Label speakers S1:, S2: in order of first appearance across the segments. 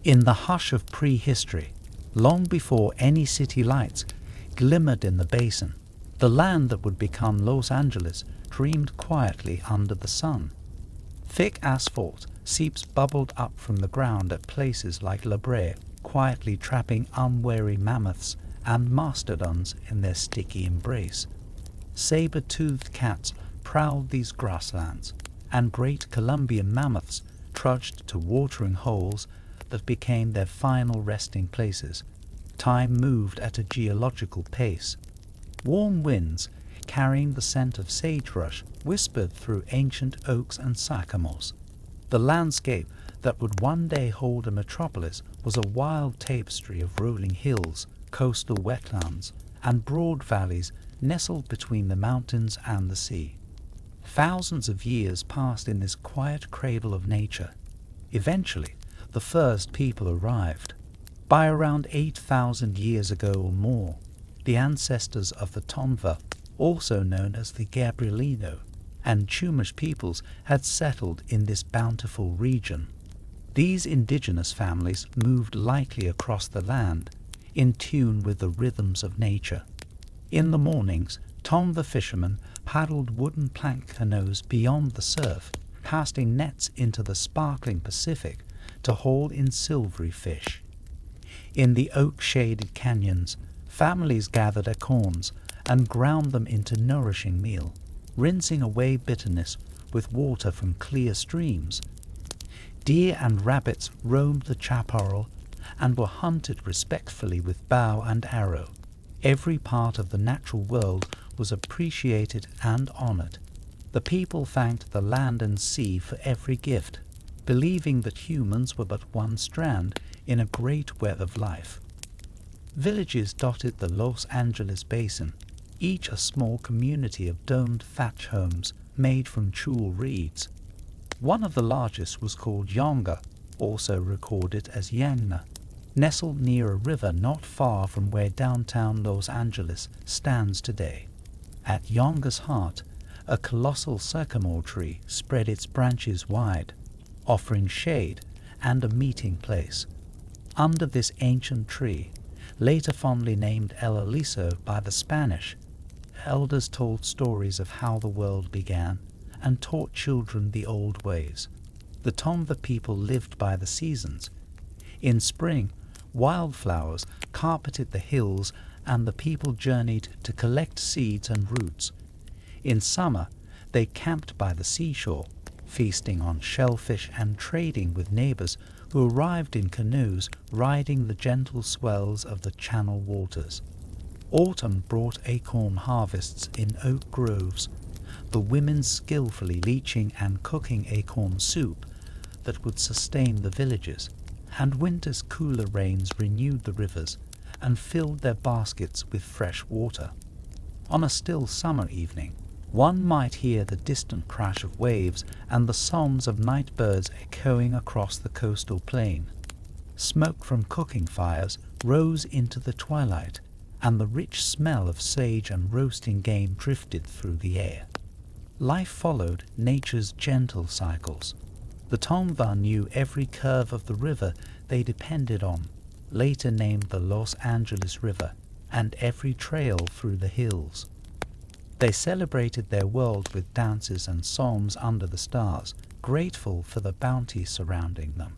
S1: In the hush of prehistory, long before any city lights glimmered in the basin, the land that would become Los Angeles dreamed quietly under the sun. Thick asphalt seeps bubbled up from the ground at places like La Brea, quietly trapping unwary mammoths and mastodons in their sticky embrace. Saber-toothed cats prowled these grasslands, and great Colombian mammoths trudged to watering holes that became their final resting places. Time moved at a geological pace. Warm winds, carrying the scent of sagebrush, whispered through ancient oaks and sycamores. The landscape that would one day hold a metropolis was a wild tapestry of rolling hills, coastal wetlands, and broad valleys nestled between the mountains and the sea. Thousands of years passed in this quiet cradle of nature. Eventually, the first people arrived. By around 8,000 years ago or more, the ancestors of the Tongva, also known as the Gabrielino, and Chumash peoples had settled in this bountiful region. These indigenous families moved lightly across the land, in tune with the rhythms of nature. In the mornings, Tongva fishermen paddled wooden plank canoes beyond the surf, casting nets into the sparkling Pacific to haul in silvery fish. In the oak-shaded canyons, families gathered acorns and ground them into nourishing meal, rinsing away bitterness with water from clear streams. Deer and rabbits roamed the chaparral and were hunted respectfully with bow and arrow. Every part of the natural world was appreciated and honored. The people thanked the land and sea for every gift, believing that humans were but one strand in a great web of life. Villages dotted the Los Angeles basin, each a small community of domed thatch homes made from tule reeds. One of the largest was called Yonga, also recorded as Yangna, nestled near a river not far from where downtown Los Angeles stands today. At Yonga's heart, a colossal sycamore tree spread its branches wide, offering shade and a meeting place. Under this ancient tree, later fondly named El Aliso by the Spanish, elders told stories of how the world began and taught children the old ways. The Tongva people lived by the seasons. In spring, wildflowers carpeted the hills and the people journeyed to collect seeds and roots. In summer, they camped by the seashore, feasting on shellfish and trading with neighbors who arrived in canoes riding the gentle swells of the channel waters. Autumn brought acorn harvests in oak groves, the women skillfully leaching and cooking acorn soup that would sustain the villages, and winter's cooler rains renewed the rivers and filled their baskets with fresh water. On a still summer evening, one might hear the distant crash of waves and the songs of night birds echoing across the coastal plain. Smoke from cooking fires rose into the twilight, and the rich smell of sage and roasting game drifted through the air. Life followed nature's gentle cycles. The Tongva knew every curve of the river they depended on, later named the Los Angeles River, and every trail through the hills. They celebrated their world with dances and songs under the stars, grateful for the bounty surrounding them.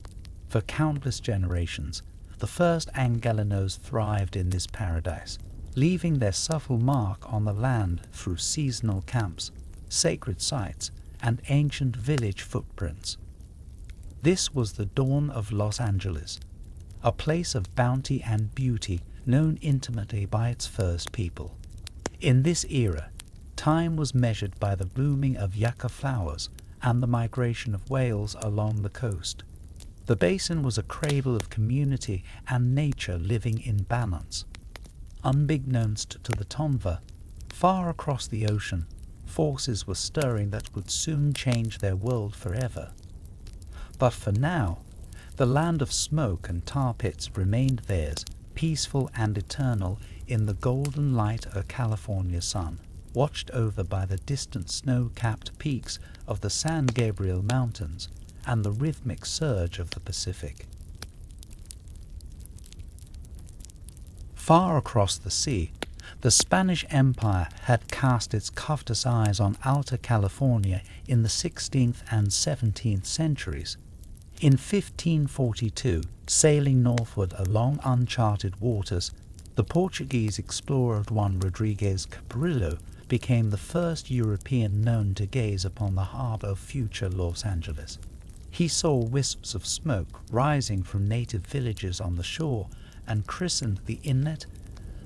S1: For countless generations, the first Angelenos thrived in this paradise, leaving their subtle mark on the land through seasonal camps, sacred sites, and ancient village footprints. This was the dawn of Los Angeles, a place of bounty and beauty known intimately by its first people. In this era, time was measured by the blooming of yucca flowers and the migration of whales along the coast. The basin was a cradle of community and nature living in balance. Unbeknownst to the Tongva, far across the ocean, forces were stirring that would soon change their world forever. But for now, the land of smoke and tar pits remained theirs, peaceful and eternal in the golden light of a California sun, watched over by the distant snow-capped peaks of the San Gabriel Mountains and the rhythmic surge of the Pacific. Far across the sea, the Spanish Empire had cast its covetous eyes on Alta California in the 16th and 17th centuries. In 1542, sailing northward along uncharted waters, the Portuguese explorer Juan Rodrigues Cabrillo became the first European known to gaze upon the harbor of future Los Angeles. He saw wisps of smoke rising from native villages on the shore and christened the inlet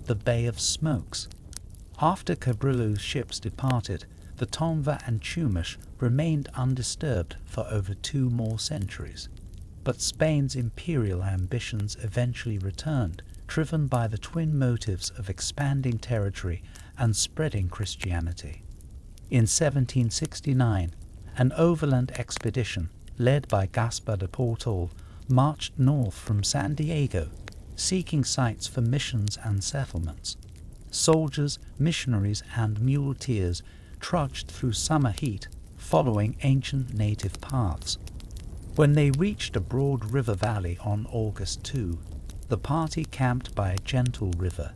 S1: the Bay of Smokes. After Cabrillo's ships departed, the Tongva and Chumash remained undisturbed for over 2 more centuries. But Spain's imperial ambitions eventually returned, driven by the twin motives of expanding territory and spreading Christianity. In 1769, an overland expedition led by Gaspar de Portal marched north from San Diego, seeking sites for missions and settlements. Soldiers, missionaries, and muleteers trudged through summer heat, following ancient native paths. When they reached a broad river valley on August 2, the party camped by a gentle river.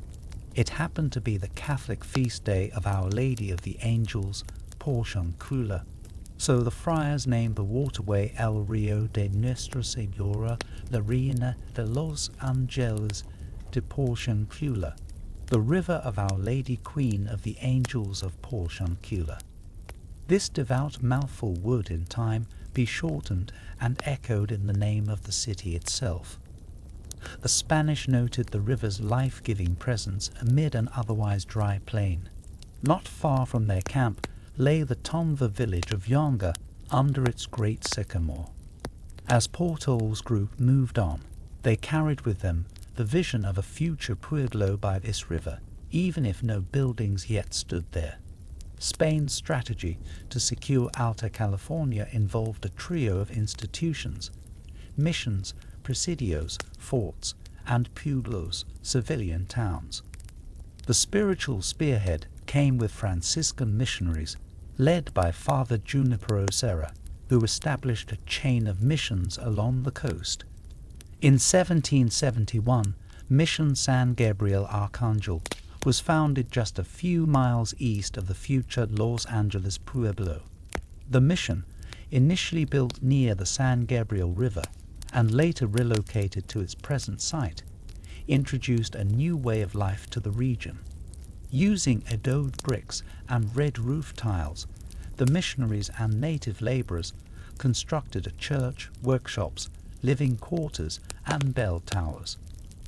S1: It happened to be the Catholic feast day of Our Lady of the Angels, Porciuncula, so the friars named the waterway El Rio de Nuestra Señora la Reina de los Angeles de Porciuncula, the river of Our Lady Queen of the Angels of Porciuncula. This devout mouthful would, in time, be shortened and echoed in the name of the city itself. The Spanish noted the river's life-giving presence amid an otherwise dry plain. Not far from their camp lay the Tongva village of Yonga under its great sycamore. As Portal's group moved on, they carried with them the vision of a future Pueblo by this river, even if no buildings yet stood there. Spain's strategy to secure Alta California involved a trio of institutions: missions, presidios, forts, and pueblos, civilian towns. The spiritual spearhead came with Franciscan missionaries, led by Father Junipero Serra, who established a chain of missions along the coast. In 1771, Mission San Gabriel Arcangel was founded just a few miles east of the future Los Angeles Pueblo. The mission, initially built near the San Gabriel River and later relocated to its present site, introduced a new way of life to the region. Using adobe bricks and red roof tiles, the missionaries and native laborers constructed a church, workshops, living quarters, and bell towers.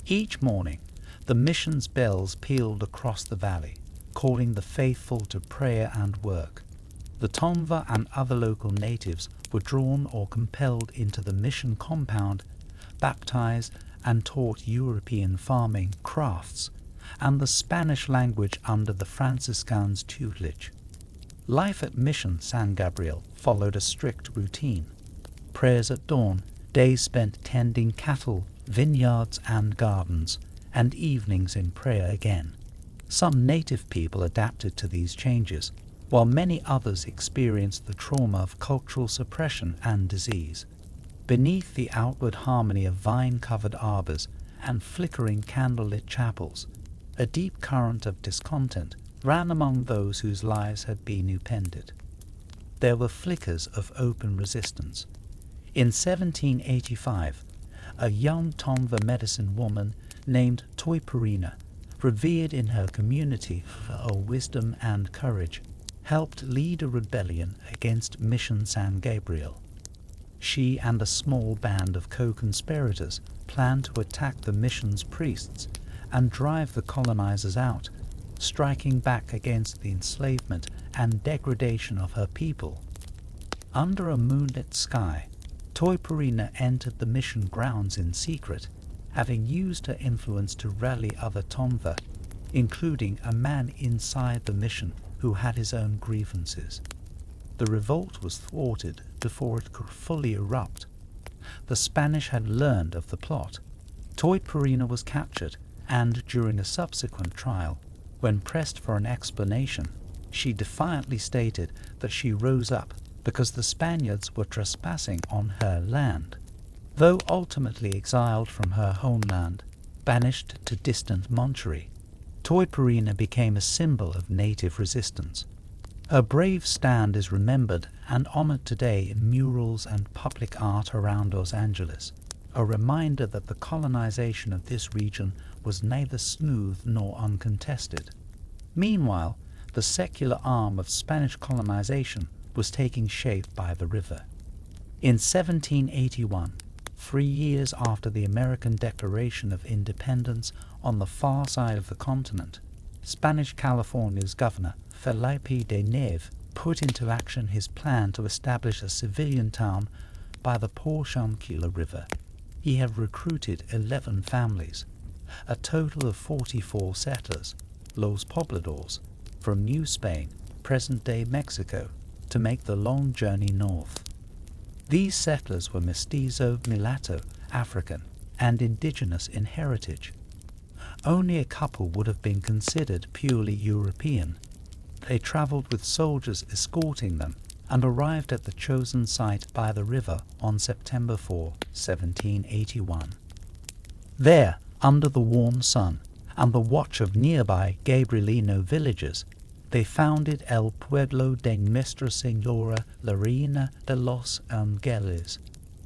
S1: Each morning, the mission's bells pealed across the valley, calling the faithful to prayer and work. The Tongva and other local natives were drawn or compelled into the mission compound, baptized, and taught European farming, crafts, and the Spanish language under the Franciscans' tutelage. Life at Mission San Gabriel followed a strict routine. Prayers at dawn, days spent tending cattle, vineyards, and gardens, and evenings in prayer again. Some native people adapted to these changes, while many others experienced the trauma of cultural suppression and disease. Beneath the outward harmony of vine-covered arbors and flickering candlelit chapels, a deep current of discontent ran among those whose lives had been upended. There were flickers of open resistance. In 1785, a young Tongva medicine woman named Toiparina, revered in her community for her wisdom and courage, helped lead a rebellion against Mission San Gabriel. She and a small band of co-conspirators planned to attack the mission's priests and drive the colonizers out, striking back against the enslavement and degradation of her people. Under a moonlit sky, Toiparina entered the mission grounds in secret, having used her influence to rally other Tongva, including a man inside the mission who had his own grievances. The revolt was thwarted before it could fully erupt. The Spanish had learned of the plot. Toiparina was captured, and during a subsequent trial, when pressed for an explanation, she defiantly stated that she rose up because the Spaniards were trespassing on her land. Though ultimately exiled from her homeland, Banished to distant Monterey, Toyperina became a symbol of native resistance. Her brave stand is remembered and honored today in murals and public art around Los Angeles, a reminder that the colonization of this region was neither smooth nor uncontested. Meanwhile, the secular arm of Spanish colonization was taking shape by the river. In 1781, 3 years after the American Declaration of Independence on the far side of the continent, Spanish California's governor, Felipe de Neve, put into action his plan to establish a civilian town by the Porciúncula River. He had recruited 11 families, a total of 44 settlers, Los Pobladores, from New Spain, present-day Mexico, to make the long journey north. These settlers were mestizo, mulatto, African, and indigenous in heritage. Only a couple would have been considered purely European. They traveled with soldiers escorting them and arrived at the chosen site by the river on September 4, 1781. There, under the warm sun and the watch of nearby Gabrielino villagers, they founded El Pueblo de Nuestra Señora la Reina de los Angeles,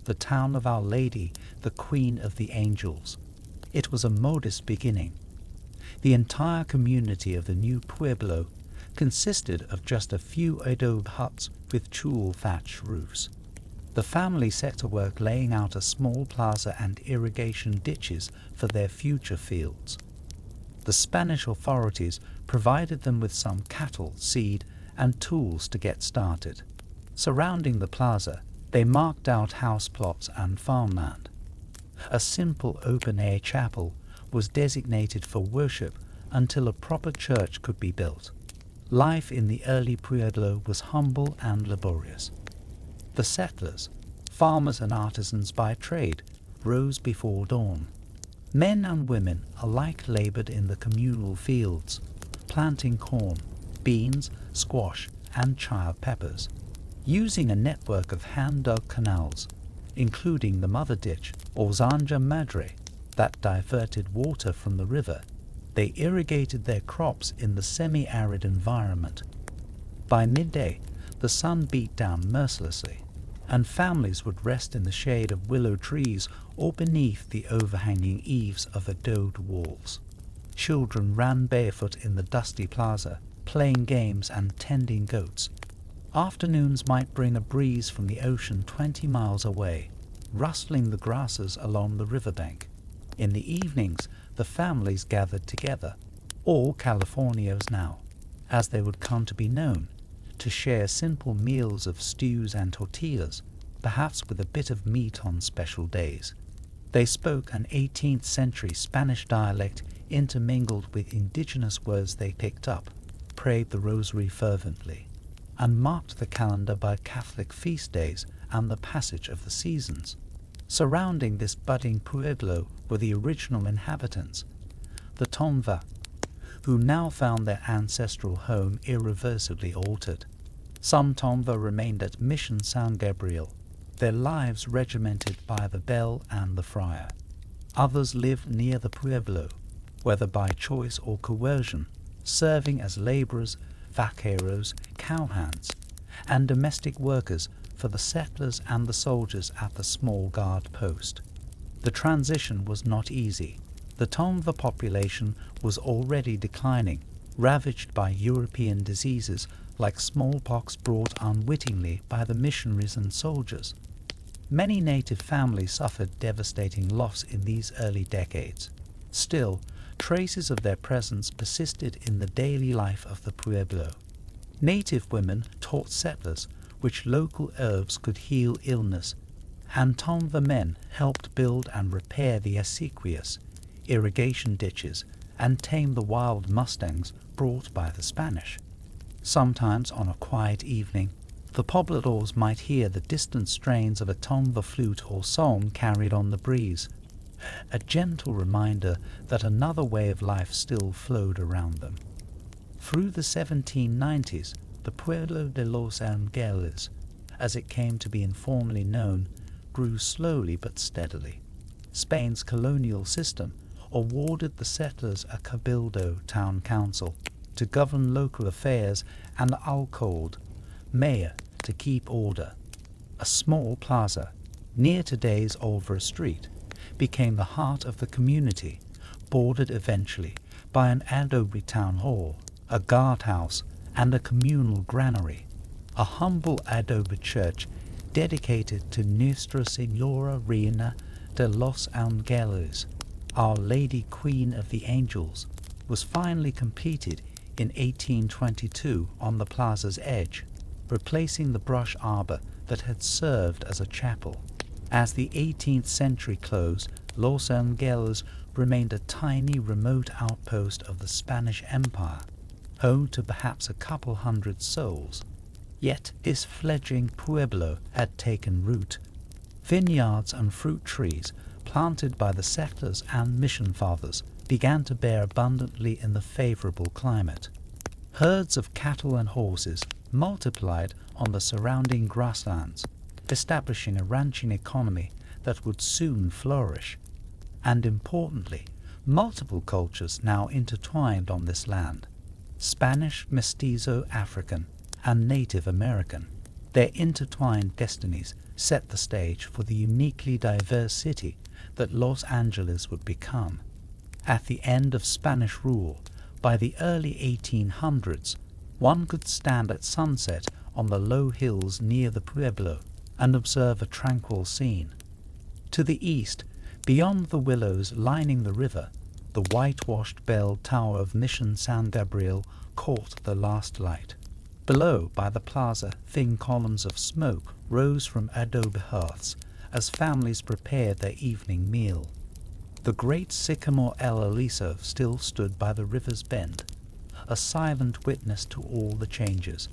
S1: the town of Our Lady, the Queen of the Angels. It was a modest beginning. The entire community of the new Pueblo consisted of just a few adobe huts with tule thatch roofs. The family set to work laying out a small plaza and irrigation ditches for their future fields. The Spanish authorities provided them with some cattle, seed, and tools to get started. Surrounding the plaza, they marked out house plots and farmland. A simple open-air chapel was designated for worship until a proper church could be built. Life in the early Pueblo was humble and laborious. The settlers, farmers and artisans by trade, rose before dawn. Men and women alike labored in the communal fields, planting corn, beans, squash, and child peppers. Using a network of hand-dug canals, including the mother ditch, or zanja madre, that diverted water from the river, they irrigated their crops in the semi-arid environment. By midday, the sun beat down mercilessly, and families would rest in the shade of willow trees or beneath the overhanging eaves of adobed walls. Children ran barefoot in the dusty plaza, playing games and tending goats. Afternoons might bring a breeze from the ocean 20 miles away, rustling the grasses along the riverbank. In the evenings, the families gathered together, all Californios now, as they would come to be known, to share simple meals of stews and tortillas, perhaps with a bit of meat on special days. They spoke an 18th century Spanish dialect intermingled with indigenous words they picked up, prayed the rosary fervently, and marked the calendar by Catholic feast days and the passage of the seasons. Surrounding this budding Pueblo were the original inhabitants, the Tongva, who now found their ancestral home irreversibly altered. Some Tongva remained at Mission San Gabriel, their lives regimented by the bell and the friar. Others lived near the Pueblo, whether by choice or coercion, serving as laborers, vaqueros, cowhands, and domestic workers for the settlers and the soldiers at the small guard post. The transition was not easy. The Tongva population was already declining, ravaged by European diseases like smallpox brought unwittingly by the missionaries and soldiers. Many native families suffered devastating loss in these early decades. Still, traces of their presence persisted in the daily life of the Pueblo. Native women taught settlers which local herbs could heal illness, and Tongva men helped build and repair the acequias, irrigation ditches, and tame the wild mustangs brought by the Spanish. Sometimes on a quiet evening, the pobladores might hear the distant strains of a Tongva flute or song carried on the breeze, a gentle reminder that another way of life still flowed around them. Through the 1790s, the Pueblo de los Angeles, as it came to be informally known, grew slowly but steadily. Spain's colonial system, awarded the settlers a cabildo town council to govern local affairs and alcalde, mayor, to keep order. A small plaza, near today's Olvera Street, became the heart of the community, bordered eventually by an adobe town hall, a guardhouse, and a communal granary. A humble adobe church dedicated to Nuestra Señora Reina de los Angeles, Our Lady Queen of the Angels, was finally completed in 1822 on the plaza's edge, replacing the brush arbor that had served as a chapel. As the 18th century closed, Los Angeles remained a tiny remote outpost of the Spanish Empire, home to perhaps a couple hundred souls. Yet this fledgling Pueblo had taken root. Vineyards and fruit trees, planted by the settlers and mission fathers, began to bear abundantly in the favorable climate. Herds of cattle and horses multiplied on the surrounding grasslands, establishing a ranching economy that would soon flourish. And importantly, multiple cultures now intertwined on this land: Spanish, Mestizo, African, and Native American. Their intertwined destinies set the stage for the uniquely diverse city that Los Angeles would become. At the end of Spanish rule, by the early 1800s, one could stand at sunset on the low hills near the Pueblo and observe a tranquil scene. To the east, beyond the willows lining the river, the whitewashed bell tower of Mission San Gabriel caught the last light. Below, by the plaza, thin columns of smoke rose from adobe hearths as families prepared their evening meal. The great sycamore El Aliso still stood by the river's bend, a silent witness to all the changes.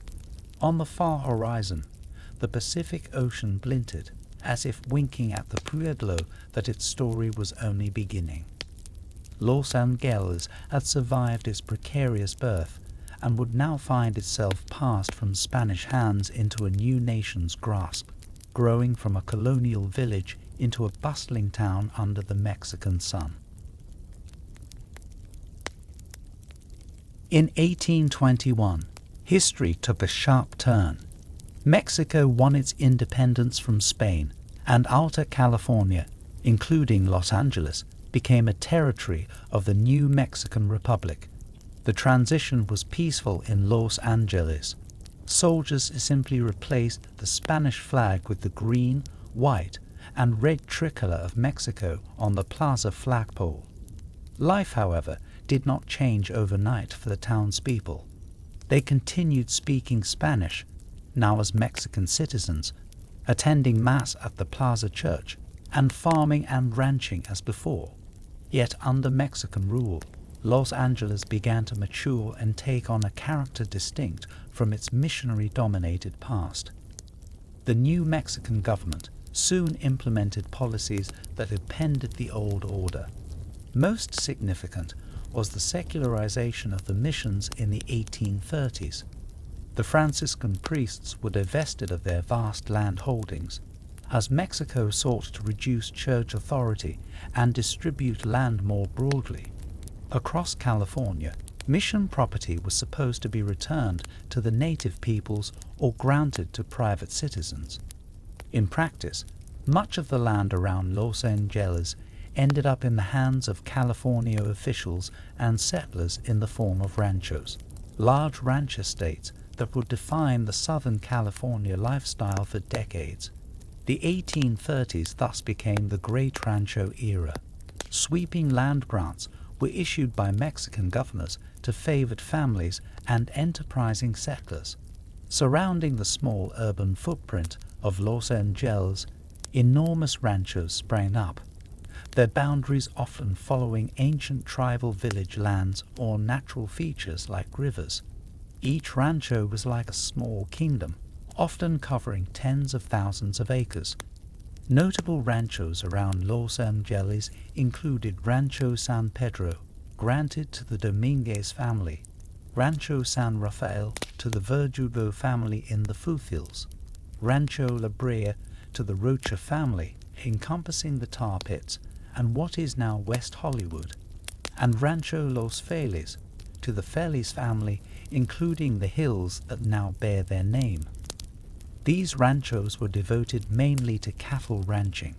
S1: On the far horizon, the Pacific Ocean glinted, as if winking at the Pueblo that its story was only beginning. Los Angeles had survived its precarious birth and would now find itself passed from Spanish hands into a new nation's grasp, growing from a colonial village into a bustling town under the Mexican sun. In 1821, history took a sharp turn. Mexico won its independence from Spain, and Alta California, including Los Angeles, became a territory of the new Mexican Republic. The transition was peaceful in Los Angeles. Soldiers simply replaced the Spanish flag with the green, white, and red tricolor of Mexico on the plaza flagpole. Life, however, did not change overnight for the townspeople. They continued speaking Spanish, now as Mexican citizens, attending Mass at the Plaza Church, and farming and ranching as before. Yet under Mexican rule, Los Angeles began to mature and take on a character distinct from its missionary-dominated past. The new Mexican government soon implemented policies that appended the old order. Most significant was the secularization of the missions in the 1830s. The Franciscan priests were divested of their vast land holdings, as Mexico sought to reduce church authority and distribute land more broadly. Across California, mission property was supposed to be returned to the native peoples or granted to private citizens. In practice, much of the land around Los Angeles ended up in the hands of California officials and settlers in the form of ranchos, large ranch estates that would define the Southern California lifestyle for decades. The 1830s thus became the Great Rancho era. Sweeping land grants were issued by Mexican governors to favored families and enterprising settlers. Surrounding the small urban footprint of Los Angeles, enormous ranchos sprang up, their boundaries often following ancient tribal village lands or natural features like rivers. Each rancho was like a small kingdom, often covering tens of thousands of acres. Notable ranchos around Los Angeles included Rancho San Pedro, granted to the Dominguez family, Rancho San Rafael to the Verdugo family in the foothills, Rancho La Brea to the Rocha family, encompassing the tar pits and what is now West Hollywood, and Rancho Los Feliz to the Feliz family, including the hills that now bear their name. These ranchos were devoted mainly to cattle ranching.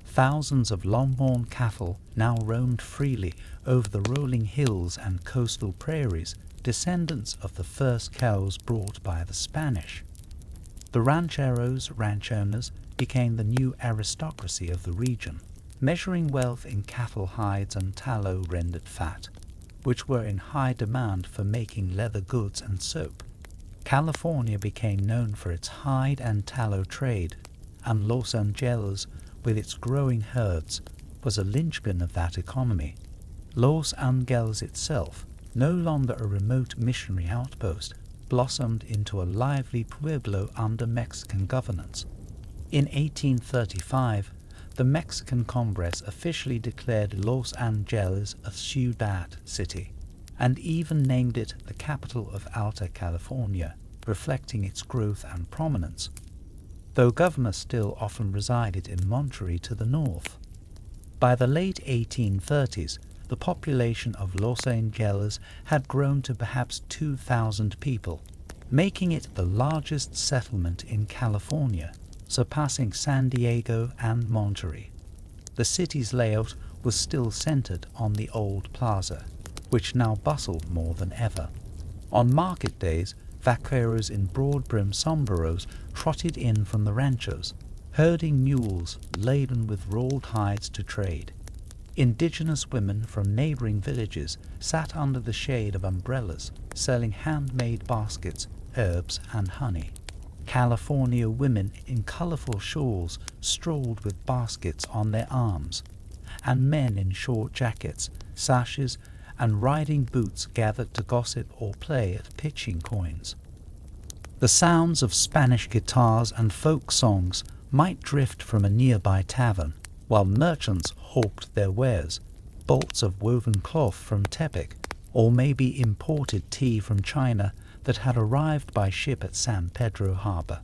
S1: Thousands of longhorn cattle now roamed freely over the rolling hills and coastal prairies, descendants of the first cows brought by the Spanish. The rancheros, ranch owners, became the new aristocracy of the region, measuring wealth in cattle hides and tallow rendered fat, which were in high demand for making leather goods and soap. California became known for its hide and tallow trade, and Los Angeles, with its growing herds, was a linchpin of that economy. Los Angeles itself, no longer a remote missionary outpost, blossomed into a lively pueblo under Mexican governance. In 1835, the Mexican Congress officially declared Los Angeles a ciudad city, and even named it the capital of Alta, California, reflecting its growth and prominence, though governors still often resided in Monterey to the north. By the late 1830s, the population of Los Angeles had grown to perhaps 2,000 people, making it the largest settlement in California, surpassing San Diego and Monterey. The city's layout was still centered on the old plaza, which now bustled more than ever. On market days, vaqueros in broad-brimmed sombreros trotted in from the ranchos, herding mules laden with rolled hides to trade. Indigenous women from neighboring villages sat under the shade of umbrellas, selling handmade baskets, herbs, and honey. California women in colorful shawls strolled with baskets on their arms, and men in short jackets, sashes, and riding boots gathered to gossip or play at pitching coins. The sounds of Spanish guitars and folk songs might drift from a nearby tavern, while merchants hawked their wares, bolts of woven cloth from Tepic, or maybe imported tea from China that had arrived by ship at San Pedro Harbor.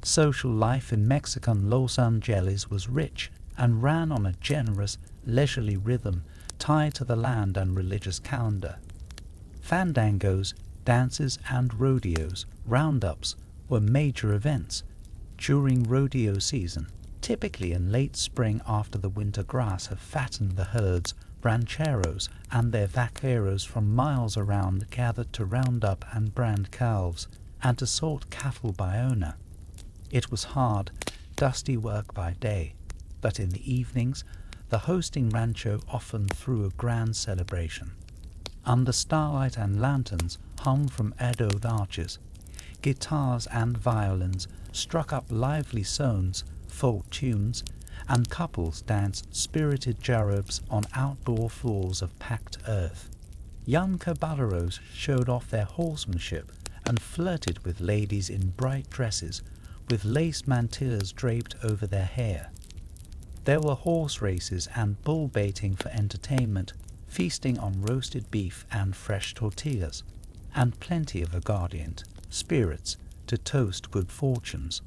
S1: Social life in Mexican Los Angeles was rich and ran on a generous, leisurely rhythm tied to the land and religious calendar. Fandangos, dances, and rodeos, roundups, were major events. During rodeo season, typically in late spring after the winter grass have fattened the herds, rancheros and their vaqueros from miles around gathered to round up and brand calves and to sort cattle by owner. It was hard, dusty work by day, but in the evenings the hosting rancho often threw a grand celebration. Under starlight and lanterns hung from adobe arches, guitars and violins struck up lively songs, folk tunes, and couples danced spirited jarabs on outdoor floors of packed earth. Young caballeros showed off their horsemanship and flirted with ladies in bright dresses, with lace mantillas draped over their hair. There were horse races and bull baiting for entertainment, feasting on roasted beef and fresh tortillas, and plenty of aguardiente, spirits, to toast good fortunes.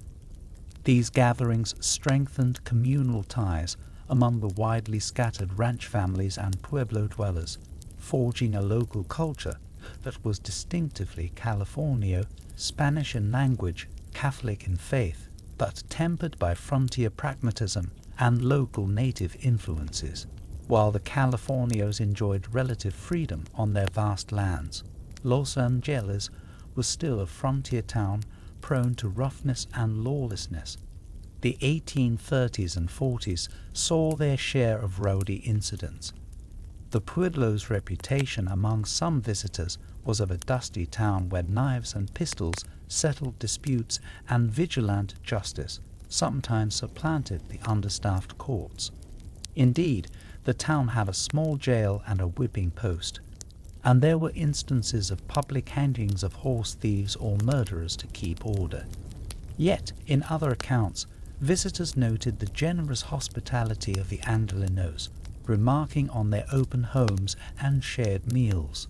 S1: These gatherings strengthened communal ties among the widely scattered ranch families and Pueblo dwellers, forging a local culture that was distinctively Californio, Spanish in language, Catholic in faith, but tempered by frontier pragmatism and local native influences. While the Californios enjoyed relative freedom on their vast lands, Los Angeles was still a frontier town prone to roughness and lawlessness. The 1830s and 40s saw their share of rowdy incidents. The Pueblo's reputation among some visitors was of a dusty town where knives and pistols settled disputes and vigilant justice sometimes supplanted the understaffed courts. Indeed, the town had a small jail and a whipping post, and there were instances of public hangings of horse thieves or murderers to keep order. Yet, in other accounts, visitors noted the generous hospitality of the Angelenos, remarking on their open homes and shared meals.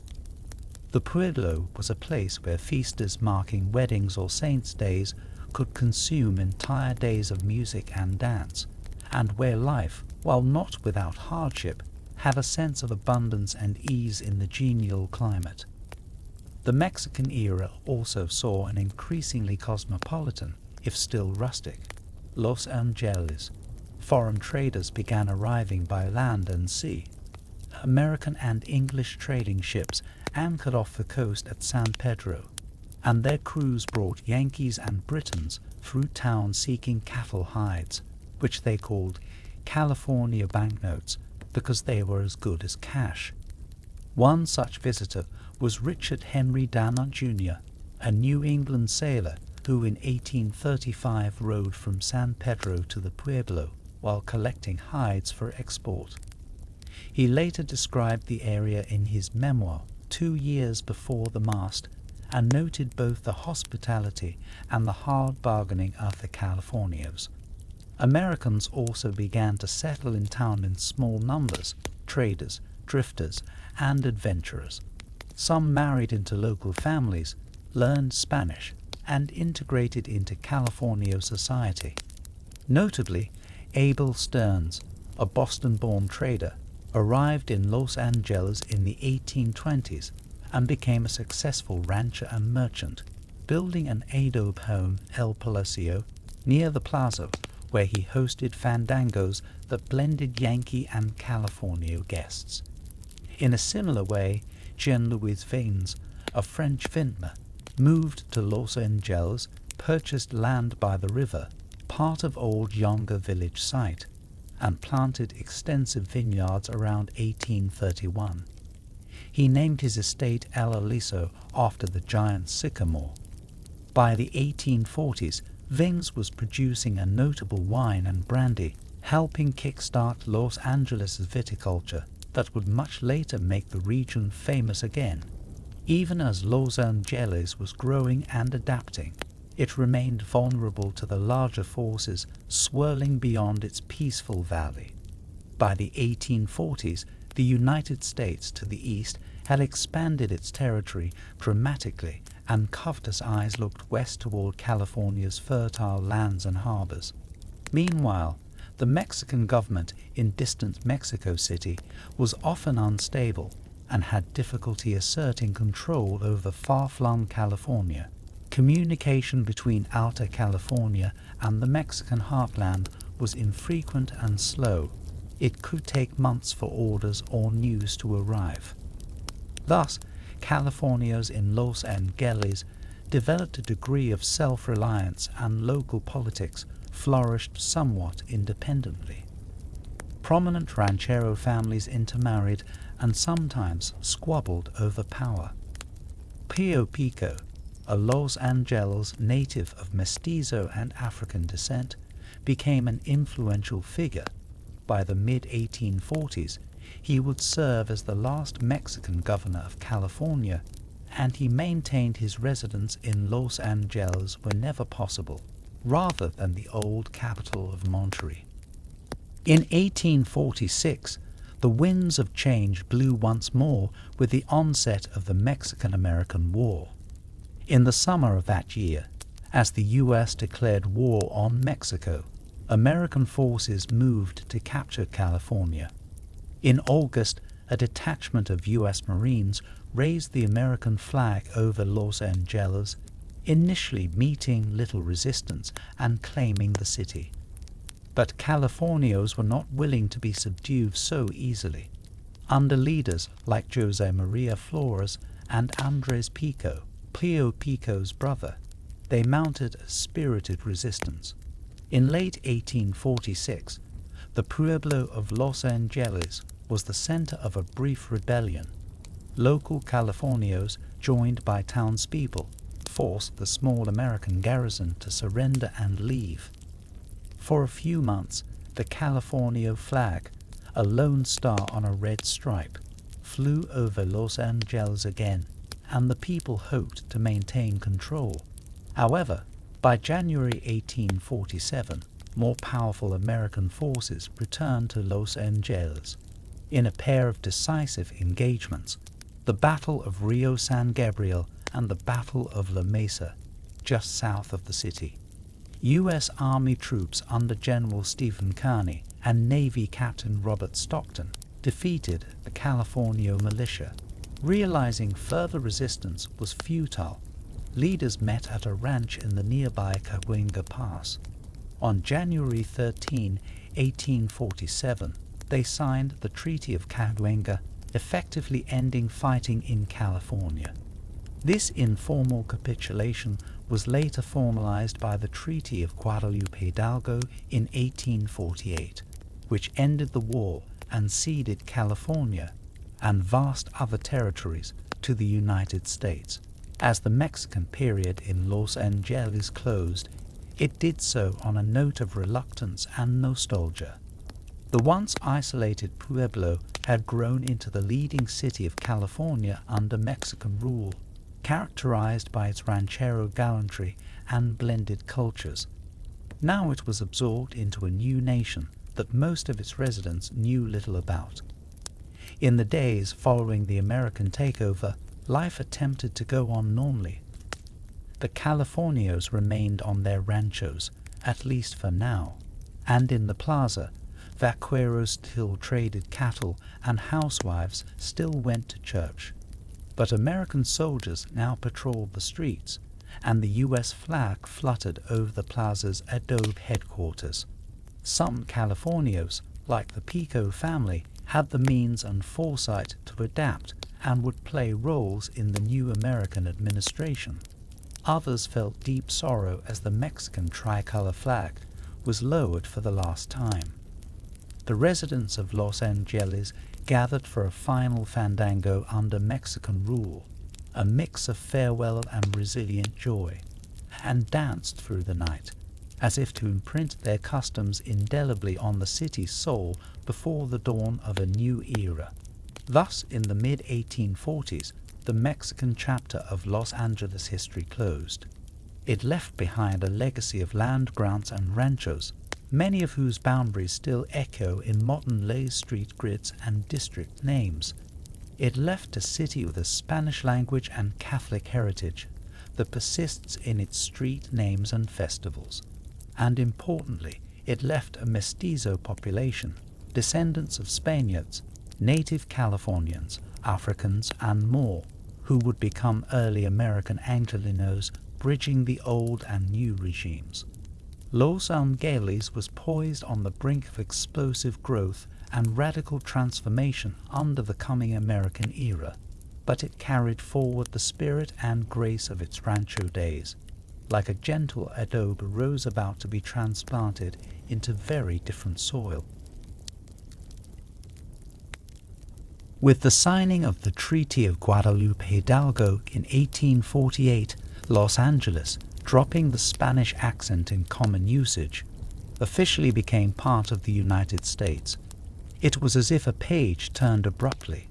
S1: The Pueblo was a place where feasters marking weddings or saints' days could consume entire days of music and dance, and where life, while not without hardship, had a sense of abundance and ease in the genial climate. The Mexican era also saw an increasingly cosmopolitan, if still rustic, Los Angeles. Foreign traders began arriving by land and sea. American and English trading ships anchored off the coast at San Pedro, and their crews brought Yankees and Britons through town seeking cattle hides, which they called California banknotes because they were as good as cash. One such visitor was Richard Henry Dana Jr., a New England sailor who in 1835 rode from San Pedro to the Pueblo while collecting hides for export. He later described the area in his memoir 2 years before the mast and noted both the hospitality and the hard bargaining of the Californios. Americans also began to settle in town in small numbers, traders, drifters, and adventurers. Some married into local families, learned Spanish, and integrated into California society. Notably, Abel Stearns, a Boston-born trader, arrived in Los Angeles in the 1820s and became a successful rancher and merchant, building an adobe home, El Palacio, near the plaza, where he hosted fandangos that blended Yankee and California guests. In a similar way, Jean-Louis Vanes, a French vintner, moved to Los Angeles, purchased land by the river, part of old Yonga village site, and planted extensive vineyards around 1831. He named his estate El Aliso after the giant sycamore. By the 1840s, Vings was producing a notable wine and brandy, helping kickstart Los Angeles' viticulture that would much later make the region famous again. Even as Los Angeles was growing and adapting, it remained vulnerable to the larger forces swirling beyond its peaceful valley. By the 1840s, the United States to the east had expanded its territory dramatically, and covetous eyes looked west toward California's fertile lands and harbors. Meanwhile, the Mexican government in distant Mexico City was often unstable and had difficulty asserting control over far-flung California. Communication between Alta California and the Mexican heartland was infrequent and slow. It could take months for orders or news to arrive. Thus, Californios in Los Angeles developed a degree of self-reliance, and local politics flourished somewhat independently. Prominent ranchero families intermarried and sometimes squabbled over power. Pio Pico, a Los Angeles native of Mestizo and African descent, became an influential figure. By the mid-1840s, he would serve as the last Mexican governor of California, and he maintained his residence in Los Angeles whenever possible, rather than the old capital of Monterrey. In 1846, the winds of change blew once more with the onset of the Mexican-American War. In the summer of that year, as the U.S. declared war on Mexico, American forces moved to capture California. In August, a detachment of U.S. Marines raised the American flag over Los Angeles, initially meeting little resistance and claiming the city. But Californios were not willing to be subdued so easily. Under leaders like Jose Maria Flores and Andres Pico, Pio Pico's brother, they mounted a spirited resistance. In late 1846, the Pueblo of Los Angeles was the center of a brief rebellion. Local Californios, joined by townspeople, forced the small American garrison to surrender and leave. For a few months, the Californio flag, a lone star on a red stripe, flew over Los Angeles again, and the people hoped to maintain control. However, by January 1847, more powerful American forces returned to Los Angeles. In a pair of decisive engagements, the Battle of Rio San Gabriel and the Battle of La Mesa, just south of the city, U.S. Army troops under General Stephen Kearny and Navy Captain Robert Stockton defeated the California militia. Realizing further resistance was futile, leaders met at a ranch in the nearby Cahuenga Pass. On January 13, 1847, they signed the Treaty of Cahuenga, effectively ending fighting in California. This informal capitulation was later formalized by the Treaty of Guadalupe Hidalgo in 1848, which ended the war and ceded California and vast other territories to the United States. As the Mexican period in Los Angeles closed, it did so on a note of reluctance and nostalgia. The once isolated Pueblo had grown into the leading city of California under Mexican rule, characterized by its ranchero gallantry and blended cultures. Now it was absorbed into a new nation that most of its residents knew little about. In the days following the American takeover, life attempted to go on normally. The Californios remained on their ranchos, at least for now, and in the plaza, vaqueros still traded cattle and housewives still went to church. But American soldiers now patrolled the streets, and the U.S. flag fluttered over the plaza's adobe headquarters. Some Californios, like the Pico family, had the means and foresight to adapt and would play roles in the new American administration. Others felt deep sorrow as the Mexican tricolor flag was lowered for the last time. The residents of Los Angeles gathered for a final fandango under Mexican rule, a mix of farewell and resilient joy, and danced through the night, as if to imprint their customs indelibly on the city's soul before the dawn of a new era. Thus, in the mid-1840s, the Mexican chapter of Los Angeles history closed. It left behind a legacy of land grants and ranchos, many of whose boundaries still echo in modern lay street grids and district names. It left a city with a Spanish language and Catholic heritage that persists in its street names and festivals. And importantly, it left a mestizo population, descendants of Spaniards, native Californians, Africans, and more, who would become early American Angelinos, bridging the old and new regimes. Los Angeles was poised on the brink of explosive growth and radical transformation under the coming American era, but it carried forward the spirit and grace of its rancho days, like a gentle adobe rose about to be transplanted into very different soil. With the signing of the Treaty of Guadalupe Hidalgo in 1848, Los Angeles, dropping the Spanish accent in common usage, officially became part of the United States. It was as if a page turned abruptly.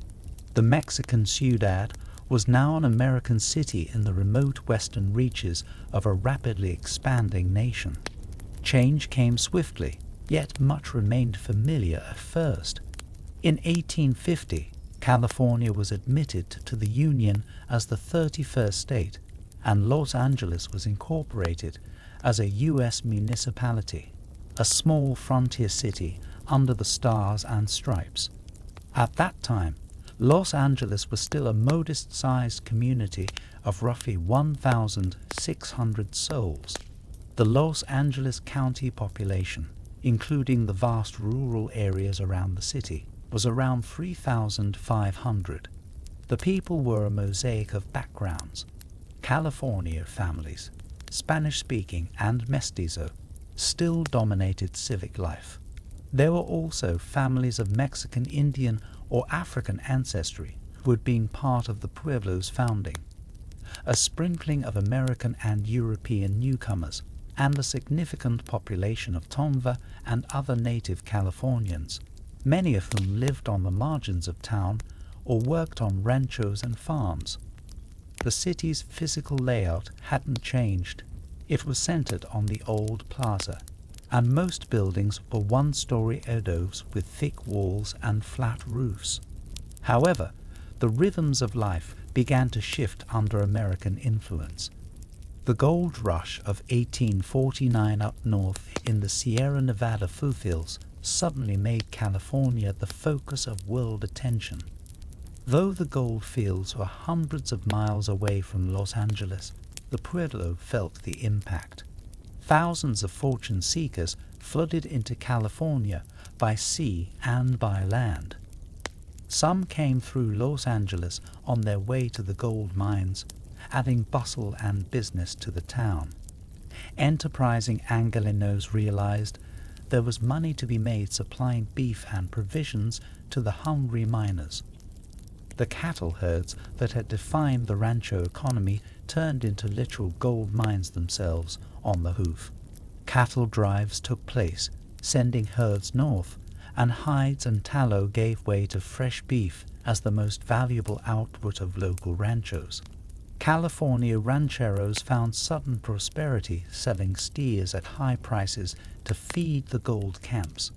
S1: The Mexican ciudad was now an American city in the remote western reaches of a rapidly expanding nation. Change came swiftly, yet much remained familiar at first. In 1850, California was admitted to the Union as the 31st state, and Los Angeles was incorporated as a U.S. municipality, a small frontier city under the stars and stripes. At that time, Los Angeles was still a modest-sized community of roughly 1,600 souls. The Los Angeles County population, including the vast rural areas around the city, was around 3,500. The people were a mosaic of backgrounds. California families, Spanish-speaking and mestizo, still dominated civic life. There were also families of Mexican, Indian, or African ancestry who had been part of the Pueblo's founding, a sprinkling of American and European newcomers, and a significant population of Tongva and other native Californians, many of whom lived on the margins of town or worked on ranchos and farms. The city's physical layout hadn't changed. It was centered on the old plaza, and most buildings were one-story adobes with thick walls and flat roofs. However, the rhythms of life began to shift under American influence. The gold rush of 1849 up north in the Sierra Nevada foothills suddenly made California the focus of world attention. Though the gold fields were hundreds of miles away from Los Angeles, the Pueblo felt the impact. Thousands of fortune seekers flooded into California by sea and by land. Some came through Los Angeles on their way to the gold mines, adding bustle and business to the town. Enterprising Angelenos realized there was money to be made supplying beef and provisions to the hungry miners. The cattle herds that had defined the Rancho economy turned into literal gold mines themselves on the hoof. Cattle drives took place, sending herds north, and hides and tallow gave way to fresh beef as the most valuable output of local ranchos. California rancheros found sudden prosperity selling steers at high prices to feed the gold camps.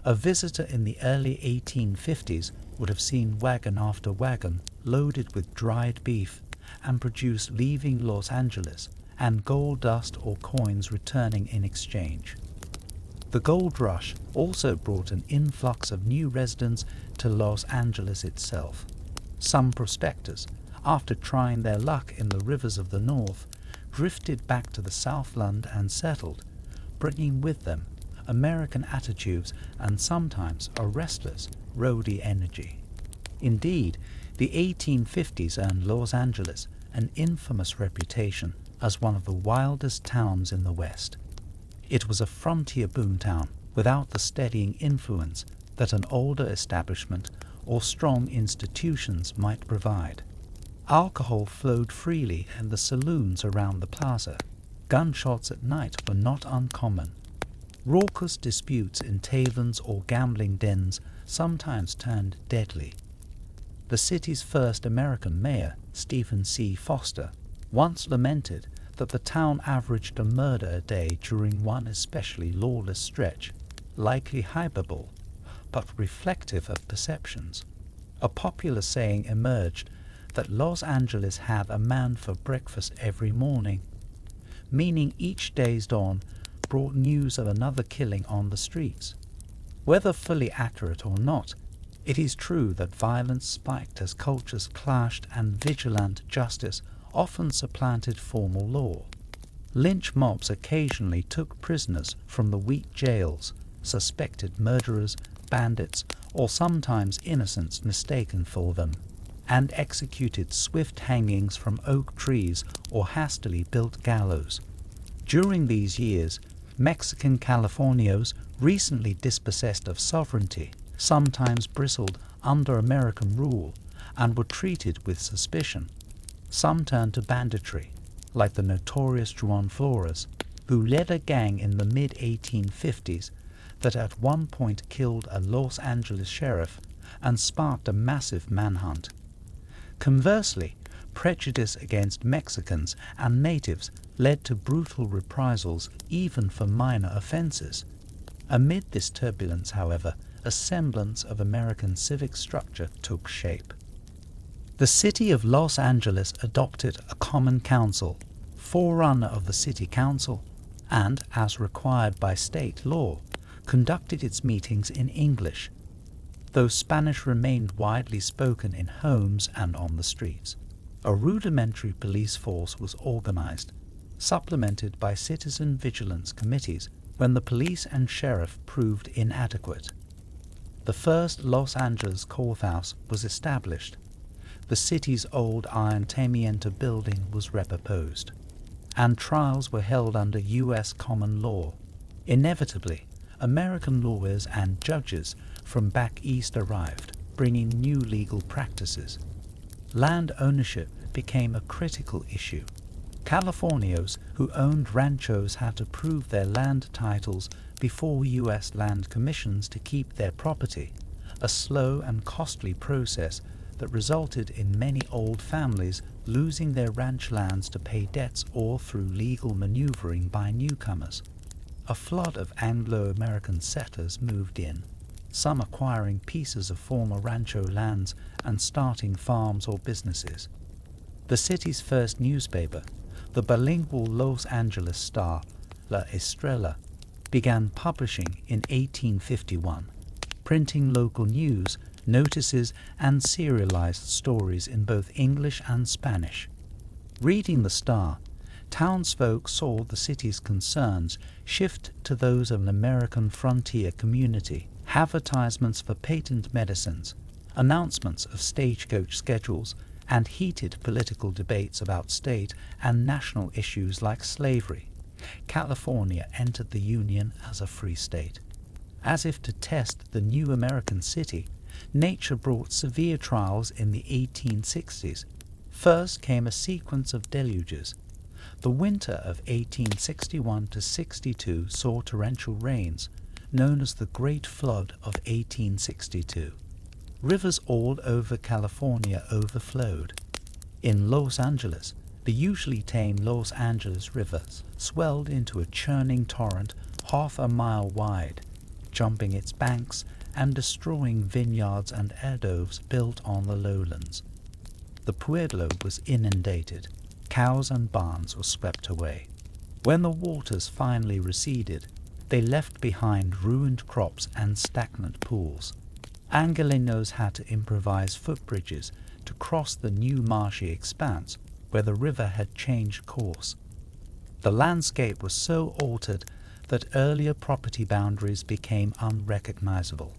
S1: A visitor in the early 1850s would have seen wagon after wagon loaded with dried beef and produce leaving Los Angeles, and gold dust or coins returning in exchange. The gold rush also brought an influx of new residents to Los Angeles itself. Some prospectors, after trying their luck in the rivers of the north, drifted back to the Southland and settled, bringing with them American attitudes and sometimes a restless, roady energy. Indeed, the 1850s earned Los Angeles an infamous reputation as one of the wildest towns in the West. It was a frontier boomtown without the steadying influence that an older establishment or strong institutions might provide. Alcohol flowed freely in the saloons around the plaza. Gunshots at night were not uncommon. Raucous disputes in taverns or gambling dens sometimes turned deadly. The city's first American mayor, Stephen C. Foster, once lamented that the town averaged a murder a day during one especially lawless stretch, likely hyperbole, but reflective of perceptions. A popular saying emerged that Los Angeles had a man for breakfast every morning, meaning each day's dawn brought news of another killing on the streets. Whether fully accurate or not, it is true that violence spiked as cultures clashed and vigilant justice often supplanted formal law. Lynch mobs occasionally took prisoners from the weak jails, suspected murderers, bandits, or sometimes innocents mistaken for them, and executed swift hangings from oak trees or hastily built gallows. During these years, Mexican Californios, recently dispossessed of sovereignty, sometimes bristled under American rule and were treated with suspicion. Some turned to banditry, like the notorious Juan Flores, who led a gang in the mid-1850s that at one point killed a Los Angeles sheriff and sparked a massive manhunt. Conversely, prejudice against Mexicans and natives led to brutal reprisals even for minor offenses. Amid this turbulence, however, a semblance of American civic structure took shape. The city of Los Angeles adopted a common council, forerunner of the city council, and, as required by state law, conducted its meetings in English, though Spanish remained widely spoken in homes and on the streets. A rudimentary police force was organized, supplemented by citizen vigilance committees when the police and sheriff proved inadequate. The first Los Angeles courthouse was established. The city's old iron tamiento building was repurposed, and trials were held under U.S. common law. Inevitably, American lawyers and judges from back east arrived, bringing new legal practices. Land ownership became a critical issue. Californios who owned ranchos had to prove their land titles before U.S. land commissions to keep their property, a slow and costly process that resulted in many old families losing their ranch lands to pay debts or through legal maneuvering by newcomers. A flood of Anglo-American settlers moved in, some acquiring pieces of former rancho lands and starting farms or businesses. The city's first newspaper, the bilingual Los Angeles Star, La Estrella, began publishing in 1851, printing local news, notices, and serialized stories in both English and Spanish. Reading the Star, townsfolk saw the city's concerns shift to those of an American frontier community. Advertisements for patent medicines, announcements of stagecoach schedules, and heated political debates about state and national issues like slavery. California entered the Union as a free state. As if to test the new American city, nature brought severe trials in the 1860s. First came a sequence of deluges. The winter of 1861 to 62 saw torrential rains, known as the Great Flood of 1862. Rivers all over California overflowed. In Los Angeles, the usually tame Los Angeles River swelled into a churning torrent half a mile wide, jumping its banks and destroying vineyards and adoves built on the lowlands. The Pueblo was inundated. Cows and barns were swept away. When the waters finally receded, they left behind ruined crops and stagnant pools. Angelenos had to improvise footbridges to cross the new marshy expanse where the river had changed course. The landscape was so altered that earlier property boundaries became unrecognizable.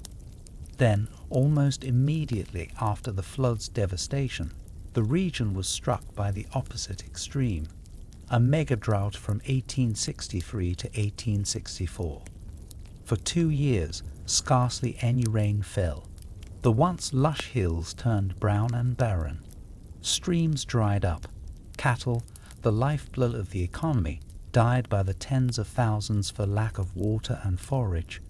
S1: Then, almost immediately after the flood's devastation, the region was struck by the opposite extreme, a mega drought from 1863 to 1864. For 2 years, scarcely any rain fell. The once lush hills turned brown and barren. Streams dried up. Cattle, the lifeblood of the economy, died by the tens of thousands for lack of water and forage.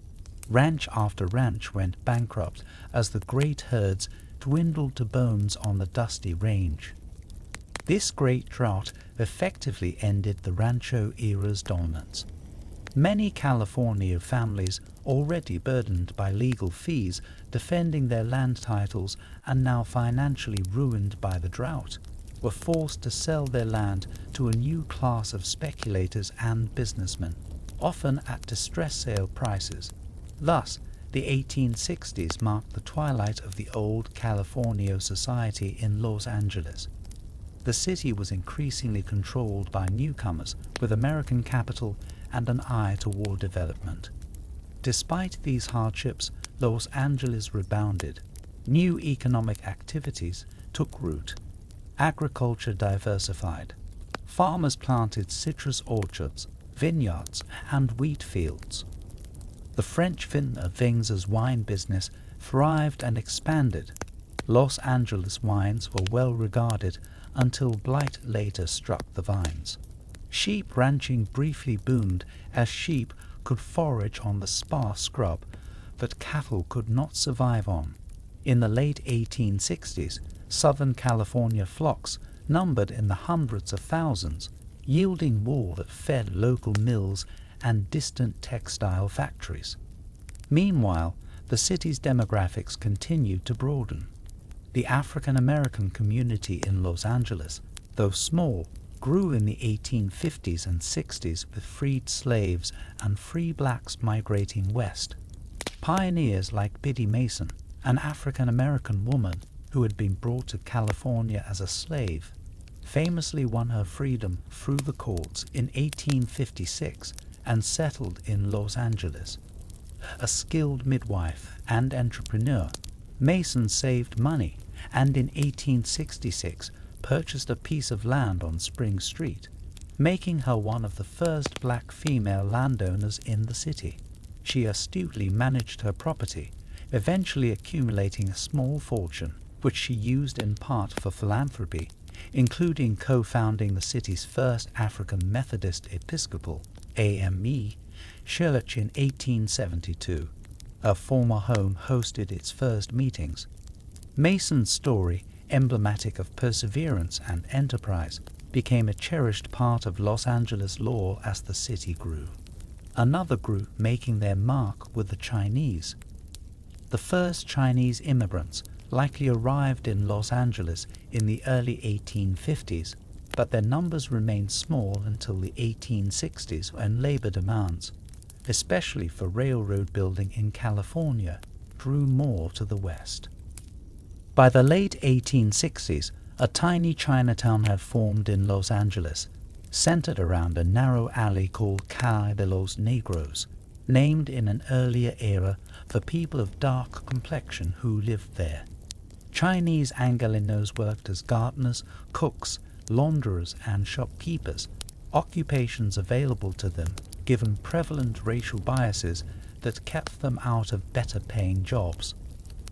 S1: Ranch after ranch went bankrupt as the great herds dwindled to bones on the dusty range. This great drought effectively ended the Rancho era's dominance. Many California families, already burdened by legal fees defending their land titles and now financially ruined by the drought, were forced to sell their land to a new class of speculators and businessmen, often at distress sale prices. Thus, the 1860s marked the twilight of the old Californio society in Los Angeles. The city was increasingly controlled by newcomers with American capital and an eye toward development. Despite these hardships, Los Angeles rebounded. New economic activities took root. Agriculture diversified. Farmers planted citrus orchards, vineyards, and wheat fields. The French vintner Ving's wine business thrived and expanded. Los Angeles wines were well regarded until blight later struck the vines. Sheep ranching briefly boomed as sheep could forage on the sparse scrub that cattle could not survive on. In the late 1860s, Southern California flocks numbered in the hundreds of thousands, yielding wool that fed local mills and distant textile factories. Meanwhile, the city's demographics continued to broaden. The African American community in Los Angeles, though small, grew in the 1850s and 60s with freed slaves and free blacks migrating west. Pioneers like Biddy Mason, an African American woman who had been brought to California as a slave, famously won her freedom through the courts in 1856 and settled in Los Angeles. A skilled midwife and entrepreneur, Mason saved money and in 1866 purchased a piece of land on Spring Street, making her one of the first black female landowners in the city. She astutely managed her property, eventually accumulating a small fortune, which she used in part for philanthropy, including co-founding the city's first African Methodist Episcopal, AME, church in 1872. Her former home hosted its first meetings. Mason's story, emblematic of perseverance and enterprise, became a cherished part of Los Angeles lore as the city grew. Another group making their mark were the Chinese. The first Chinese immigrants likely arrived in Los Angeles in the early 1850s, but their numbers remained small until the 1860s when labor demands, especially for railroad building in California, drew more to the west. By the late 1860s, a tiny Chinatown had formed in Los Angeles, centered around a narrow alley called Calle de los Negros, named in an earlier era for people of dark complexion who lived there. Chinese Angelenos worked as gardeners, cooks, launderers, and shopkeepers, occupations available to them given prevalent racial biases that kept them out of better-paying jobs.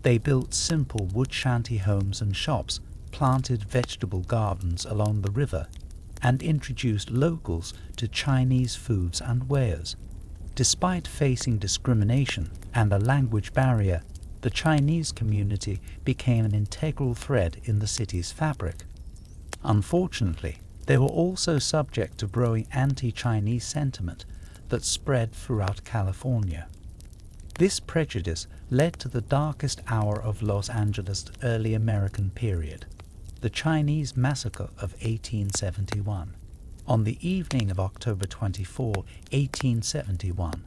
S1: They built simple wood shanty homes and shops, planted vegetable gardens along the river, and introduced locals to Chinese foods and wares. Despite facing discrimination and a language barrier, the Chinese community became an integral thread in the city's fabric. Unfortunately, they were also subject to growing anti-Chinese sentiment that spread throughout California. This prejudice led to the darkest hour of Los Angeles' early American period, the Chinese Massacre of 1871. On the evening of October 24, 1871,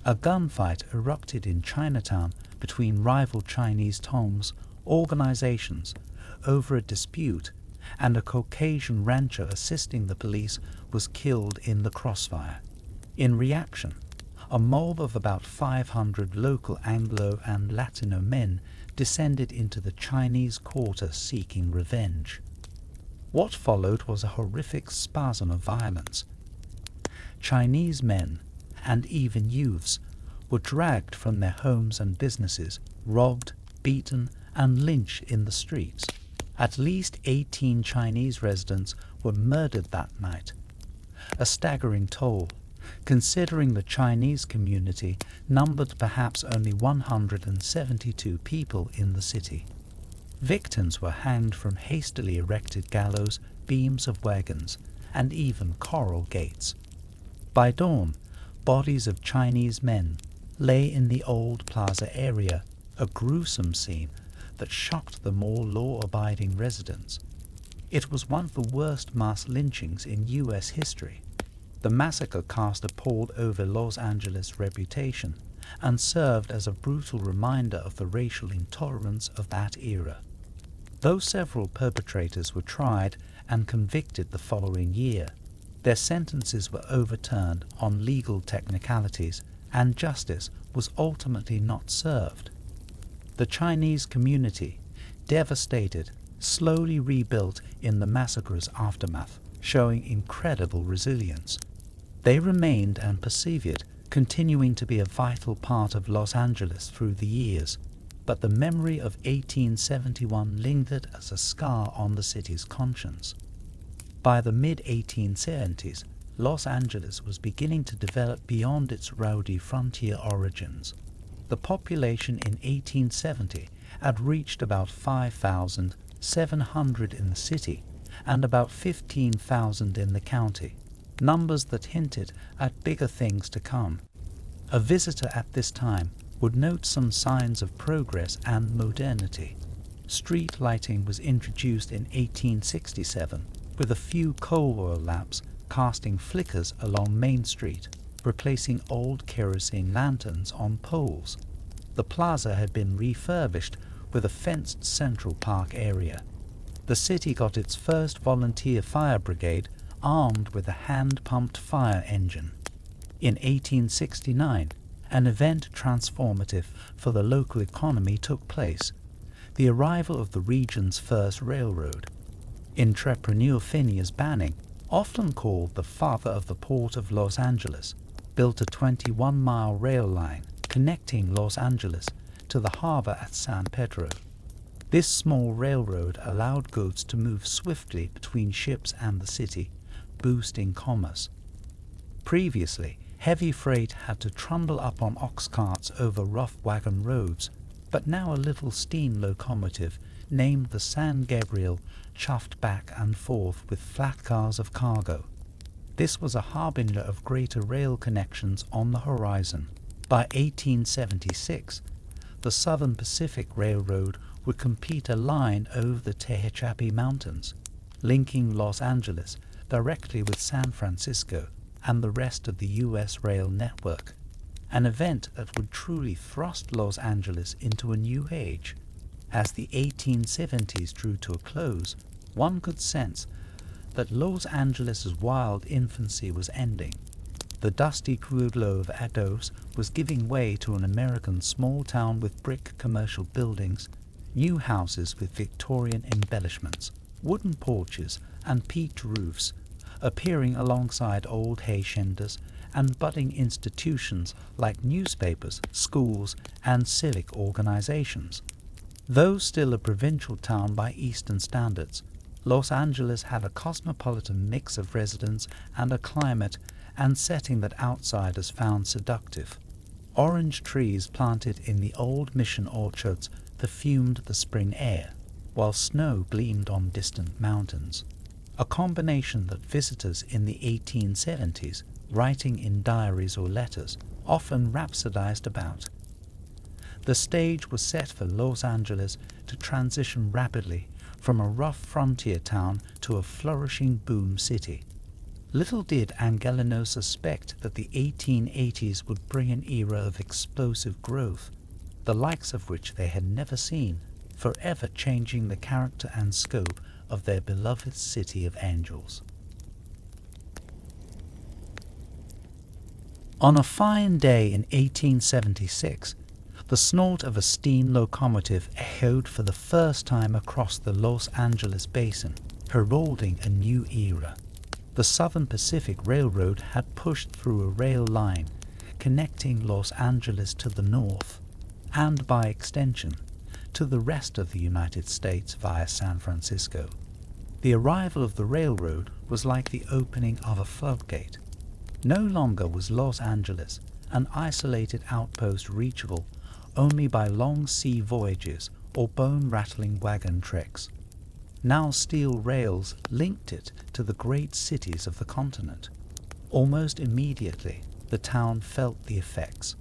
S1: a gunfight erupted in Chinatown between rival Chinese Tongs organizations over a dispute, and a Caucasian rancher assisting the police was killed in the crossfire. In reaction, a mob of about 500 local Anglo and Latino men descended into the Chinese quarter seeking revenge. What followed was a horrific spasm of violence. Chinese men, and even youths, were dragged from their homes and businesses, robbed, beaten, and lynched in the streets. At least 18 Chinese residents were murdered that night, a staggering toll, considering the Chinese community numbered perhaps only 172 people in the city. Victims were hanged from hastily erected gallows, beams of wagons, and even coral gates. By dawn, bodies of Chinese men lay in the old plaza area, a gruesome scene that shocked the more law-abiding residents. It was one of the worst mass lynchings in U.S. history. The massacre cast a pall over Los Angeles' reputation and served as a brutal reminder of the racial intolerance of that era. Though several perpetrators were tried and convicted the following year, their sentences were overturned on legal technicalities, and justice was ultimately not served. The Chinese community, devastated, slowly rebuilt in the massacre's aftermath, showing incredible resilience. They remained and persevered, continuing to be a vital part of Los Angeles through the years, but the memory of 1871 lingered as a scar on the city's conscience. By the mid-1870s, Los Angeles was beginning to develop beyond its rowdy frontier origins. The population in 1870 had reached about 5,700 in the city and about 15,000 in the county, numbers that hinted at bigger things to come. A visitor at this time would note some signs of progress and modernity. Street lighting was introduced in 1867, with a few coal oil lamps casting flickers along Main Street, replacing old kerosene lanterns on poles. The plaza had been refurbished with a fenced Central Park area. The city got its first volunteer fire brigade armed with a hand-pumped fire engine. In 1869, an event transformative for the local economy took place, the arrival of the region's first railroad. Entrepreneur Phineas Banning, often called the father of the Port of Los Angeles, built a 21-mile rail line connecting Los Angeles to the harbor at San Pedro. This small railroad allowed goods to move swiftly between ships and the city, boosting commerce. Previously, heavy freight had to trundle up on ox carts over rough wagon roads, but now a little steam locomotive named the San Gabriel chuffed back and forth with flat cars of cargo. This was a harbinger of greater rail connections on the horizon. By 1876, the Southern Pacific Railroad would complete a line over the Tehachapi Mountains, linking Los Angeles directly with San Francisco and the rest of the U.S. rail network. an event that would truly thrust Los Angeles into a new age. As the 1870s drew to a close, one could sense that Los Angeles' wild infancy was ending. The dusty Pueblo of Ados was giving way to an American small town with brick commercial buildings, new houses with Victorian embellishments, wooden porches and peaked roofs, appearing alongside old haciendas and budding institutions like newspapers, schools, and civic organizations. Though still a provincial town by Eastern standards, Los Angeles had a cosmopolitan mix of residents and a climate and setting that outsiders found seductive. Orange trees planted in the old mission orchards perfumed the spring air, while snow gleamed on distant mountains, a combination that visitors in the 1870s, writing in diaries or letters, often rhapsodized about. The stage was set for Los Angeles to transition rapidly from a rough frontier town to a flourishing boom city. Little did Angelino suspect that the 1880s would bring an era of explosive growth, the likes of which they had never seen, forever changing the character and scope of their beloved city of angels. On a fine day in 1876, the snort of a steam locomotive echoed for the first time across the Los Angeles basin, heralding a new era. The Southern Pacific Railroad had pushed through a rail line connecting Los Angeles to the north, and by extension, to the rest of the United States via San Francisco. The arrival of the railroad was like the opening of a floodgate. No longer was Los Angeles an isolated outpost reachable only by long sea voyages or bone-rattling wagon treks. Now steel rails linked it to the great cities of the continent. Almost immediately, the town felt the effects.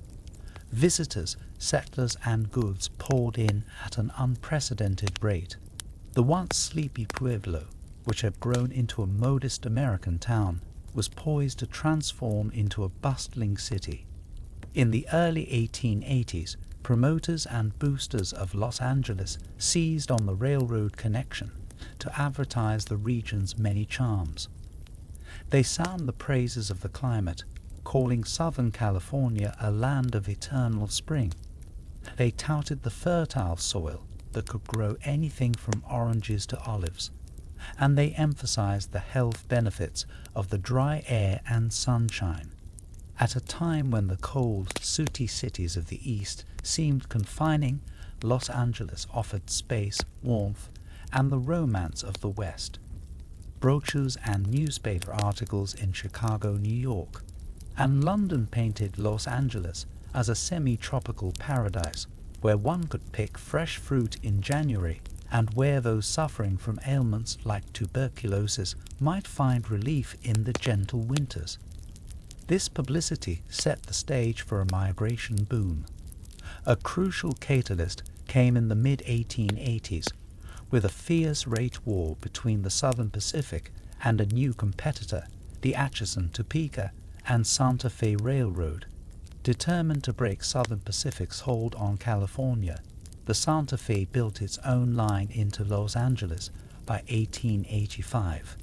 S1: Visitors, settlers, and goods poured in at an unprecedented rate. The once sleepy Pueblo, which had grown into a modest American town, was poised to transform into a bustling city. In the early 1880s, promoters and boosters of Los Angeles seized on the railroad connection to advertise the region's many charms. They sang the praises of the climate, calling Southern California a land of eternal spring. They touted the fertile soil that could grow anything from oranges to olives, and they emphasized the health benefits of the dry air and sunshine. At a time when the cold, sooty cities of the East seemed confining, Los Angeles offered space, warmth, and the romance of the West. Brochures and newspaper articles in Chicago, New York, and London painted Los Angeles as a semi-tropical paradise where one could pick fresh fruit in January and where those suffering from ailments like tuberculosis might find relief in the gentle winters. This publicity set the stage for a migration boom. A crucial catalyst came in the mid-1880s with a fierce rate war between the Southern Pacific and a new competitor, the Atchison, Topeka, and Santa Fe Railroad. Determined to break Southern Pacific's hold on California, the Santa Fe built its own line into Los Angeles by 1885.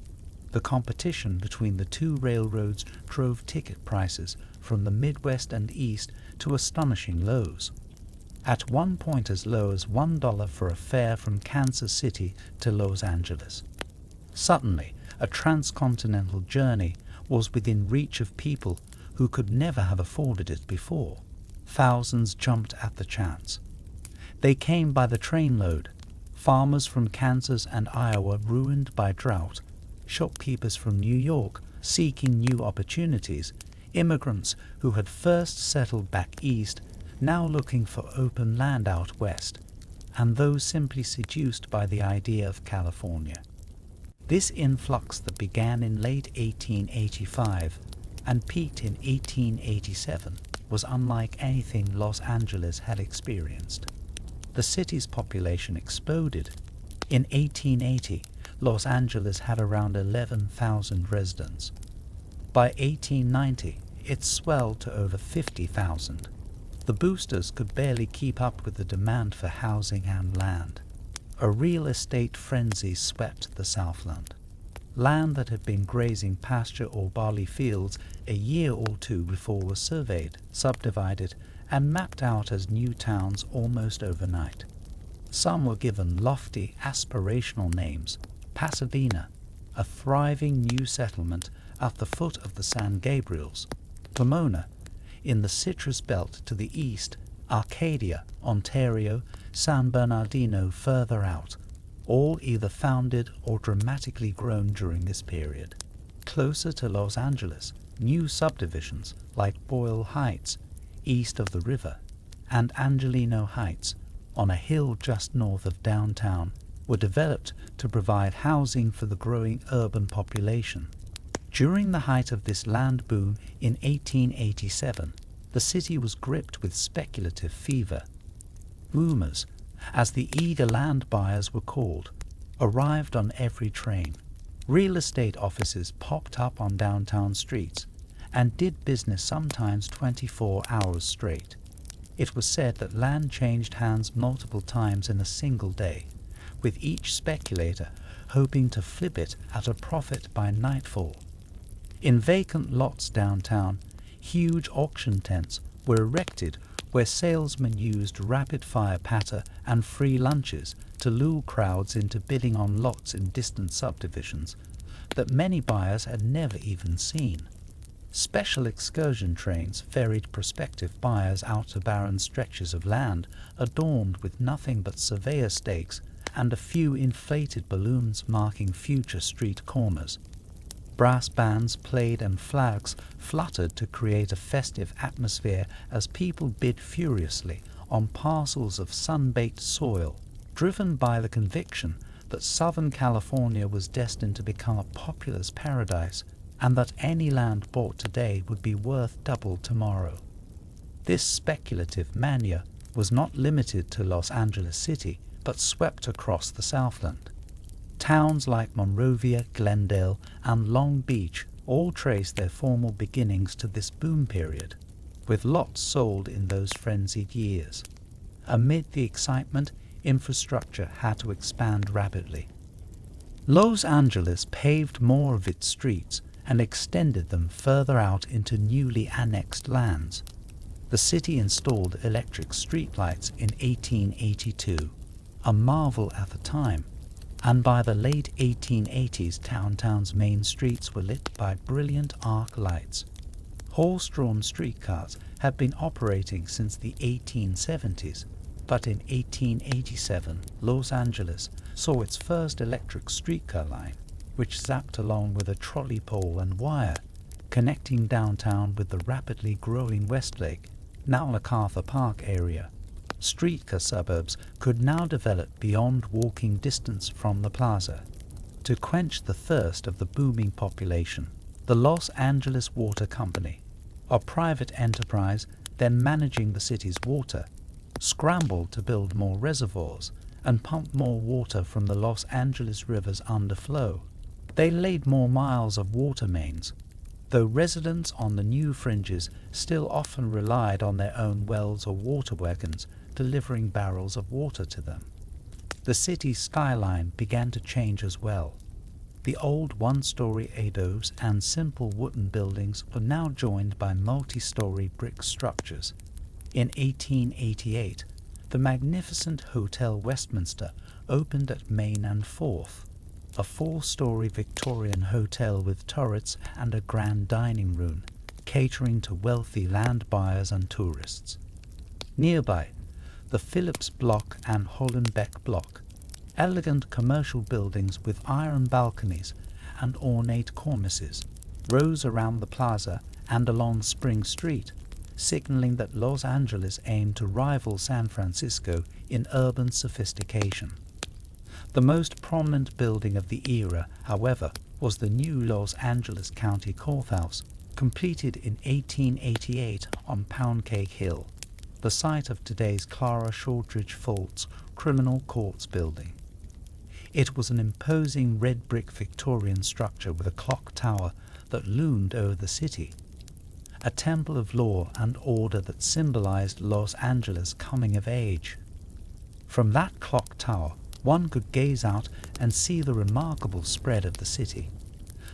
S1: The competition between the two railroads drove ticket prices from the Midwest and East to astonishing lows. At one point as low as $1 for a fare from Kansas City to Los Angeles. Suddenly, a transcontinental journey was within reach of people who could never have afforded it before. Thousands jumped at the chance. They came by the trainload, farmers from Kansas and Iowa ruined by drought, shopkeepers from New York seeking new opportunities, immigrants who had first settled back east now looking for open land out west, and those simply seduced by the idea of California. This influx that began in late 1885 and peaked in 1887 was unlike anything Los Angeles had experienced. The city's population exploded. In 1880, Los Angeles had around 11,000 residents. By 1890, it swelled to over 50,000. The boosters could barely keep up with the demand for housing and land. A real estate frenzy swept the Southland. Land that had been grazing pasture or barley fields a year or two before was surveyed, subdivided, and mapped out as new towns almost overnight. Some were given lofty, aspirational names: Pasadena, a thriving new settlement at the foot of the San Gabriels; Pomona, in the citrus belt to the east; Arcadia, Ontario; San Bernardino further out, all either founded or dramatically grown during this period. Closer to Los Angeles, new subdivisions like Boyle Heights, east of the river, and Angelino Heights, on a hill just north of downtown, were developed to provide housing for the growing urban population. During the height of this land boom in 1887, the city was gripped with speculative fever. Boomers, as the eager land buyers were called, arrived on every train. Real estate offices popped up on downtown streets and did business sometimes 24 hours straight. It was said that land changed hands multiple times in a single day, with each speculator hoping to flip it at a profit by nightfall. In vacant lots downtown, huge auction tents were erected where salesmen used rapid-fire patter and free lunches to lure crowds into bidding on lots in distant subdivisions that many buyers had never even seen. Special excursion trains ferried prospective buyers out to barren stretches of land adorned with nothing but surveyor stakes and a few inflated balloons marking future street corners. Brass bands played and flags fluttered to create a festive atmosphere as people bid furiously on parcels of sun-baked soil, driven by the conviction that Southern California was destined to become a populous paradise and that any land bought today would be worth double tomorrow. This speculative mania was not limited to Los Angeles City, but swept across the Southland. Towns like Monrovia, Glendale, and Long Beach all trace their formal beginnings to this boom period, with lots sold in those frenzied years. Amid the excitement, infrastructure had to expand rapidly. Los Angeles paved more of its streets and extended them further out into newly annexed lands. The city installed electric streetlights in 1882, a marvel at the time, and by the late 1880s downtown's main streets were lit by brilliant arc lights. Horse-drawn streetcars had been operating since the 1870s, but in 1887 Los Angeles saw its first electric streetcar line, which zapped along with a trolley pole and wire, connecting downtown with the rapidly growing Westlake, now MacArthur Park area. Streetcar suburbs could now develop beyond walking distance from the plaza. To quench the thirst of the booming population, the Los Angeles Water Company, a private enterprise then managing the city's water, scrambled to build more reservoirs and pump more water from the Los Angeles River's underflow. They laid more miles of water mains, though residents on the new fringes still often relied on their own wells or water wagons delivering barrels of water to them. The city's skyline began to change as well. The old one-story ados and simple wooden buildings were now joined by multi-story brick structures. In 1888, the magnificent Hotel Westminster opened at Main and 4th, a 4-story Victorian hotel with turrets and a grand dining room, catering to wealthy land buyers and tourists. Nearby, the Phillips Block and Hollenbeck Block, elegant commercial buildings with iron balconies and ornate cornices, rose around the plaza and along Spring Street, signaling that Los Angeles aimed to rival San Francisco in urban sophistication. The most prominent building of the era, however, was the new Los Angeles County Courthouse, completed in 1888 on Pound Cake Hill, the site of today's Clara Shortridge Folt's Criminal Courts building. It was an imposing red brick Victorian structure with a clock tower that loomed over the city. a temple of law and order that symbolized Los Angeles' coming of age. From that clock tower, one could gaze out and see the remarkable spread of the city.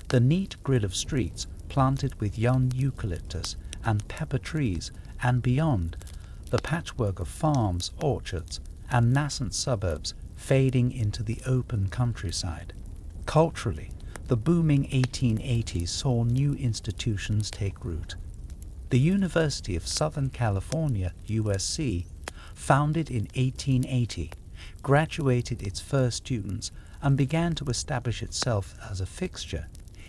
S1: The neat grid of streets planted with young eucalyptus and pepper trees, and beyond, the patchwork of farms, orchards, and nascent suburbs fading into the open countryside. Culturally, the booming 1880s saw new institutions take root. The University of Southern California, USC, founded in 1880, graduated its first students and began to establish itself as a fixture.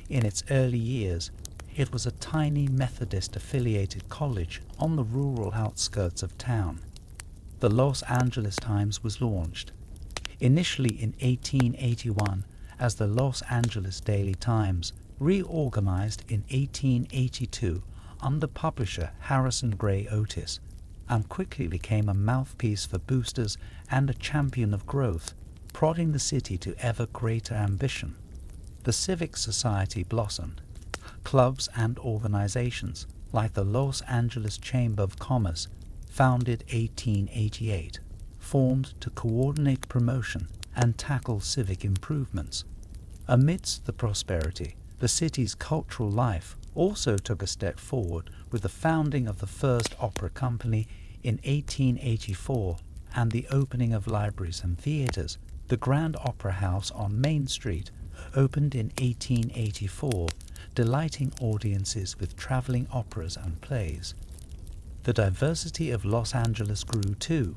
S1: In its early years, it was a tiny Methodist-affiliated college on the rural outskirts of town. The Los Angeles Times was launched, initially in 1881 as the Los Angeles Daily Times, reorganized in 1882 under publisher Harrison Gray Otis, and quickly became a mouthpiece for boosters and a champion of growth, prodding the city to ever greater ambition. The civic society blossomed. Clubs and organizations, like the Los Angeles Chamber of Commerce, founded 1888, formed to coordinate promotion and tackle civic improvements. Amidst the prosperity, the city's cultural life also took a step forward with the founding of the first opera company in 1884 and the opening of libraries and theaters. The Grand Opera House on Main Street opened in 1884, delighting audiences with traveling operas and plays. The diversity of Los Angeles grew too,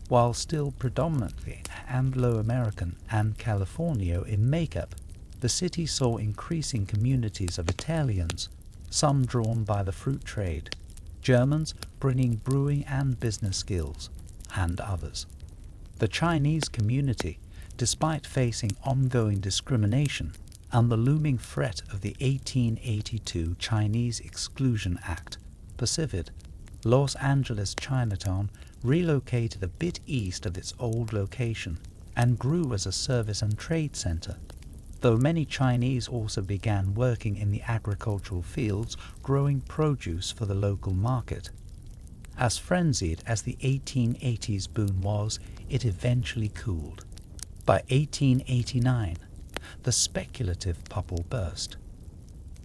S1: while still predominantly Anglo-American and Californio in makeup. The city saw increasing communities of Italians, some drawn by the fruit trade, Germans bringing brewing and business skills, and others. The Chinese community, despite facing ongoing discrimination and the looming threat of the 1882 Chinese Exclusion Act, persevered. Los Angeles Chinatown relocated a bit east of its old location and grew as a service and trade center, though many Chinese also began working in the agricultural fields, growing produce for the local market. As frenzied as the 1880s boom was, it eventually cooled. By 1889, the speculative bubble burst.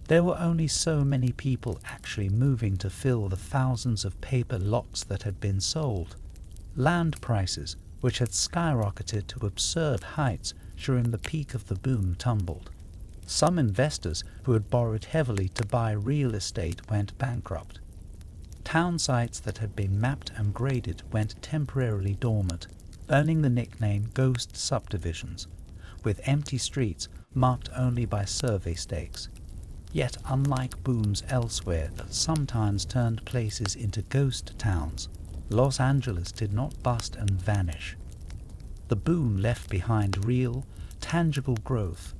S1: There were only so many people actually moving to fill the thousands of paper lots that had been sold. Land prices, which had skyrocketed to absurd heights during the peak of the boom, tumbled. Some investors who had borrowed heavily to buy real estate went bankrupt. Town sites that had been mapped and graded went temporarily dormant, earning the nickname ghost subdivisions, with empty streets marked only by survey stakes. Yet unlike booms elsewhere that sometimes turned places into ghost towns, Los Angeles did not bust and vanish. The boom left behind real, tangible growth,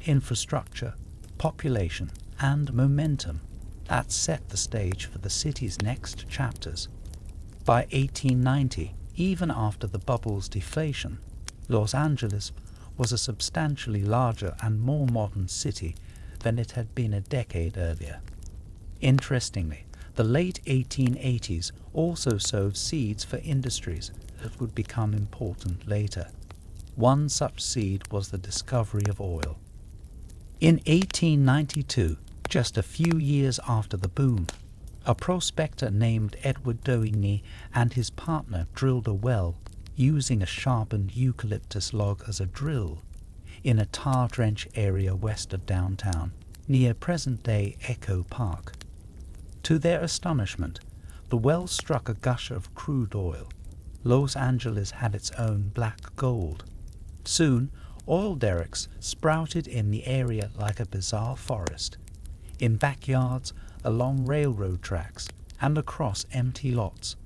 S1: infrastructure, population, and momentum that set the stage for the city's next chapters. By 1890, even after the bubble's deflation, Los Angeles was a substantially larger and more modern city than it had been a decade earlier. Interestingly, the late 1880s also sowed seeds for industries that would become important later. One such seed was the discovery of oil. In 1892, just a few years after the boom, a prospector named Edward Doheny and his partner drilled a well using a sharpened eucalyptus log as a drill in a tar drench area west of downtown, near present-day Echo Park. To their astonishment, the well struck a gush of crude oil. Los Angeles had its own black gold. Soon, oil derricks sprouted in the area like a bizarre forest, in backyards, along railroad tracks, and across empty lots.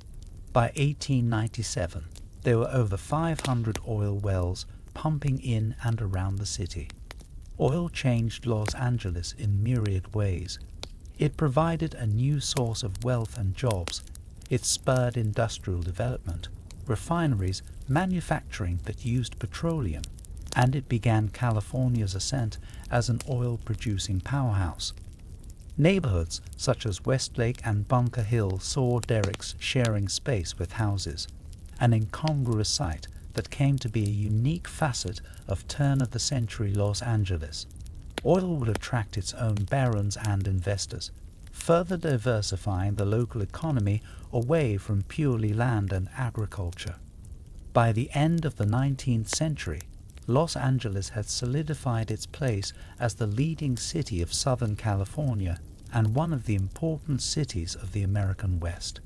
S1: By 1897, there were over 500 oil wells pumping in and around the city. Oil changed Los Angeles in myriad ways. It provided a new source of wealth and jobs. It spurred industrial development, refineries, manufacturing that used petroleum, and it began California's ascent as an oil-producing powerhouse. Neighborhoods such as Westlake and Bunker Hill saw derricks sharing space with houses, an incongruous sight that came to be a unique facet of turn-of-the-century Los Angeles. Oil would attract its own barons and investors, further diversifying the local economy away from purely land and agriculture. By the end of the 19th century, Los Angeles had solidified its place as the leading city of Southern California and one of the important cities of the American West.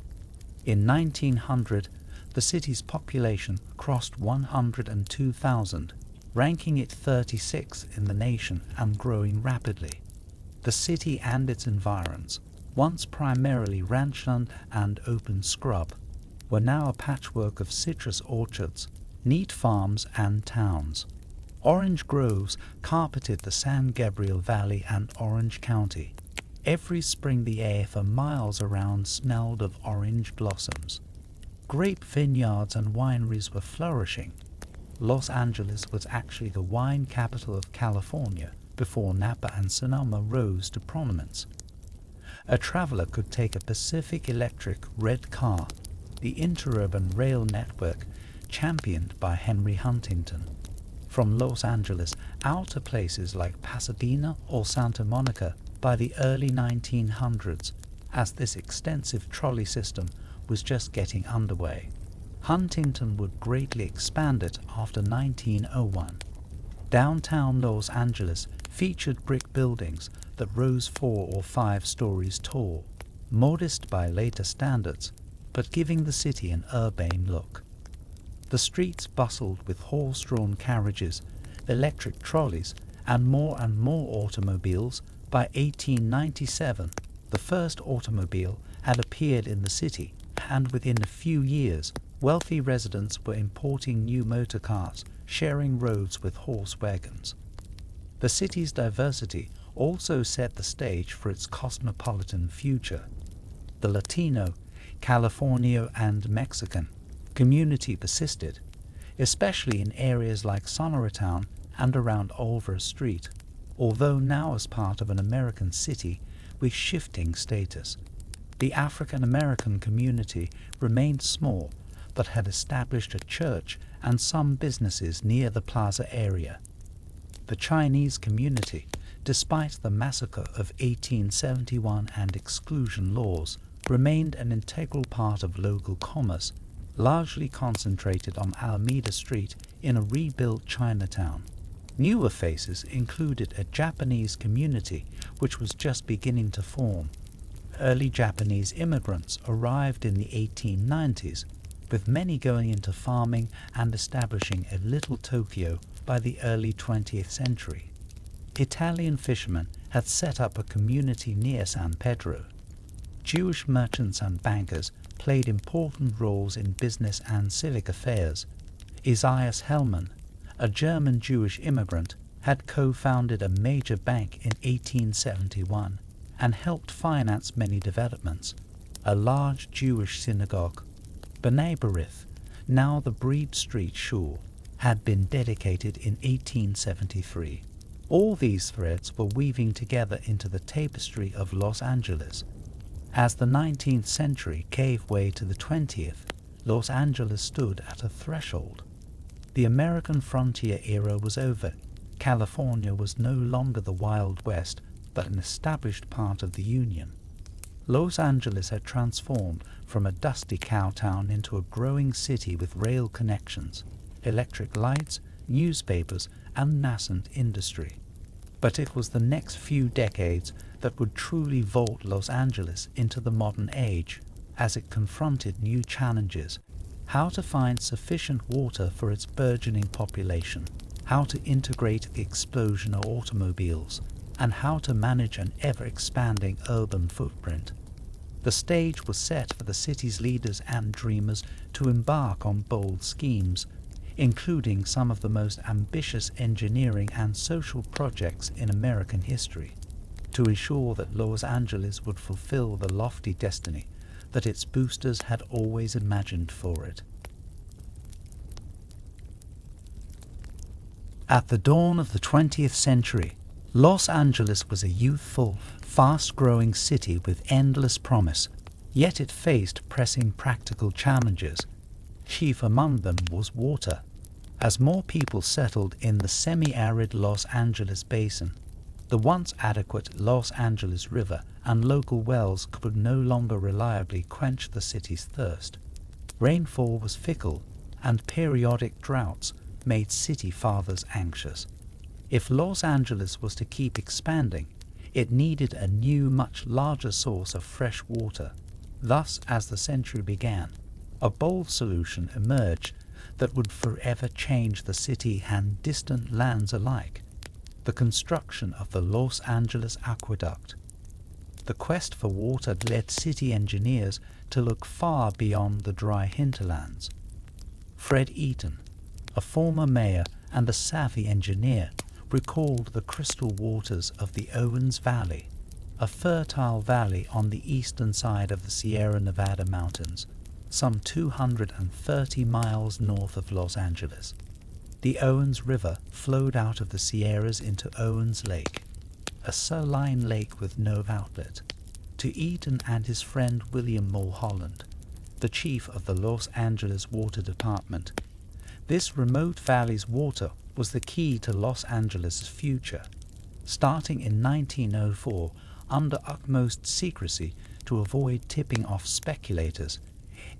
S1: In 1900, the city's population crossed 102,000, ranking it 36th in the nation and growing rapidly. The city and its environs, once primarily ranchland and open scrub, were now a patchwork of citrus orchards, neat farms and towns. Orange groves carpeted the San Gabriel Valley and Orange County. Every spring the air for miles around smelled of orange blossoms. Grape vineyards and wineries were flourishing. Los Angeles was actually the wine capital of California before Napa and Sonoma rose to prominence. A traveler could take a Pacific Electric red car, the interurban rail network championed by Henry Huntington, from Los Angeles out to places like Pasadena or Santa Monica by the early 1900s, as this extensive trolley system was just getting underway. Huntington would greatly expand it after 1901. Downtown Los Angeles featured brick buildings that rose 4 or 5 stories tall, modest by later standards, but giving the city an urbane look. The streets bustled with horse-drawn carriages, electric trolleys, and more automobiles. By 1897, the first automobile had appeared in the city, and within a few years, wealthy residents were importing new motor cars, sharing roads with horse wagons. The city's diversity also set the stage for its cosmopolitan future. The Latino, Californio, and Mexican community persisted, especially in areas like Sonoratown and around Oliver Street, although now as part of an American city with shifting status. The African American community remained small, but had established a church and some businesses near the plaza area. The Chinese community, despite the massacre of 1871 and exclusion laws, remained an integral part of local commerce, largely concentrated on Alameda Street in a rebuilt Chinatown. Newer faces included a Japanese community which was just beginning to form. Early Japanese immigrants arrived in the 1890s, with many going into farming and establishing a little Tokyo by the early 20th century. Italian fishermen had set up a community near San Pedro. Jewish merchants and bankers played important roles in business and civic affairs. Isaias Hellman, a German Jewish immigrant, had co-founded a major bank in 1871 and helped finance many developments. A large Jewish synagogue, B'nai B'rith, now the Breed Street Shul, had been dedicated in 1873. All these threads were weaving together into the tapestry of Los Angeles. As the 19th century gave way to the 20th, Los Angeles stood at a threshold. The American frontier era was over. California was no longer the Wild West, but an established part of the Union. Los Angeles had transformed from a dusty cowtown into a growing city with rail connections, electric lights, newspapers, and nascent industry. But it was the next few decades that would truly vault Los Angeles into the modern age, as it confronted new challenges: how to find sufficient water for its burgeoning population, how to integrate the explosion of automobiles, and how to manage an ever-expanding urban footprint. The stage was set for the city's leaders and dreamers to embark on bold schemes, including some of the most ambitious engineering and social projects in American history, to ensure that Los Angeles would fulfill the lofty destiny that its boosters had always imagined for it. At the dawn of the 20th century, Los Angeles was a youthful, fast-growing city with endless promise, yet it faced pressing practical challenges. Chief among them was water. As more people settled in the semi-arid Los Angeles basin, the once adequate Los Angeles River and local wells could no longer reliably quench the city's thirst. Rainfall was fickle, and periodic droughts made city fathers anxious. If Los Angeles was to keep expanding, it needed a new, much larger source of fresh water. Thus, as the century began, a bold solution emerged that would forever change the city and distant lands alike: the construction of the Los Angeles Aqueduct. The quest for water led city engineers to look far beyond the dry hinterlands. Fred Eaton, a former mayor and a savvy engineer, recalled the crystal waters of the Owens Valley, a fertile valley on the eastern side of the Sierra Nevada mountains, some 230 miles north of Los Angeles. The Owens River flowed out of the Sierras into Owens Lake, a saline lake with no outlet. To Eaton and his friend William Mulholland, the chief of the Los Angeles Water Department, this remote valley's water was the key to Los Angeles' future. Starting in 1904, under utmost secrecy to avoid tipping off speculators,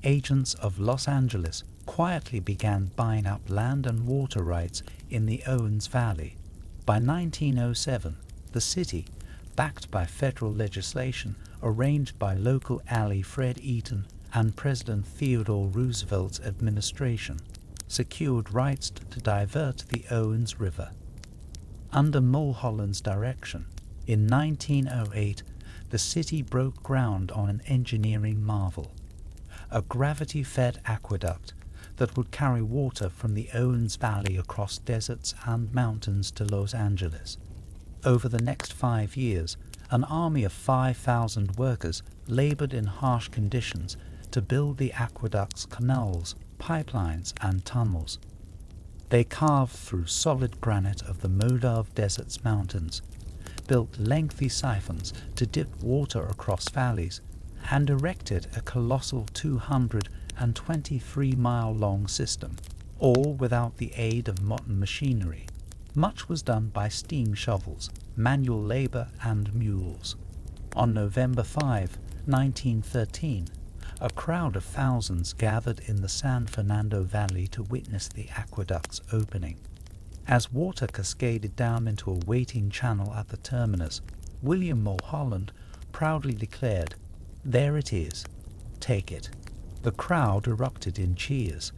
S1: agents of Los Angeles quietly began buying up land and water rights in the Owens Valley. By 1907, the city, backed by federal legislation arranged by local ally Fred Eaton and President Theodore Roosevelt's administration, secured rights to divert the Owens River. Under Mulholland's direction, in 1908, the city broke ground on an engineering marvel: a gravity-fed aqueduct that would carry water from the Owens Valley across deserts and mountains to Los Angeles. Over the next 5 years, an army of 5,000 workers labored in harsh conditions to build the aqueduct's canals, pipelines, and tunnels. They carved through solid granite of the Moldov Desert's mountains, built lengthy siphons to dip water across valleys, and erected a colossal 223-mile-long system, all without the aid of modern machinery. Much was done by steam shovels, manual labor, and mules. On November 5, 1913, a crowd of thousands gathered in the San Fernando Valley to witness the aqueduct's opening. As water cascaded down into a waiting channel at the terminus, William Mulholland proudly declared, "There it is. Take it." The crowd erupted in cheers.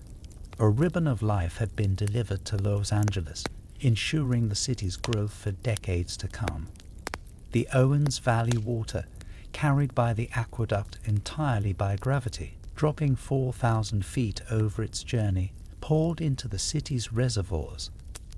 S1: A ribbon of life had been delivered to Los Angeles, ensuring the city's growth for decades to come. The Owens Valley water, carried by the aqueduct entirely by gravity, dropping 4,000 feet over its journey, poured into the city's reservoirs.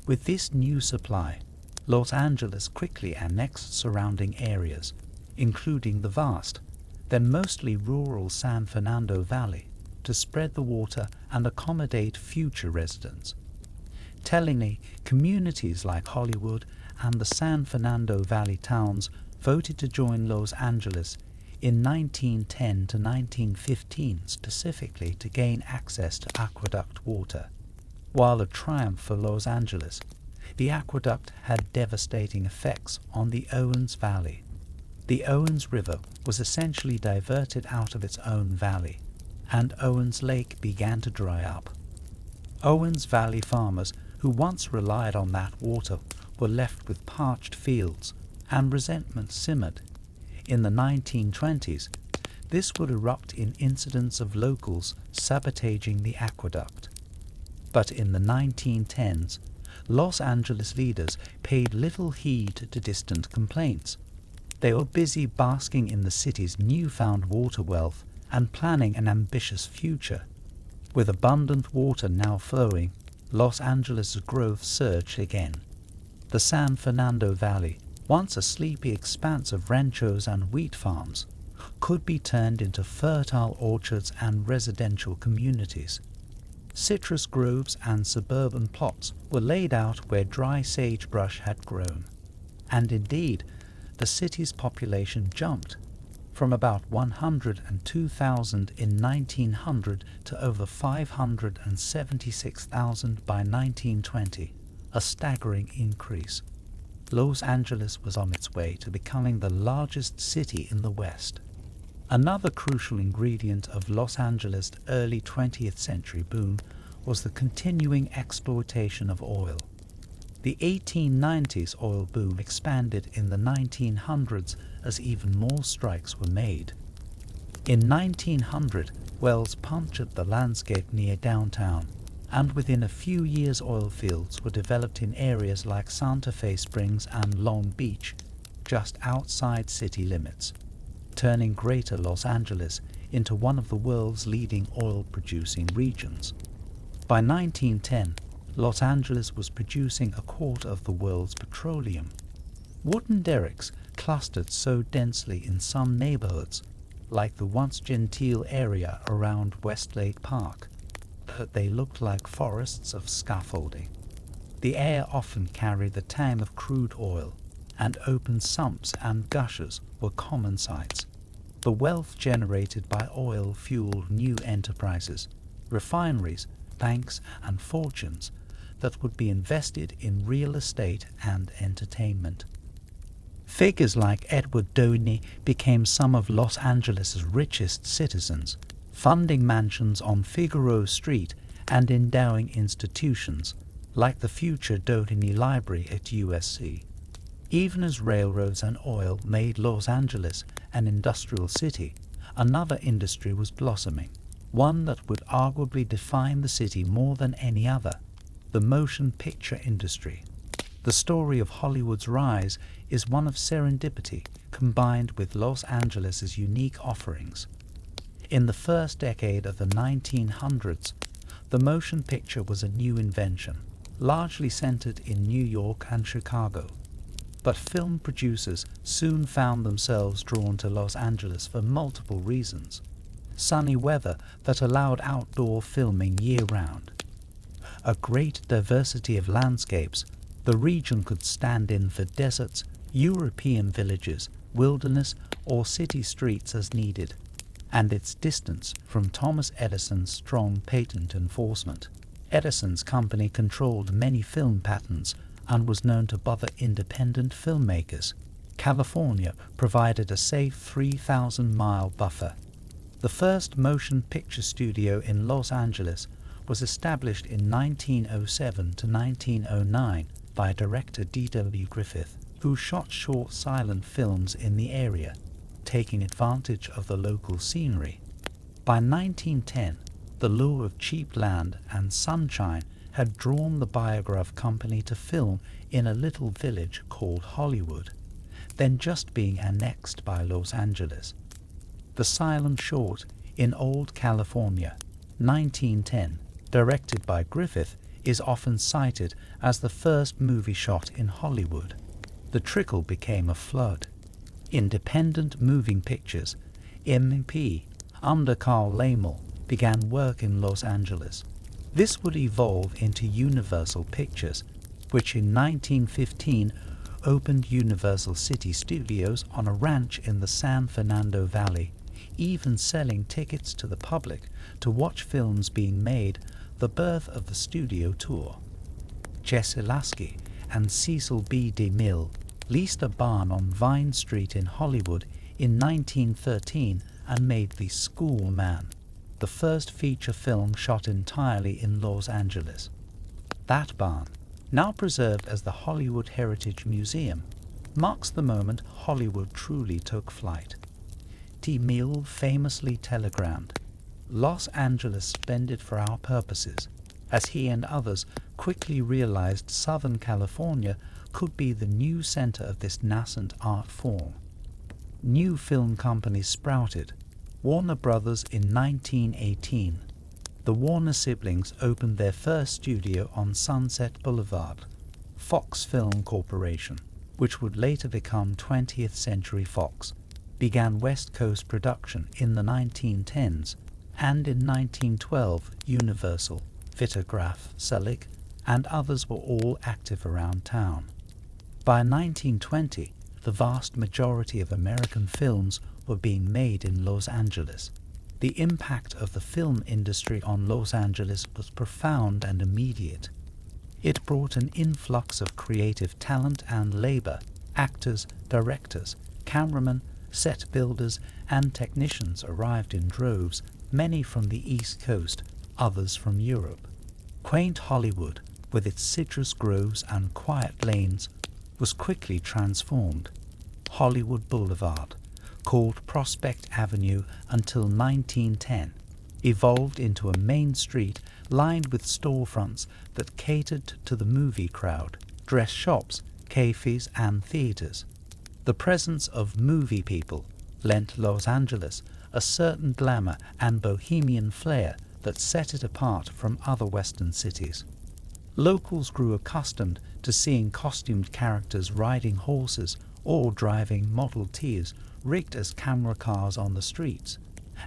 S1: With this new supply, Los Angeles quickly annexed surrounding areas, including the vast, then mostly rural San Fernando Valley, to spread the water and accommodate future residents. Tellingly, communities like Hollywood and the San Fernando Valley towns voted to join Los Angeles in 1910 to 1915 specifically to gain access to aqueduct water. While a triumph for Los Angeles, the aqueduct had devastating effects on the Owens Valley. The Owens River was essentially diverted out of its own valley, and Owens Lake began to dry up. Owens Valley farmers who once relied on that water were left with parched fields, and resentment simmered. In the 1920s, this would erupt in incidents of locals sabotaging the aqueduct. But in the 1910s, Los Angeles leaders paid little heed to distant complaints. They were busy basking in the city's newfound water wealth and planning an ambitious future. With abundant water now flowing, Los Angeles' growth surged again. The San Fernando Valley, once a sleepy expanse of ranchos and wheat farms, could be turned into fertile orchards and residential communities. Citrus groves and suburban plots were laid out where dry sagebrush had grown. and indeed, the city's population jumped from about 102,000 in 1900 to over 576,000 by 1920, a staggering increase. Los Angeles was on its way to becoming the largest city in the West. Another crucial ingredient of Los Angeles' early 20th century boom was the continuing exploitation of oil. The 1890s oil boom expanded in the 1900s as even more strikes were made. In 1900, wells punctured the landscape near downtown, and within a few years oil fields were developed in areas like Santa Fe Springs and Long Beach, just outside city limits, turning Greater Los Angeles into one of the world's leading oil-producing regions. By 1910, Los Angeles was producing a quarter of the world's petroleum. Wooden derricks clustered so densely in some neighborhoods, like the once genteel area around Westlake Park, that they looked like forests of scaffolding. The air often carried the tang of crude oil, and open sumps and gushers were common sights. The wealth generated by oil fueled new enterprises, refineries, banks, and fortunes that would be invested in real estate and entertainment. Figures like Edward Doney became some of Los Angeles' richest citizens, funding mansions on Figueroa Street and endowing institutions like the future Doney Library at USC. Even as railroads and oil made Los Angeles an industrial city, another industry was blossoming, one that would arguably define the city more than any other: the motion picture industry. The story of Hollywood's rise is one of serendipity combined with Los Angeles' unique offerings. In the first decade of the 1900s, the motion picture was a new invention, largely centered in New York and Chicago. But film producers soon found themselves drawn to Los Angeles for multiple reasons. Sunny weather that allowed outdoor filming year-round. A great diversity of landscapes, the region could stand in for deserts, European villages, wilderness, or city streets as needed, and its distance from Thomas Edison's strong patent enforcement. Edison's company controlled many film patents and was known to bother independent filmmakers. California provided a safe 3,000-mile buffer. The first motion picture studio in Los Angeles was established in 1907 to 1909 by director D.W. Griffith, who shot short silent films in the area, taking advantage of the local scenery. By 1910, the lure of cheap land and sunshine had drawn the Biograph Company to film in a little village called Hollywood, then just being annexed by Los Angeles. The silent short in Old California, 1910, directed by Griffith, is often cited as the first movie shot in Hollywood. The trickle became a flood. Independent moving pictures, MP, under Carl Laemmle, began work in Los Angeles. This would evolve into Universal Pictures, which in 1915 opened Universal City Studios on a ranch in the San Fernando Valley, even selling tickets to the public to watch films being made, the birth of the studio tour. Jesse Lasky and Cecil B. DeMille leased a barn on Vine Street in Hollywood in 1913 and made The School Man, the first feature film shot entirely in Los Angeles. That barn, now preserved as the Hollywood Heritage Museum, marks the moment Hollywood truly took flight. DeMille famously telegrammed, "Los Angeles splendid for our purposes," as he and others quickly realized Southern California could be the new center of this nascent art form. New film companies sprouted. Warner Brothers in 1918. The Warner siblings opened their first studio on Sunset Boulevard. Fox Film Corporation, which would later become 20th Century Fox, began West Coast production in the 1910s, and in 1912 Universal, Vitagraph, Selig, and others were all active around town. By 1920, the vast majority of American films were being made in Los Angeles. The impact of the film industry on Los Angeles was profound and immediate. It brought an influx of creative talent and labor. Actors, directors, cameramen, set builders, and technicians arrived in droves, many from the East Coast, others from Europe. Quaint Hollywood, with its citrus groves and quiet lanes, was quickly transformed. Hollywood Boulevard, called Prospect Avenue until 1910, evolved into a main street lined with storefronts that catered to the movie crowd, dress shops, cafes, and theaters. The presence of movie people lent Los Angeles a certain glamour and bohemian flair that set it apart from other Western cities. Locals grew accustomed to seeing costumed characters riding horses or driving Model Ts rigged as camera cars on the streets,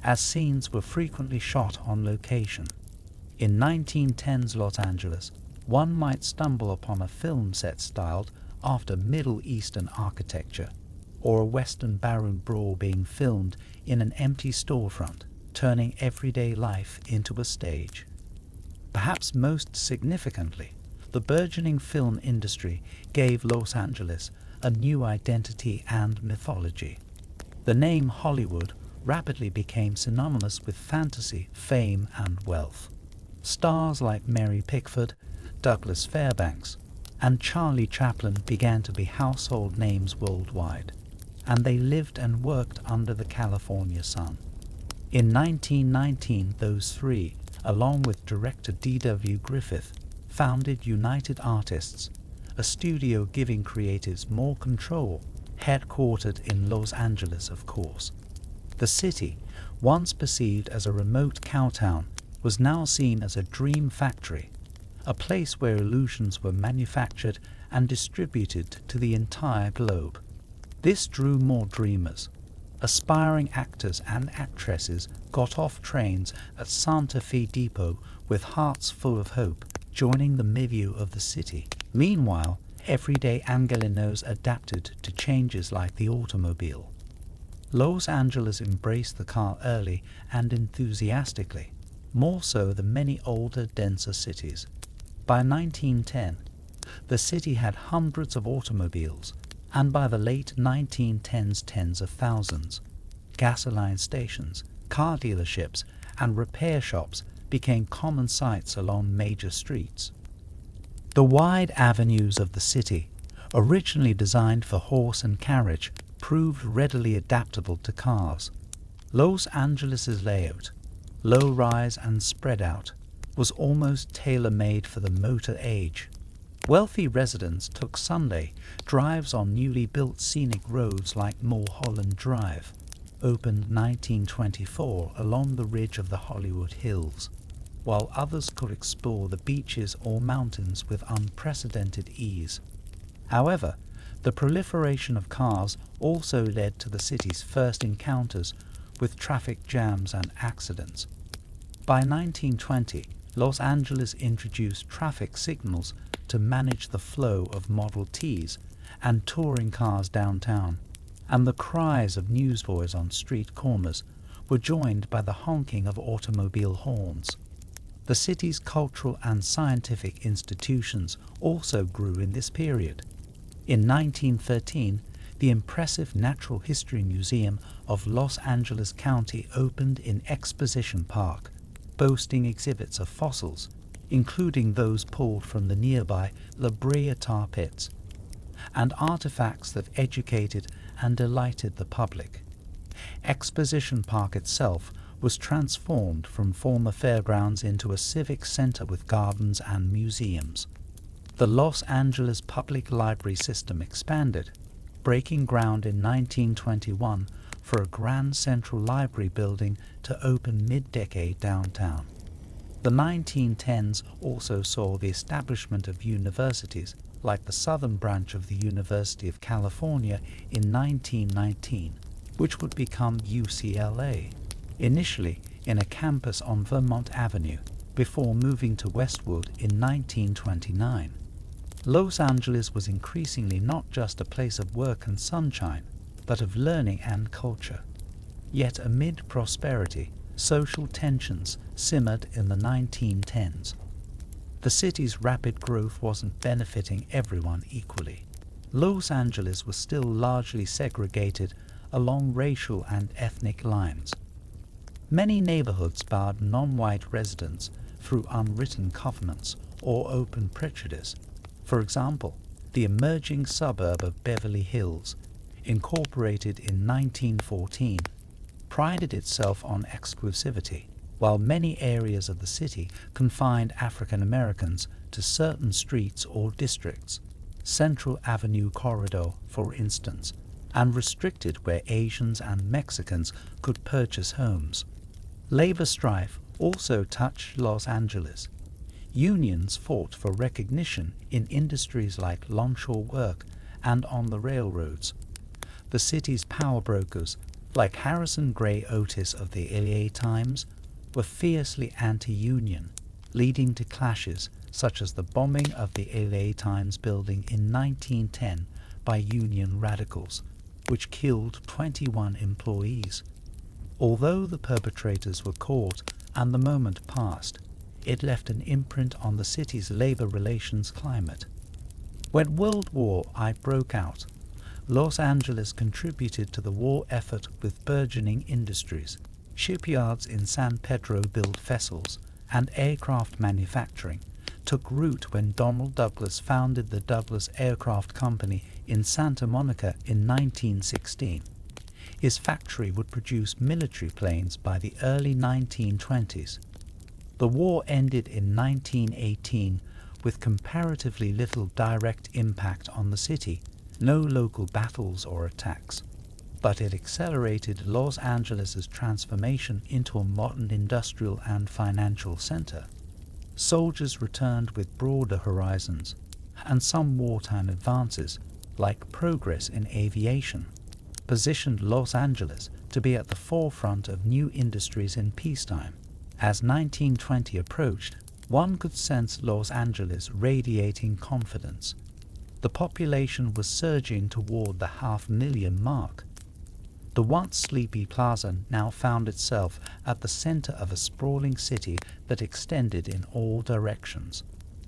S1: as scenes were frequently shot on location. In 1910's Los Angeles, one might stumble upon a film set styled after Middle Eastern architecture, or a Western barroom brawl being filmed in an empty storefront, turning everyday life into a stage. Perhaps most significantly, the burgeoning film industry gave Los Angeles a new identity and mythology. The name Hollywood rapidly became synonymous with fantasy, fame, and wealth. Stars like Mary Pickford, Douglas Fairbanks, and Charlie Chaplin began to be household names worldwide, and they lived and worked under the California sun. In 1919, those three, along with director D.W. Griffith, founded United Artists, a studio giving creatives more control, headquartered in Los Angeles, of course. The city, once perceived as a remote cowtown, was now seen as a dream factory, a place where illusions were manufactured and distributed to the entire globe. This drew more dreamers. Aspiring actors and actresses got off trains at Santa Fe Depot with hearts full of hope, joining the milieu of the city. Meanwhile, everyday Angelenos adapted to changes like the automobile. Los Angeles embraced the car early and enthusiastically, more so than many older, denser cities. By 1910, the city had hundreds of automobiles, and by the late 1910s, tens of thousands. Gasoline stations, car dealerships, and repair shops became common sights along major streets. The wide avenues of the city, originally designed for horse and carriage, proved readily adaptable to cars. Los Angeles' layout, low-rise and spread out, was almost tailor-made for the motor age. Wealthy residents took Sunday drives on newly built scenic roads like Mulholland Drive, opened 1924 along the ridge of the Hollywood Hills, while others could explore the beaches or mountains with unprecedented ease. However, the proliferation of cars also led to the city's first encounters with traffic jams and accidents. By 1920, Los Angeles introduced traffic signals to manage the flow of Model Ts and touring cars downtown, and the cries of newsboys on street corners were joined by the honking of automobile horns. The city's cultural and scientific institutions also grew in this period. In 1913, the impressive Natural History Museum of Los Angeles County opened in Exposition Park, boasting exhibits of fossils, including those pulled from the nearby La Brea tar pits, and artifacts that educated and delighted the public. Exposition Park itself was transformed from former fairgrounds into a civic center with gardens and museums. The Los Angeles Public Library system expanded, breaking ground in 1921 for a grand central library building to open mid-decade downtown. The 1910s also saw the establishment of universities, like the southern branch of the University of California in 1919, which would become UCLA, initially in a campus on Vermont Avenue, before moving to Westwood in 1929. Los Angeles was increasingly not just a place of work and sunshine, but of learning and culture. Yet amid prosperity, social tensions simmered in the 1910s. The city's rapid growth wasn't benefiting everyone equally. Los Angeles was still largely segregated along racial and ethnic lines. Many neighborhoods barred non-white residents through unwritten covenants or open prejudice. For example, the emerging suburb of Beverly Hills, incorporated in 1914, prided itself on exclusivity, while many areas of the city confined African Americans to certain streets or districts, Central Avenue Corridor, for instance, and restricted where Asians and Mexicans could purchase homes. Labor strife also touched Los Angeles. Unions fought for recognition in industries like longshore work and on the railroads. The city's power brokers, like Harrison Gray Otis of the LA Times, were fiercely anti-union, leading to clashes such as the bombing of the LA Times building in 1910 by union radicals, which killed 21 employees. Although the perpetrators were caught and the moment passed, it left an imprint on the city's labor relations climate. When World War I broke out, Los Angeles contributed to the war effort with burgeoning industries. Shipyards in San Pedro built vessels, and aircraft manufacturing took root when Donald Douglas founded the Douglas Aircraft Company in Santa Monica in 1916. His factory would produce military planes by the early 1920s. The war ended in 1918 with comparatively little direct impact on the city, no local battles or attacks. But it accelerated Los Angeles' transformation into a modern industrial and financial center. Soldiers returned with broader horizons, and some wartime advances, like progress in aviation, positioned Los Angeles to be at the forefront of new industries in peacetime. As 1920 approached, one could sense Los Angeles radiating confidence. The population was surging toward the 500,000 mark. The once sleepy plaza now found itself at the center of a sprawling city that extended in all directions.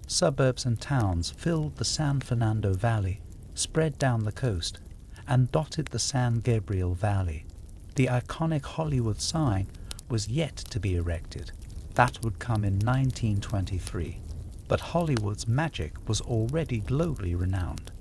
S1: Suburbs and towns filled the San Fernando Valley, spread down the coast, and dotted the San Gabriel Valley. The iconic Hollywood sign was yet to be erected. That would come in 1923. But Hollywood's magic was already globally renowned.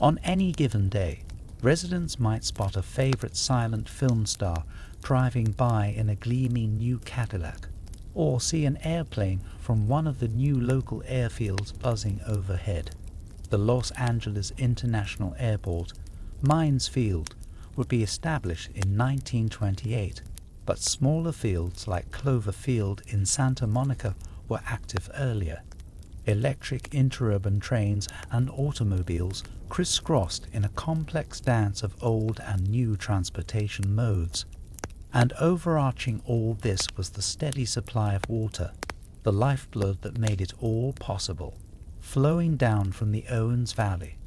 S1: On any given day, residents might spot a favorite silent film star driving by in a gleaming new Cadillac, or see an airplane from one of the new local airfields buzzing overhead. The Los Angeles International Airport, Mines Field, would be established in 1928, but smaller fields like Clover Field in Santa Monica were active earlier. Electric interurban trains and automobiles crisscrossed in a complex dance of old and new transportation modes. And overarching all this was the steady supply of water, the lifeblood that made it all possible, flowing down from the Owens Valley,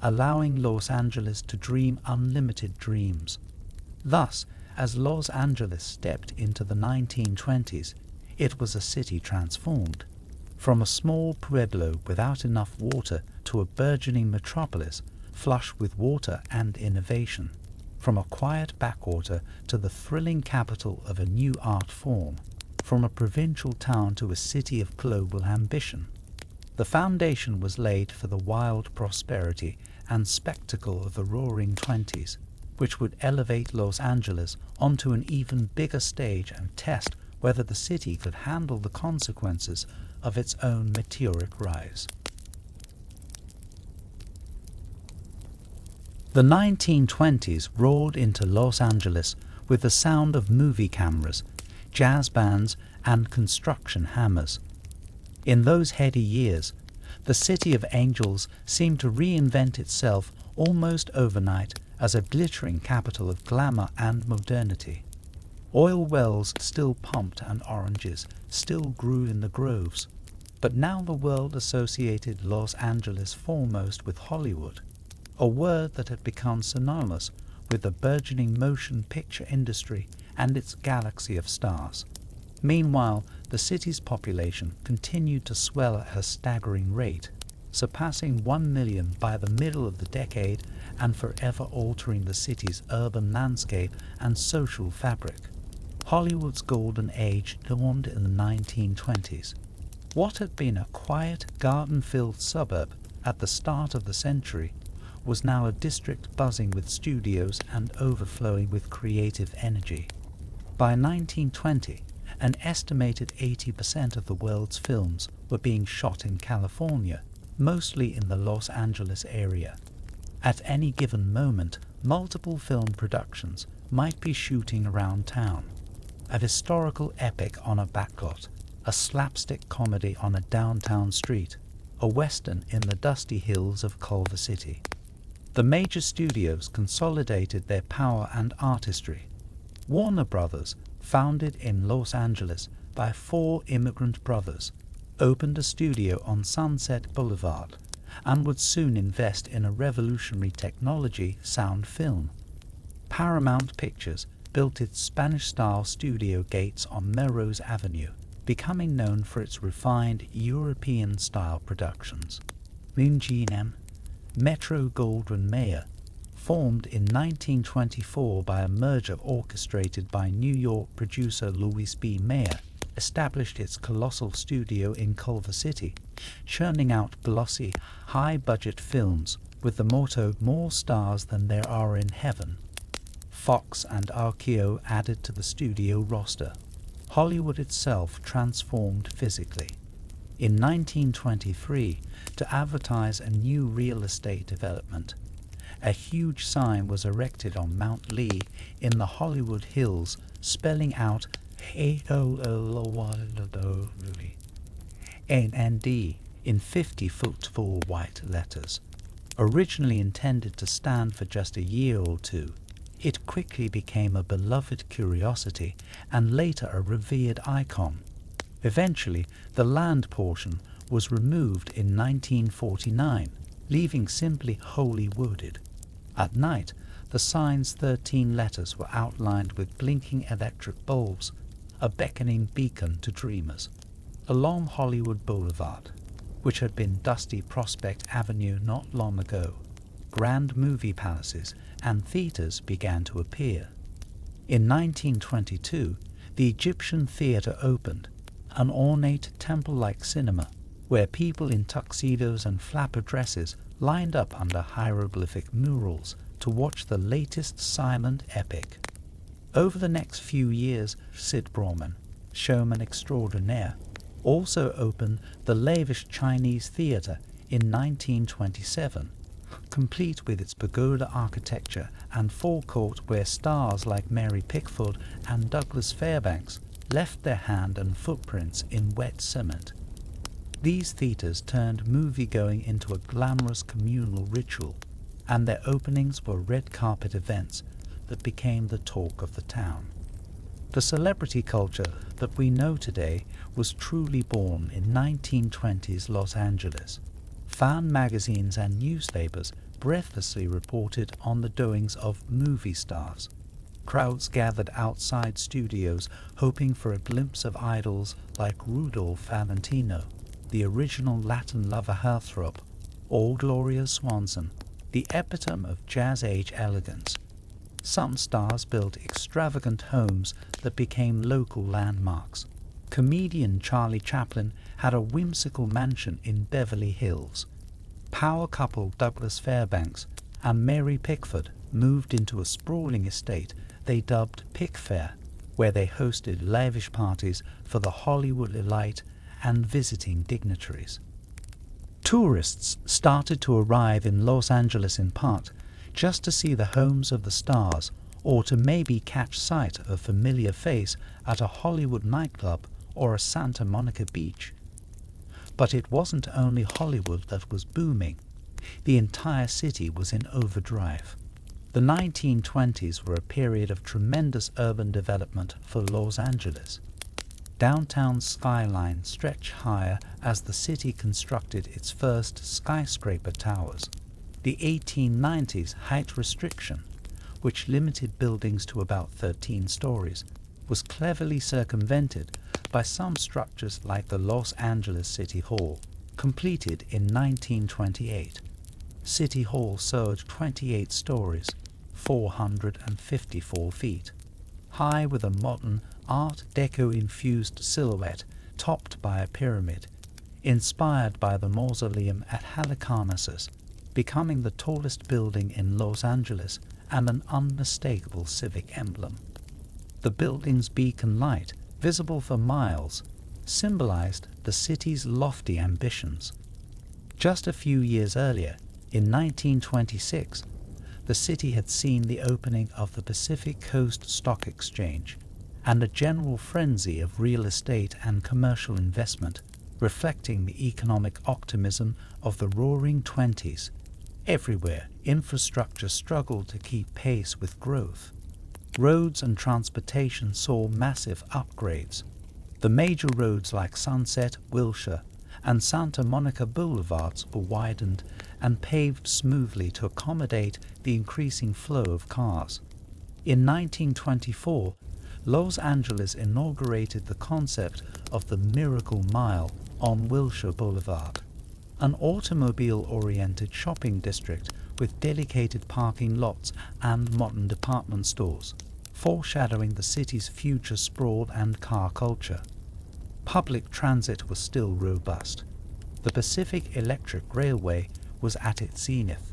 S1: allowing Los Angeles to dream unlimited dreams. Thus, as Los Angeles stepped into the 1920s, it was a city transformed. From a small Pueblo without enough water to a burgeoning metropolis flush with water and innovation. From a quiet backwater to the thrilling capital of a new art form. From a provincial town to a city of global ambition. The foundation was laid for the wild prosperity and spectacle of the roaring Twenties, which would elevate Los Angeles onto an even bigger stage and test whether the city could handle the consequences of its own meteoric rise. The 1920s roared into Los Angeles with the sound of movie cameras, jazz bands, and construction hammers. In those heady years, the City of Angels seemed to reinvent itself almost overnight as a glittering capital of glamour and modernity. Oil wells still pumped and oranges still grew in the groves, But now the world associated Los Angeles foremost with Hollywood, a word that had become synonymous with the burgeoning motion picture industry and its galaxy of stars. Meanwhile, the city's population continued to swell at a staggering rate, surpassing 1 million by the middle of the decade and forever altering the city's urban landscape and social fabric. Hollywood's golden age dawned in the 1920s. What had been a quiet, garden-filled suburb at the start of the century was now a district buzzing with studios and overflowing with creative energy. By 1920, an estimated 80% of the world's films were being shot in California, mostly in the Los Angeles area. At any given moment, multiple film productions might be shooting around town. A historical epic on a backlot, a slapstick comedy on a downtown street, a western in the dusty hills of Culver City. The major studios consolidated their power and artistry. Warner Brothers, founded in Los Angeles by 4 immigrant brothers, opened a studio on Sunset Boulevard and would soon invest in a revolutionary technology, sound film. Paramount Pictures built its Spanish-style studio gates on Melrose Avenue, becoming known for its refined European-style productions. Millennium, Metro-Goldwyn-Mayer, formed in 1924 by a merger orchestrated by New York producer Louis B. Mayer, established its colossal studio in Culver City, churning out glossy, high-budget films with the motto "More stars than there are in heaven." Fox and RKO added to the studio roster. Hollywood itself transformed physically. In 1923, to advertise a new real estate development, a huge sign was erected on Mount Lee in the Hollywood Hills, spelling out A-O-L-O-Y-L-O-D in 50-foot tall white letters. Originally intended to stand for just a year or two, it quickly became a beloved curiosity and later a revered icon. Eventually, the land portion was removed in 1949, leaving simply wholly wooded. At night, the sign's 13 letters were outlined with blinking electric bulbs, a beckoning beacon to dreamers. Along Hollywood Boulevard, which had been dusty Prospect Avenue not long ago, grand movie palaces and theaters began to appear. In 1922, the Egyptian Theatre opened, an ornate temple-like cinema where people in tuxedos and flapper dresses lined up under hieroglyphic murals to watch the latest silent epic. Over the next few years, Sid Bauman, showman extraordinaire, also opened the lavish Chinese Theatre in 1927, complete with its pagoda architecture and forecourt where stars like Mary Pickford and Douglas Fairbanks left their hand and footprints in wet cement. These theatres turned movie-going into a glamorous communal ritual, and their openings were red carpet events that became the talk of the town. The celebrity culture that we know today was truly born in 1920s Los Angeles. Fan magazines and newspapers breathlessly reported on the doings of movie stars. Crowds gathered outside studios hoping for a glimpse of idols like Rudolph Valentino, the original Latin lover heartthrob, or Gloria Swanson, the epitome of jazz-age elegance. Some stars built extravagant homes that became local landmarks. Comedian Charlie Chaplin had a whimsical mansion in Beverly Hills. Power couple Douglas Fairbanks and Mary Pickford moved into a sprawling estate they dubbed Pickfair, where they hosted lavish parties for the Hollywood elite and visiting dignitaries. Tourists started to arrive in Los Angeles in part just to see the homes of the stars or to maybe catch sight of a familiar face at a Hollywood nightclub or a Santa Monica beach. But it wasn't only Hollywood that was booming. The entire city was in overdrive. The 1920s were a period of tremendous urban development for Los Angeles. Downtown's skyline stretched higher as the city constructed its first skyscraper towers. The 1890s height restriction, which limited buildings to about 13 stories, was cleverly circumvented by some structures like the Los Angeles City Hall, completed in 1928. City Hall soared 28 stories, 454 feet, high with a modern Art Deco-infused silhouette topped by a pyramid, inspired by the mausoleum at Halicarnassus, becoming the tallest building in Los Angeles and an unmistakable civic emblem. The building's beacon light, visible for miles, symbolized the city's lofty ambitions. Just a few years earlier, in 1926, the city had seen the opening of the Pacific Coast Stock Exchange and a general frenzy of real estate and commercial investment, reflecting the economic optimism of the roaring Twenties. Everywhere, infrastructure struggled to keep pace with growth. Roads and transportation saw massive upgrades. The major roads like Sunset, Wilshire, and Santa Monica boulevards were widened and paved smoothly to accommodate the increasing flow of cars. In 1924, Los Angeles inaugurated the concept of the Miracle Mile on Wilshire Boulevard, an automobile-oriented shopping district with dedicated parking lots and modern department stores, foreshadowing the city's future sprawl and car culture. Public transit was still robust. The Pacific Electric Railway was at its zenith,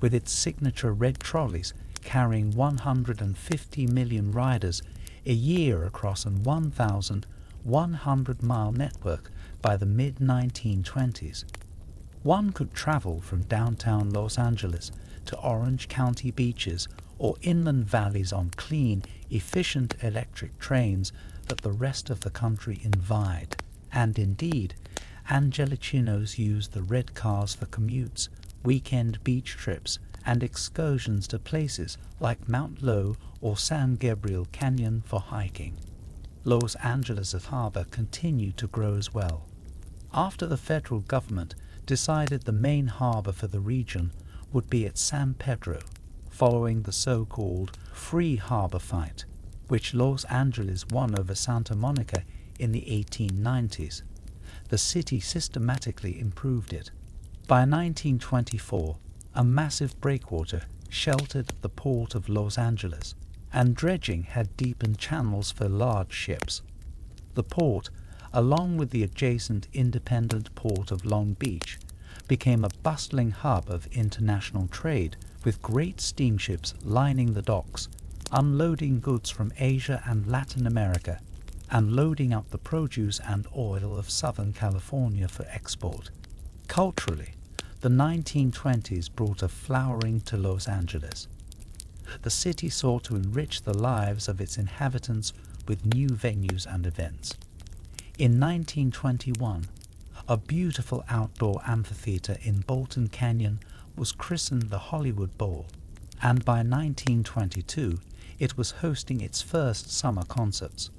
S1: with its signature red trolleys carrying 150 million riders a year across an 1,100-mile network by the mid-1920s. One could travel from downtown Los Angeles to Orange County beaches or inland valleys on clean, efficient electric trains that the rest of the country envied, and indeed, Angelinos used the red cars for commutes, weekend beach trips, and excursions to places like Mount Lowe or San Gabriel Canyon for hiking. Los Angeles' harbor continued to grow as well. After the federal government decided the main harbor for the region would be at San Pedro, following the so-called Free Harbor Fight, which Los Angeles won over Santa Monica in the 1890s. The city systematically improved it. By 1924, a massive breakwater sheltered the port of Los Angeles, and dredging had deepened channels for large ships. The port, along with the adjacent independent port of Long Beach, became a bustling hub of international trade, with great steamships lining the docks, unloading goods from Asia and Latin America, and loading up the produce and oil of Southern California for export. Culturally, the 1920s brought a flowering to Los Angeles. The city sought to enrich the lives of its inhabitants with new venues and events. In 1921, a beautiful outdoor amphitheater in Bolton Canyon was christened the Hollywood Bowl, and by 1922 it was hosting its first summer concerts.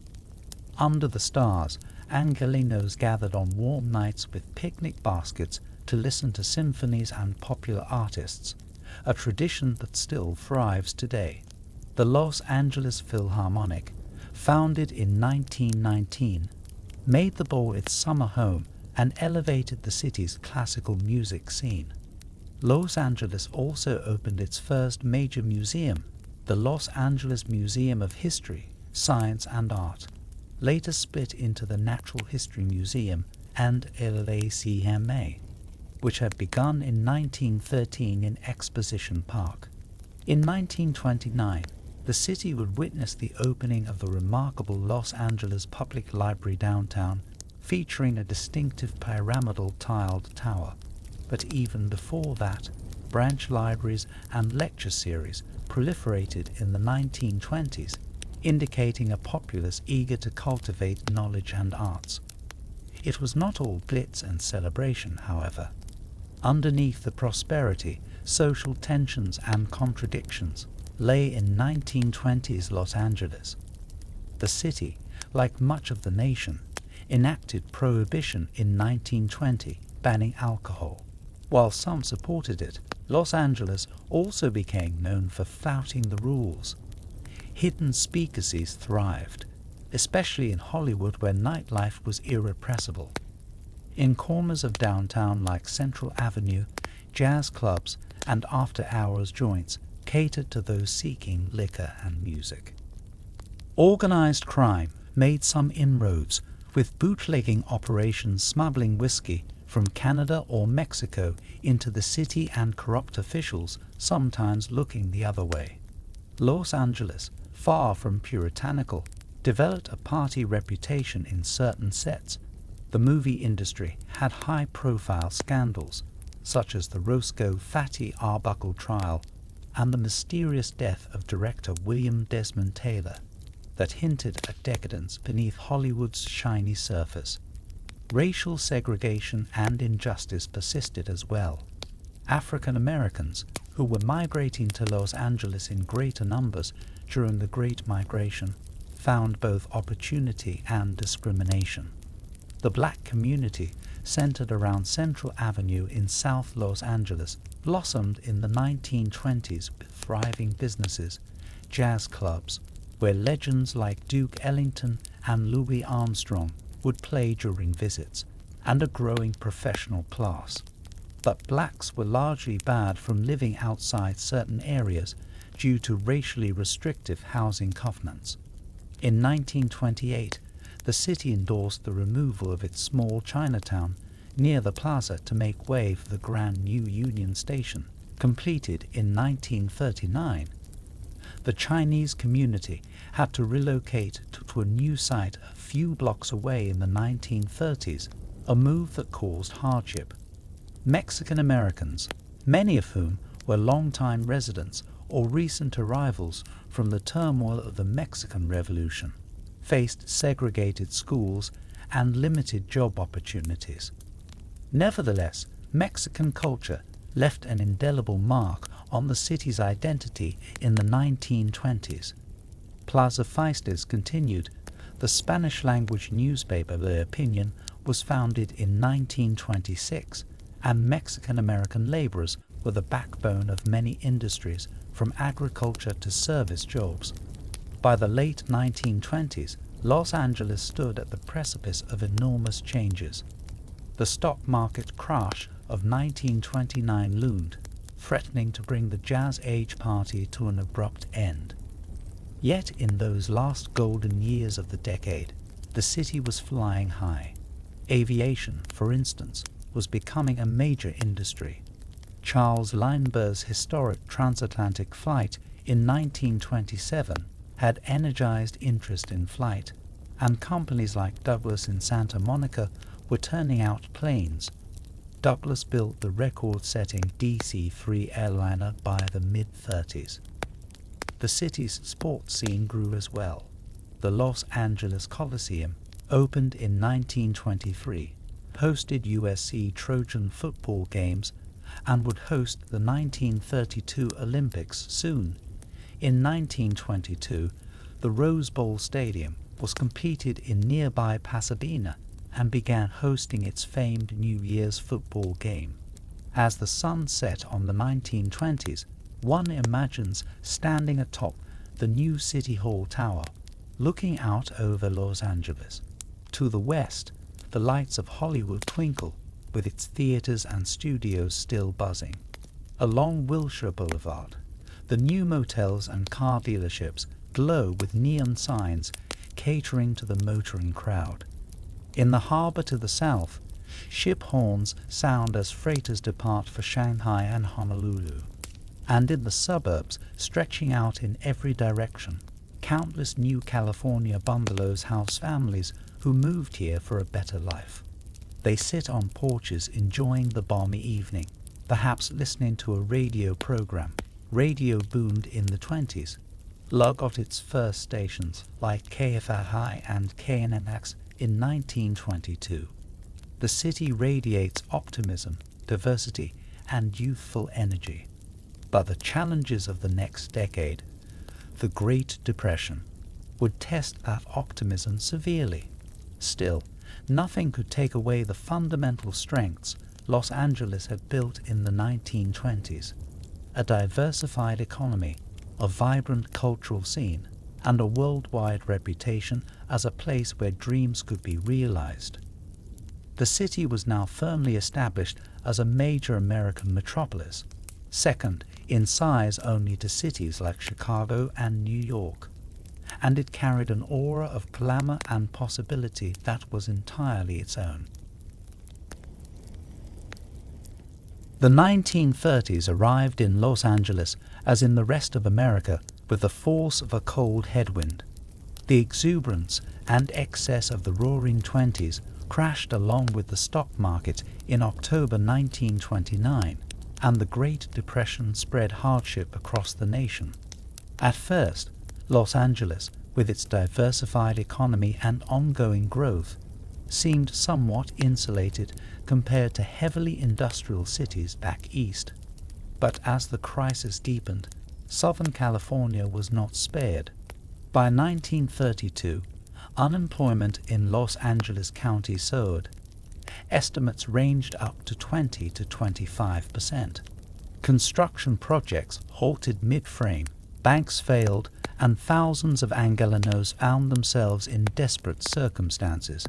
S1: Under the stars, Angelinos gathered on warm nights with picnic baskets to listen to symphonies and popular artists, a tradition that still thrives today. The Los Angeles Philharmonic, founded in 1919, made the bowl its summer home and elevated the city's classical music scene. Los Angeles also opened its first major museum, the Los Angeles Museum of History, Science and Art, later split into the Natural History Museum and LACMA, which had begun in 1913 in Exposition Park. In 1929, the city would witness the opening of the remarkable Los Angeles Public Library downtown, featuring a distinctive pyramidal tiled tower. But even before that, branch libraries and lecture series proliferated in the 1920s, indicating a populace eager to cultivate knowledge and arts. It was not all glitz and celebration, however. Underneath the prosperity, social tensions and contradictions lay in 1920s Los Angeles. The city, like much of the nation, enacted prohibition in 1920, banning alcohol. While some supported it, Los Angeles also became known for flouting the rules. Hidden speakeasies thrived, especially in Hollywood where nightlife was irrepressible. In corners of downtown like Central Avenue, jazz clubs and after-hours joints catered to those seeking liquor and music. Organized crime made some inroads, with bootlegging operations smuggling whiskey from Canada or Mexico into the city and corrupt officials sometimes looking the other way. Los Angeles, far from puritanical, developed a party reputation in certain sets. The movie industry had high-profile scandals, such as the Roscoe Fatty Arbuckle trial and the mysterious death of director William Desmond Taylor, that hinted at decadence beneath Hollywood's shiny surface. Racial segregation and injustice persisted as well. African Americans, who were migrating to Los Angeles in greater numbers during the Great Migration, found both opportunity and discrimination. The black community, centered around Central Avenue in South Los Angeles, blossomed in the 1920s with thriving businesses, jazz clubs, where legends like Duke Ellington and Louis Armstrong would play during visits, and a growing professional class. But blacks were largely barred from living outside certain areas due to racially restrictive housing covenants. In 1928, the city endorsed the removal of its small Chinatown near the plaza to make way for the grand new Union Station, completed in 1939. The Chinese community had to relocate to a new site a few blocks away in the 1930s, a move that caused hardship. Mexican Americans, many of whom were long-time residents or recent arrivals from the turmoil of the Mexican Revolution, faced segregated schools and limited job opportunities. Nevertheless, Mexican culture left an indelible mark on the city's identity in the 1920s. Plaza Fiestas continued. The Spanish-language newspaper The Opinion was founded in 1926, and Mexican-American laborers were the backbone of many industries, from agriculture to service jobs. By the late 1920s, Los Angeles stood at the precipice of enormous changes. The stock market crash of 1929 loomed, threatening to bring the Jazz Age party to an abrupt end. Yet in those last golden years of the decade, the city was flying high. Aviation, for instance, was becoming a major industry. Charles Lindbergh's historic transatlantic flight in 1927 had energized interest in flight, and companies like Douglas in Santa Monica were turning out planes. Douglas built the record-setting DC-3 airliner by the mid-30s. The city's sports scene grew as well. The Los Angeles Coliseum, opened in 1923, hosted USC Trojan football games and would host the 1932 Olympics soon. In 1922, the Rose Bowl Stadium was completed in nearby Pasadena and began hosting its famed New Year's football game. As the sun set on the 1920s, one imagines standing atop the new City Hall Tower, looking out over Los Angeles. To the west, the lights of Hollywood twinkle, with its theaters and studios still buzzing. Along Wilshire Boulevard, the new motels and car dealerships glow with neon signs catering to the motoring crowd. In the harbor to the south, ship horns sound as freighters depart for Shanghai and Honolulu. And in the suburbs, stretching out in every direction, countless new California bungalows house families who moved here for a better life. They sit on porches enjoying the balmy evening, perhaps listening to a radio program. Radio boomed in the 20s. Lug got its first stations, like KFRI and KNMX, in 1922. The city radiates optimism, diversity, and youthful energy. But the challenges of the next decade, the Great Depression, would test that optimism severely. Still, nothing could take away the fundamental strengths Los Angeles had built in the 1920s: a diversified economy, a vibrant cultural scene, and a worldwide reputation as a place where dreams could be realized. The city was now firmly established as a major American metropolis, second in size only to cities like Chicago and New York, and it carried an aura of glamour and possibility that was entirely its own. The 1930s arrived in Los Angeles, as in the rest of America, with the force of a cold headwind. The exuberance and excess of the roaring Twenties crashed along with the stock market in October 1929, and the Great Depression spread hardship across the nation. At first, Los Angeles, with its diversified economy and ongoing growth, seemed somewhat insulated compared to heavily industrial cities back east. But as the crisis deepened, Southern California was not spared. By 1932, unemployment in Los Angeles County soared. Estimates ranged up to 20 to 25%. Construction projects halted mid-frame, banks failed, and thousands of Angelenos found themselves in desperate circumstances.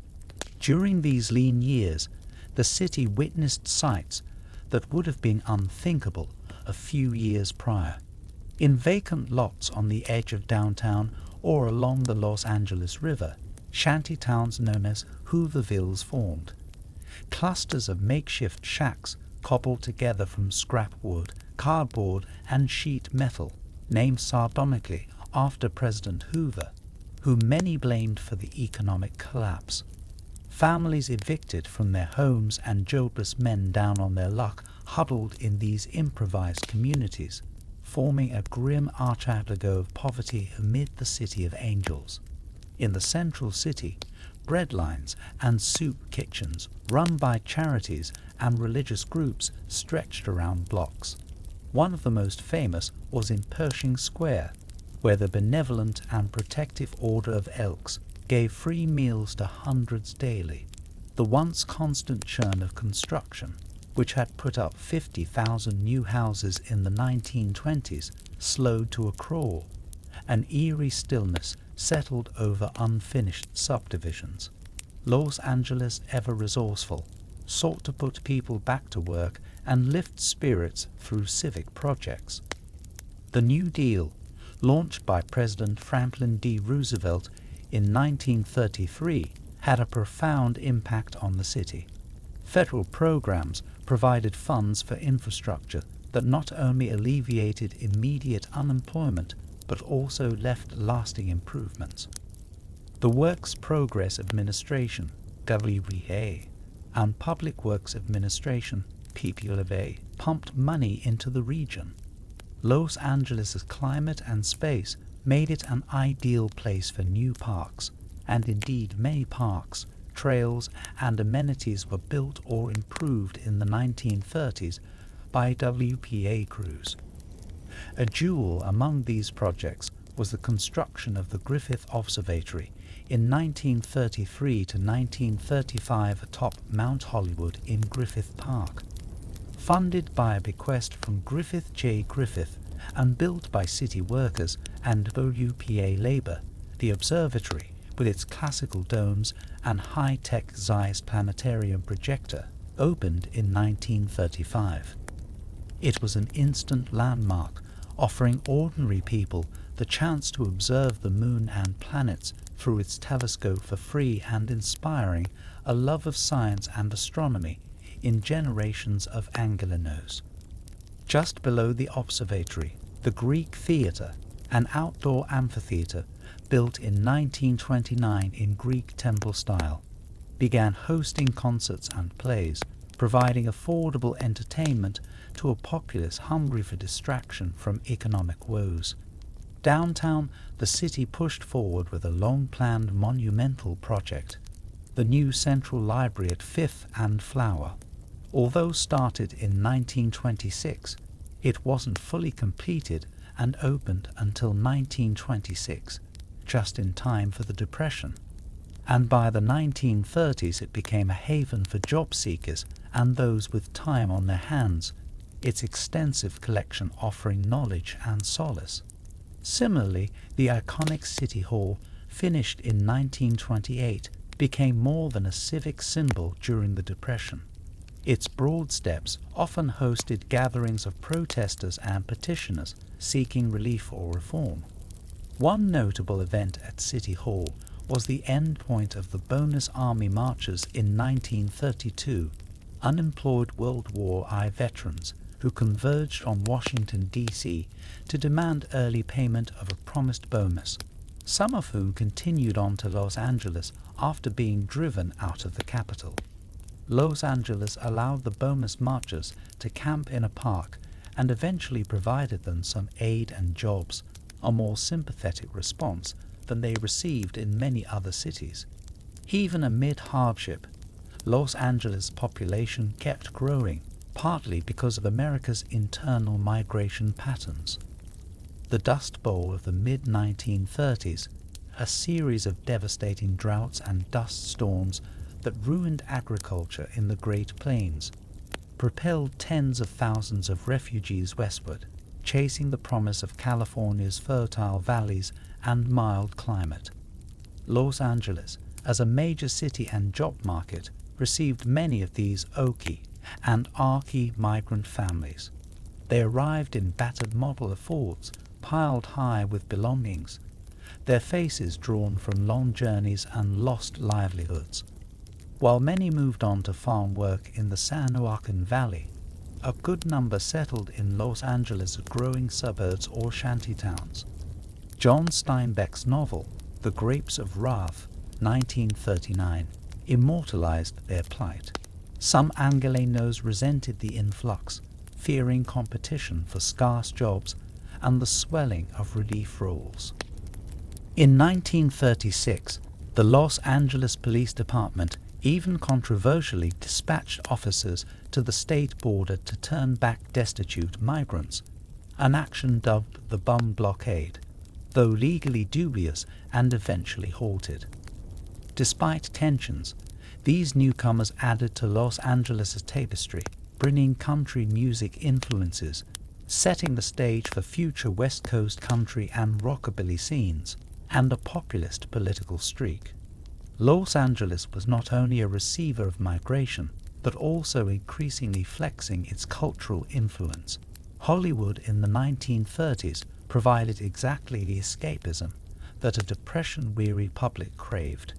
S1: During these lean years, the city witnessed sights that would have been unthinkable a few years prior. In vacant lots on the edge of downtown or along the Los Angeles River, shanty towns known as Hoovervilles formed. Clusters of makeshift shacks cobbled together from scrap wood, cardboard, and sheet metal, named sardonically after President Hoover, whom many blamed for the economic collapse. Families evicted from their homes and jobless men down on their luck huddled in these improvised communities, forming a grim archipelago of poverty amid the city of angels. In the central city, bread lines and soup kitchens run by charities and religious groups stretched around blocks. One of the most famous was in Pershing Square, where the Benevolent and Protective Order of Elks gave free meals to hundreds daily. The once constant churn of construction, which had put up 50,000 new houses in the 1920s, slowed to a crawl. An eerie stillness settled over unfinished subdivisions. Los Angeles, ever resourceful, sought to put people back to work and lift spirits through civic projects. The New Deal, launched by President Franklin D. Roosevelt in 1933, had a profound impact on the city. Federal programs provided funds for infrastructure that not only alleviated immediate unemployment but also left lasting improvements. The Works Progress Administration, WPA, and Public Works Administration, PPWA, pumped money into the region. Los Angeles' climate and space made it an ideal place for new parks, and indeed many parks, trails, and amenities were built or improved in the 1930s by WPA crews. A jewel among these projects was the construction of the Griffith Observatory in 1933 to 1935 atop Mount Hollywood in Griffith Park. Funded by a bequest from Griffith J. Griffith and built by city workers and WPA labor, the observatory, with its classical domes and high-tech Zeiss planetarium projector, opened in 1935. It was an instant landmark, offering ordinary people the chance to observe the moon and planets through its telescope for free and inspiring a love of science and astronomy in generations of Angelenos. Just below the observatory, the Greek Theatre, an outdoor amphitheatre built in 1929 in Greek temple style, began hosting concerts and plays, providing affordable entertainment to a populace hungry for distraction from economic woes. Downtown, the city pushed forward with a long-planned monumental project, the new Central Library at 5th and Flower. Although started in 1926, it wasn't fully completed and opened until 1926, just in time for the Depression. And by the 1930s it became a haven for job seekers and those with time on their hands, its extensive collection offering knowledge and solace. Similarly, the iconic City Hall, finished in 1928, became more than a civic symbol during the Depression. Its broad steps often hosted gatherings of protesters and petitioners seeking relief or reform. One notable event at City Hall was the end point of the Bonus Army marches in 1932, unemployed World War I veterans who converged on Washington, D.C. to demand early payment of a promised bonus, some of whom continued on to Los Angeles after being driven out of the capital. Los Angeles allowed the bonus marchers to camp in a park and eventually provided them some aid and jobs, a more sympathetic response than they received in many other cities. Even amid hardship, Los Angeles' population kept growing, partly because of America's internal migration patterns. The Dust Bowl of the mid-1930s, a series of devastating droughts and dust storms that ruined agriculture in the Great Plains, propelled tens of thousands of refugees westward, chasing the promise of California's fertile valleys and mild climate. Los Angeles, as a major city and job market, received many of these Okie and Arkie migrant families. They arrived in battered model Fords, piled high with belongings, their faces drawn from long journeys and lost livelihoods. While many moved on to farm work in the San Joaquin Valley, a good number settled in Los Angeles' growing suburbs or shantytowns. John Steinbeck's novel, The Grapes of Wrath, 1939, immortalized their plight. Some Angelenos resented the influx, fearing competition for scarce jobs and the swelling of relief rolls. In 1936, the Los Angeles Police Department even controversially dispatched officers to the state border to turn back destitute migrants, an action dubbed the Bum Blockade, though legally dubious and eventually halted. Despite tensions, these newcomers added to Los Angeles' tapestry, bringing country music influences, setting the stage for future West Coast country and rockabilly scenes, and a populist political streak. Los Angeles was not only a receiver of migration, but also increasingly flexing its cultural influence. Hollywood in the 1930s provided exactly the escapism that a depression-weary public craved.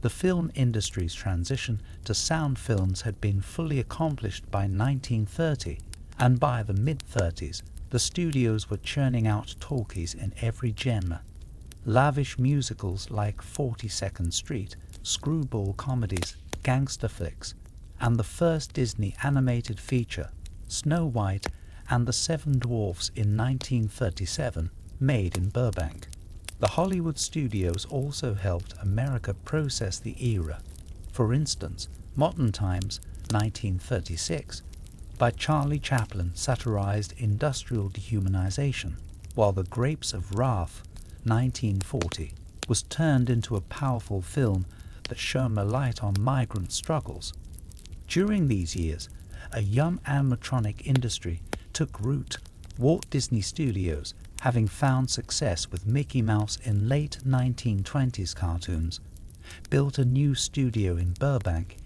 S1: The film industry's transition to sound films had been fully accomplished by 1930, and by the mid-30s, the studios were churning out talkies in every genre. Lavish musicals like 42nd Street, screwball comedies, gangster flicks, and the first Disney animated feature, Snow White and the Seven Dwarfs in 1937, made in Burbank. The Hollywood studios also helped America process the era. For instance, Modern Times, 1936, by Charlie Chaplin satirized industrial dehumanization, while The Grapes of Wrath, 1940, was turned into a powerful film that shone a light on migrant struggles. During these years, a young animatronic industry took root. Walt Disney Studios, having found success with Mickey Mouse in late 1920s cartoons, built a new studio in Burbank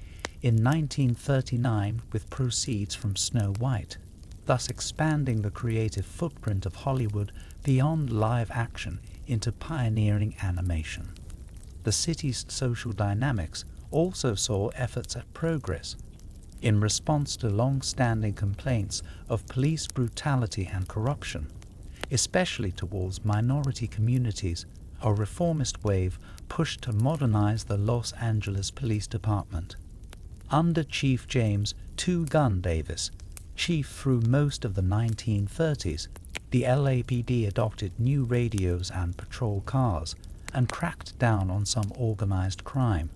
S1: in 1939 with proceeds from Snow White, thus expanding the creative footprint of Hollywood beyond live action into pioneering animation. The city's social dynamics also saw efforts at progress. In response to long-standing complaints of police brutality and corruption, especially towards minority communities, a reformist wave pushed to modernize the Los Angeles Police Department. Under Chief James Two Gun Davis, chief through most of the 1930s, the LAPD adopted new radios and patrol cars and cracked down on some organized crime,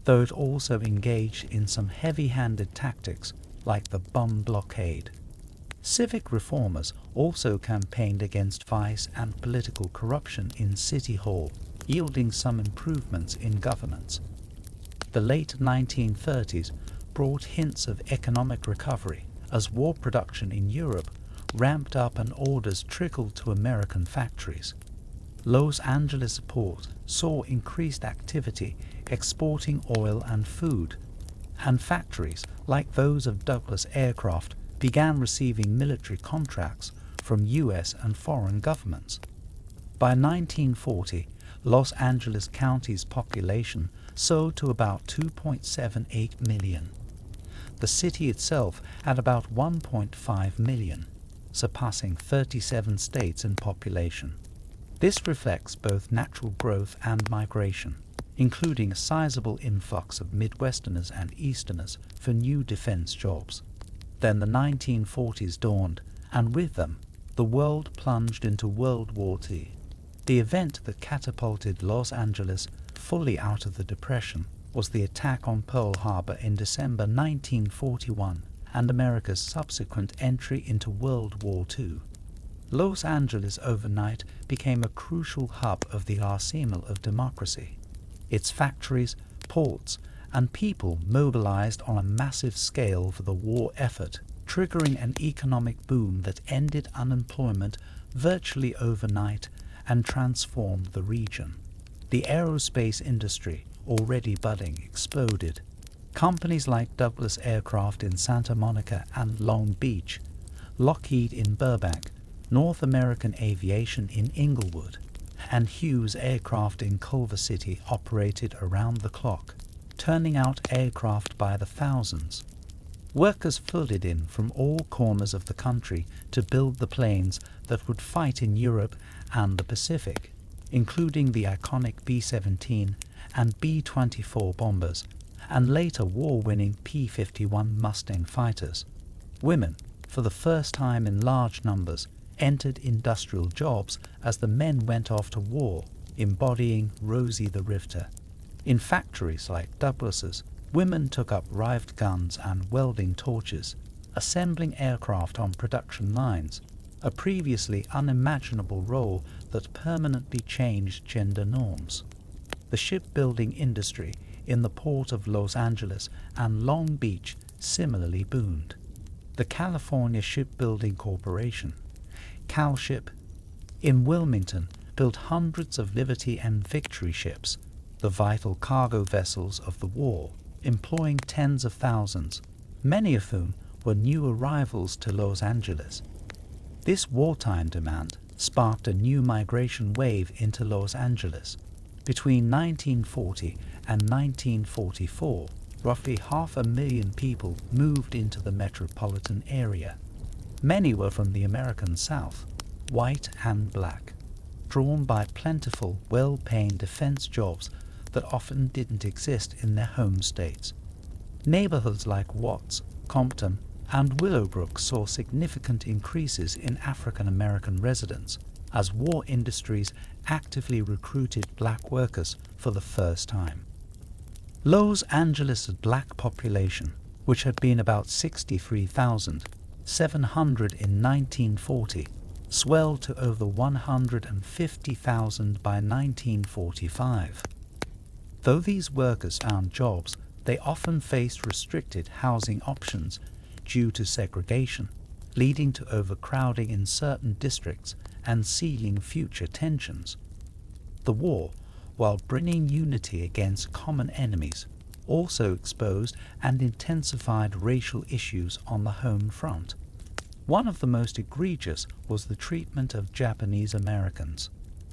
S1: though it also engaged in some heavy-handed tactics like the Bum Blockade. Civic reformers also campaigned against vice and political corruption in City Hall, yielding some improvements in governance. The late 1930s brought hints of economic recovery as war production in Europe ramped up and orders trickled to American factories. Los Angeles port saw increased activity exporting oil and food, and factories like those of Douglas Aircraft began receiving military contracts from U.S. and foreign governments. By 1940, Los Angeles County's population soared to about 2.78 million. The city itself had about 1.5 million, surpassing 37 states in population. This reflects both natural growth and migration, including a sizable influx of Midwesterners and Easterners for new defense jobs. Then the 1940s dawned, and with them, the world plunged into World War II. The event that catapulted Los Angeles fully out of the Depression was the attack on Pearl Harbor in December 1941 and America's subsequent entry into World War II. Los Angeles overnight became a crucial hub of the arsenal of democracy. Its factories, ports, and people mobilized on a massive scale for the war effort, triggering an economic boom that ended unemployment virtually overnight and transformed the region. The aerospace industry, already budding, exploded. Companies like Douglas Aircraft in Santa Monica and Long Beach, Lockheed in Burbank, North American Aviation in Inglewood, and Hughes Aircraft in Culver City operated around the clock, turning out aircraft by the thousands. Workers flooded in from all corners of the country to build the planes that would fight in Europe and the Pacific, including the iconic B-17 and B-24 bombers, and later war-winning P-51 Mustang fighters. Women, for the first time in large numbers, entered industrial jobs as the men went off to war, embodying Rosie the Rifter. In factories like Douglas's, women took up rived guns and welding torches, assembling aircraft on production lines, a previously unimaginable role that permanently changed gender norms. The shipbuilding industry in the port of Los Angeles and Long Beach similarly boomed. The California Shipbuilding Corporation, CalShip, in Wilmington built hundreds of Liberty and Victory ships, the vital cargo vessels of the war, employing tens of thousands, many of whom were new arrivals to Los Angeles. This wartime demand sparked a new migration wave into Los Angeles. Between 1940 and 1944, roughly 500,000 people moved into the metropolitan area. Many were from the American South, white and black, drawn by plentiful, well-paying defense jobs that often didn't exist in their home states. Neighborhoods like Watts, Compton, and Willowbrook saw significant increases in African American residents as war industries actively recruited black workers for the first time. Los Angeles' black population, which had been about 63,700 in 1940, swelled to over 150,000 by 1945. Though these workers found jobs, they often faced restricted housing options due to segregation, leading to overcrowding in certain districts and sealing future tensions. The war, while bringing unity against common enemies, also exposed and intensified racial issues on the home front. One of the most egregious was the treatment of Japanese Americans.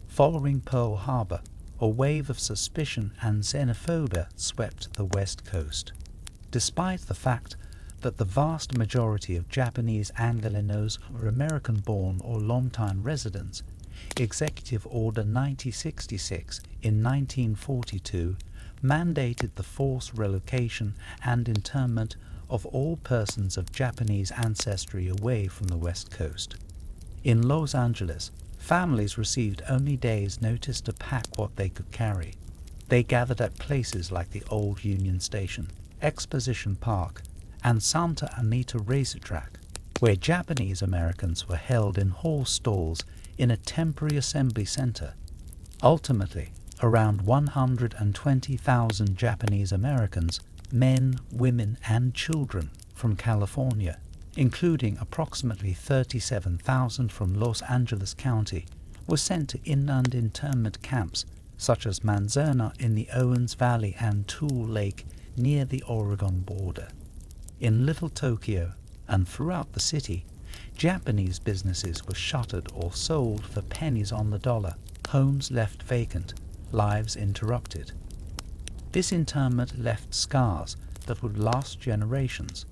S1: Following Pearl Harbor, a wave of suspicion and xenophobia swept the West Coast. Despite the fact that the vast majority of Japanese Angelenos were American-born or long-time residents, Executive Order 9066 in 1942 mandated the forced relocation and internment of all persons of Japanese ancestry away from the West Coast. In Los Angeles, families received only days' notice to pack what they could carry. They gathered at places like the Old Union Station, Exposition Park, and Santa Anita Racetrack, where Japanese Americans were held in horse stalls in a temporary assembly center. Ultimately, around 120,000 Japanese Americans, men, women, and children from California, including approximately 37,000 from Los Angeles County, were sent to inland internment camps such as Manzana in the Owens Valley and Tule Lake near the Oregon border. In Little Tokyo and throughout the city, Japanese businesses were shuttered or sold for pennies on the dollar, homes left vacant, lives interrupted. This internment left scars that would last generations.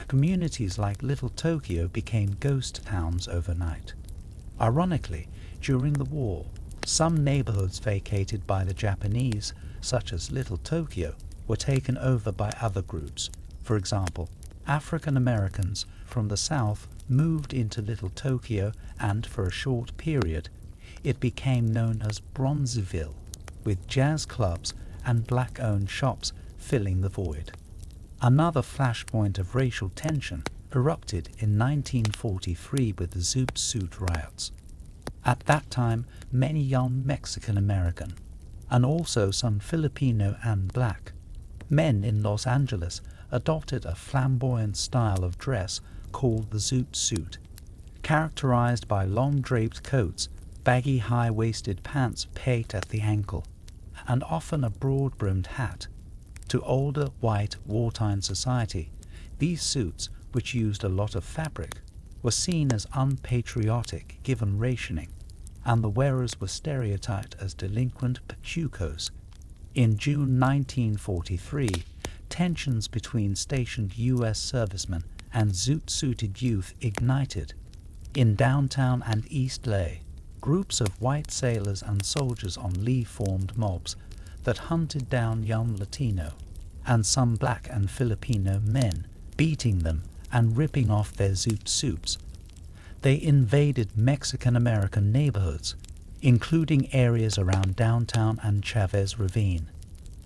S1: Communities like Little Tokyo became ghost towns overnight. Ironically, during the war, some neighborhoods vacated by the Japanese, such as Little Tokyo, were taken over by other groups. For example, African Americans from the South moved into Little Tokyo, and for a short period, it became known as Bronzeville, with jazz clubs and black-owned shops filling the void. Another flashpoint of racial tension erupted in 1943 with the Zoot Suit riots. At that time, many young Mexican-American, and also some Filipino and black, men in Los Angeles adopted a flamboyant style of dress called the Zoot Suit, characterized by long draped coats, baggy high-waisted pants pegged at the ankle, and often a broad-brimmed hat. To older, white, wartime society, these suits, which used a lot of fabric, were seen as unpatriotic given rationing, and the wearers were stereotyped as delinquent pachucos. In June 1943, tensions between stationed U.S. servicemen and zoot-suited youth ignited. In downtown and East LA, groups of white sailors and soldiers on leave formed mobs that hunted down young Latino and some black and Filipino men, beating them and ripping off their zoot suits. They invaded Mexican-American neighborhoods, including areas around downtown and Chavez Ravine,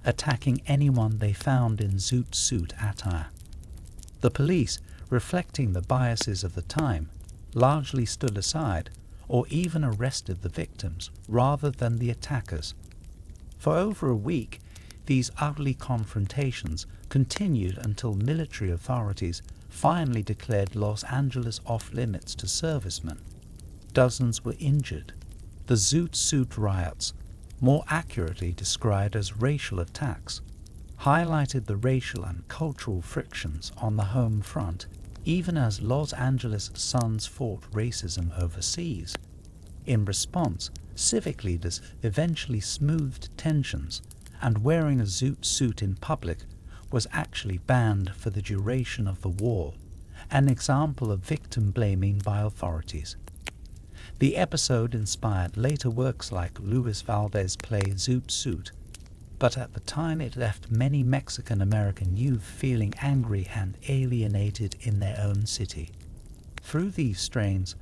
S1: attacking anyone they found in zoot suit attire. The police, reflecting the biases of the time, largely stood aside or even arrested the victims rather than the attackers. For over a week, these ugly confrontations continued until military authorities finally declared Los Angeles off-limits to servicemen. Dozens were injured. The Zoot Suit riots, more accurately described as racial attacks, highlighted the racial and cultural frictions on the home front, even as Los Angeles Suns fought racism overseas. In response, civic leaders eventually smoothed tensions, and wearing a zoot suit in public was actually banned for the duration of the war, an example of victim blaming by authorities. The episode inspired later works like Luis Valdez's play Zoot Suit, but at the time it left many Mexican-American youth feeling angry and alienated in their own city. Through these strains,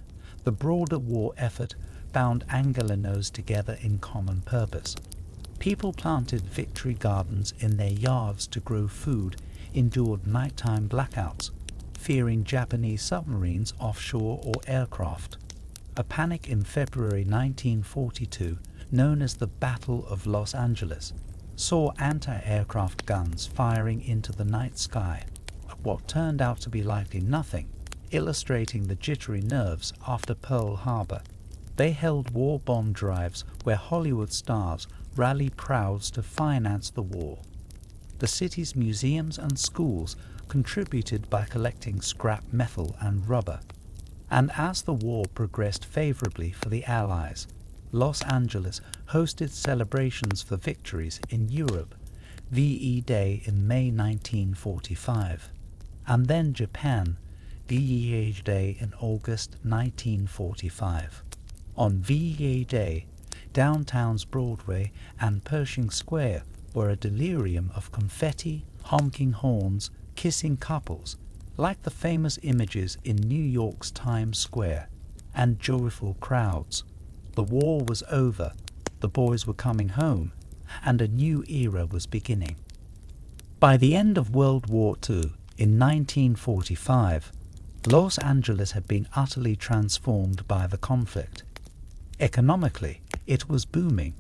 S1: the broader war effort bound Angelenos together in common purpose. People planted victory gardens in their yards to grow food, endured nighttime blackouts, fearing Japanese submarines offshore or aircraft. A panic in February 1942, known as the Battle of Los Angeles, saw anti-aircraft guns firing into the night sky at what turned out to be likely nothing, illustrating the jittery nerves after Pearl Harbor. They held war bond drives where Hollywood stars rallied crowds to finance the war. The city's museums and schools contributed by collecting scrap metal and rubber. And as the war progressed favorably for the Allies, Los Angeles hosted celebrations for victories in Europe, VE Day in May 1945, and then Japan, VE Day in August 1945. On VE Day, downtown's Broadway and Pershing Square were a delirium of confetti, honking horns, kissing couples, like the famous images in New York's Times Square, and joyful crowds. The war was over, the boys were coming home, and a new era was beginning. By the end of World War II, in 1945, Los Angeles had been utterly transformed by the conflict. Economically, it was booming.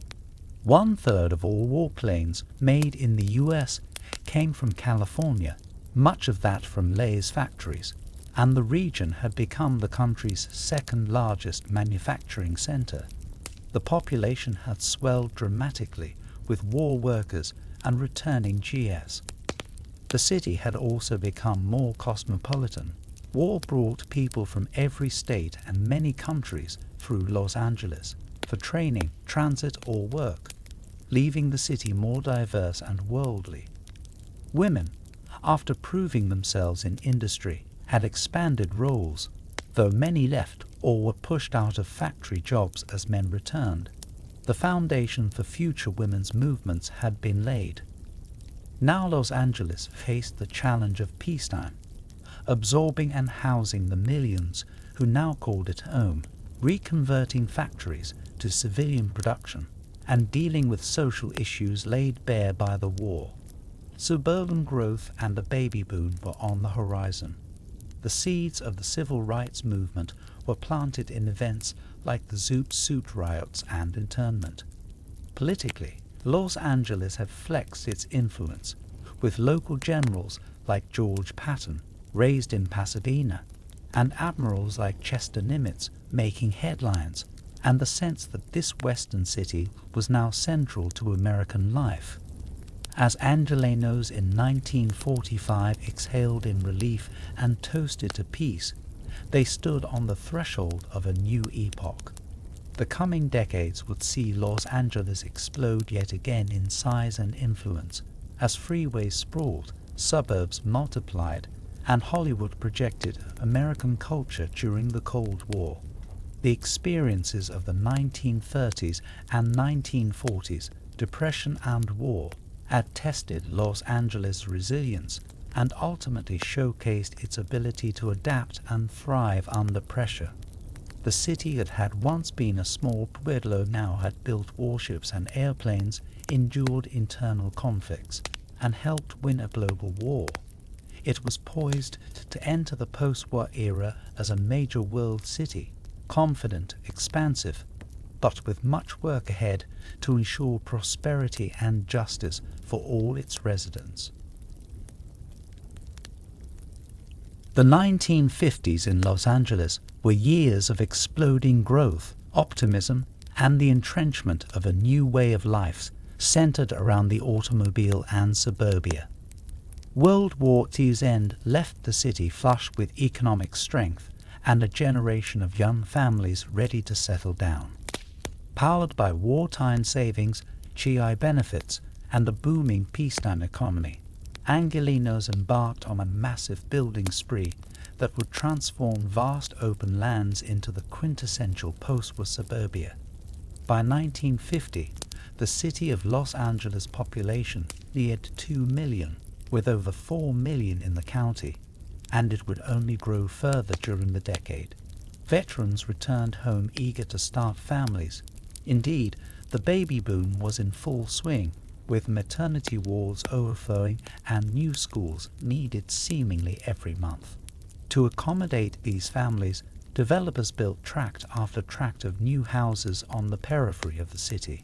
S1: 1/3 of all warplanes made in the US came from California, much of that from Lay's factories, and the region had become the country's second largest manufacturing center. The population had swelled dramatically with war workers and returning GS. The city had also become more cosmopolitan. War brought people from every state and many countries through Los Angeles for training, transit, or work, leaving the city more diverse and worldly. Women, after proving themselves in industry, had expanded roles, though many left or were pushed out of factory jobs as men returned. The foundation for future women's movements had been laid. Now Los Angeles faced the challenge of peacetime, absorbing and housing the millions who now called it home, reconverting factories to civilian production, and dealing with social issues laid bare by the war. Suburban growth and a baby boom were on the horizon. The seeds of the civil rights movement were planted in events like the Zoot Suit riots and internment. Politically, Los Angeles had flexed its influence, with local generals like George Patton, raised in Pasadena, and admirals like Chester Nimitz making headlines, and the sense that this western city was now central to American life. As Angelenos in 1945 exhaled in relief and toasted to peace, they stood on the threshold of a new epoch. The coming decades would see Los Angeles explode yet again in size and influence, as freeways sprawled, suburbs multiplied, and Hollywood projected American culture during the Cold War. The experiences of the 1930s and 1940s, depression and war, had tested Los Angeles' resilience and ultimately showcased its ability to adapt and thrive under pressure. The city that had once been a small Pueblo now had built warships and airplanes, endured internal conflicts, and helped win a global war. It was poised to enter the post-war era as a major world city, confident, expansive, but with much work ahead to ensure prosperity and justice for all its residents. The 1950s in Los Angeles were years of exploding growth, optimism, and the entrenchment of a new way of life centered around the automobile and suburbia. World War II's end left the city flush with economic strength and a generation of young families ready to settle down. Powered by wartime savings, GI benefits, and a booming peacetime economy, Angelenos embarked on a massive building spree that would transform vast open lands into the quintessential post-war suburbia. By 1950, the city of Los Angeles population neared 2 million, with over 4 million in the county, and it would only grow further during the decade. Veterans returned home eager to start families. Indeed, the baby boom was in full swing, with maternity wards overflowing and new schools needed seemingly every month. To accommodate these families, developers built tract after tract of new houses on the periphery of the city.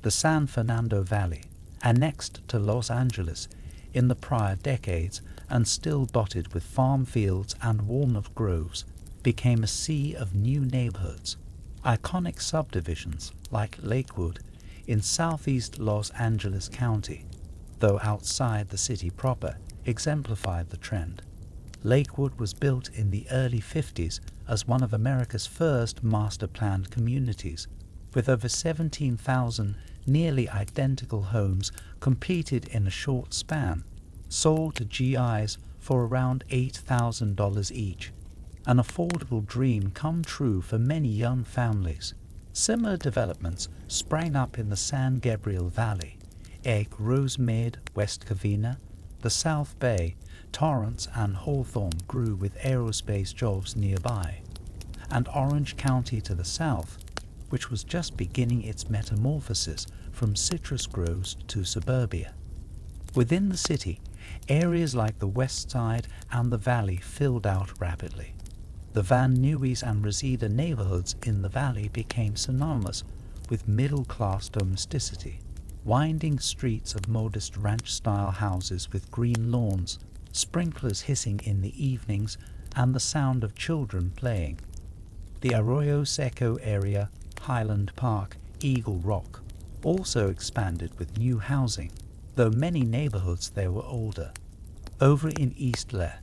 S1: The San Fernando Valley, annexed to Los Angeles in the prior decades and still dotted with farm fields and walnut groves, became a sea of new neighborhoods. Iconic subdivisions like Lakewood in southeast Los Angeles County, though outside the city proper, exemplified the trend. Lakewood was built in the early 50s as one of America's first master-planned communities, with over 17,000 nearly identical homes completed in a short span, sold to GIs for around $8,000 each. An affordable dream come true for many young families. Similar developments sprang up in the San Gabriel Valley, Egg Rosemead, West Covina, the South Bay, Torrance and Hawthorne grew with aerospace jobs nearby, and Orange County to the south, which was just beginning its metamorphosis from citrus groves to suburbia. Within the city, areas like the West Side and the Valley filled out rapidly. The Van Nuys and Reseda neighborhoods in the Valley became synonymous with middle-class domesticity, winding streets of modest ranch-style houses with green lawns, sprinklers hissing in the evenings, and the sound of children playing. The Arroyo Seco area, Highland Park, Eagle Rock, also expanded with new housing, though many neighborhoods there were older. Over in East Le,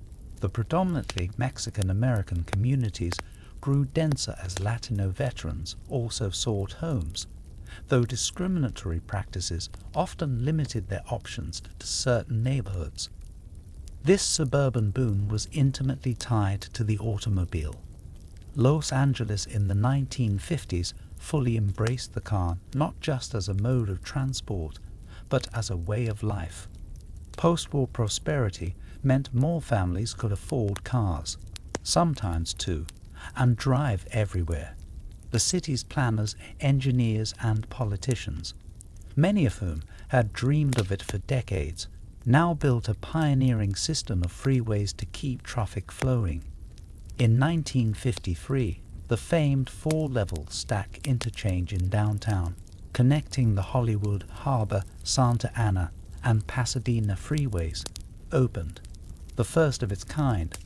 S1: the predominantly Mexican-American communities grew denser as Latino veterans also sought homes, though discriminatory practices often limited their options to certain neighborhoods. This suburban boom was intimately tied to the automobile. Los Angeles in the 1950s fully embraced the car not just as a mode of transport, but as a way of life. Post-war prosperity meant more families could afford cars, sometimes two, and drive everywhere. The city's planners, engineers, and politicians, many of whom had dreamed of it for decades, now built a pioneering system of freeways to keep traffic flowing. In 1953, the famed four-level stack interchange in downtown, connecting the Hollywood, Harbor, Santa Ana, and Pasadena freeways, opened, the first of its kind,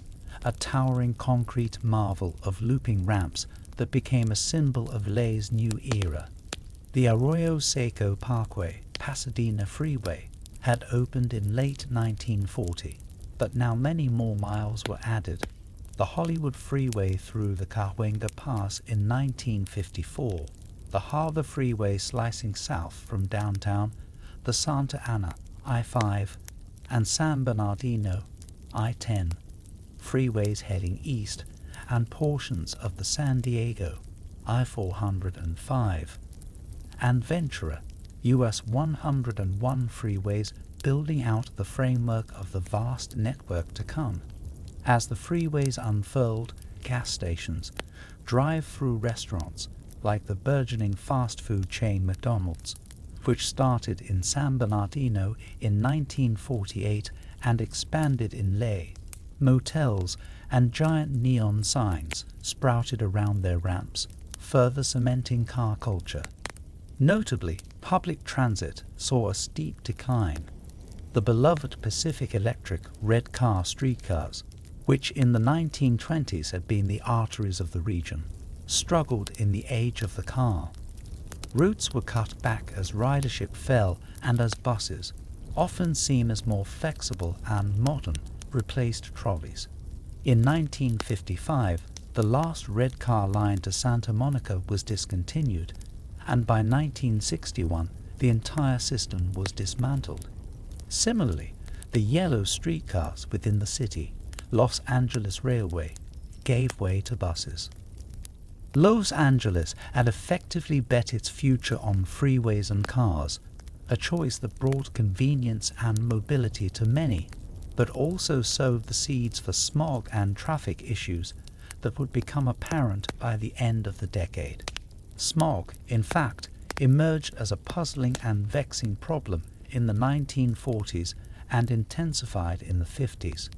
S1: a towering concrete marvel of looping ramps that became a symbol of LA's new era. The Arroyo Seco Parkway, Pasadena Freeway, had opened in late 1940, but now many more miles were added. The Hollywood Freeway through the Cahuenga Pass in 1954, the Harbor Freeway slicing south from downtown, the Santa Ana, I-5, and San Bernardino, I-10, freeways heading east, and portions of the San Diego, I-405, and Ventura, US 101 freeways building out the framework of the vast network to come. As the freeways unfurled, gas stations, drive-through restaurants like the burgeoning fast food chain McDonald's, which started in San Bernardino in 1948 and expanded in LA, motels and giant neon signs sprouted around their ramps, further cementing car culture. Notably, public transit saw a steep decline. The beloved Pacific Electric red car streetcars, which in the 1920s had been the arteries of the region, struggled in the age of the car. Routes were cut back as ridership fell and as buses, often seen as more flexible and modern, replaced trolleys. In 1955, the last red car line to Santa Monica was discontinued, and by 1961, the entire system was dismantled. Similarly, the yellow streetcars within the city, Los Angeles Railway, gave way to buses. Los Angeles had effectively bet its future on freeways and cars, a choice that brought convenience and mobility to many, but also sowed the seeds for smog and traffic issues that would become apparent by the end of the decade. Smog, in fact, emerged as a puzzling and vexing problem in the 1940s and intensified in the 50s.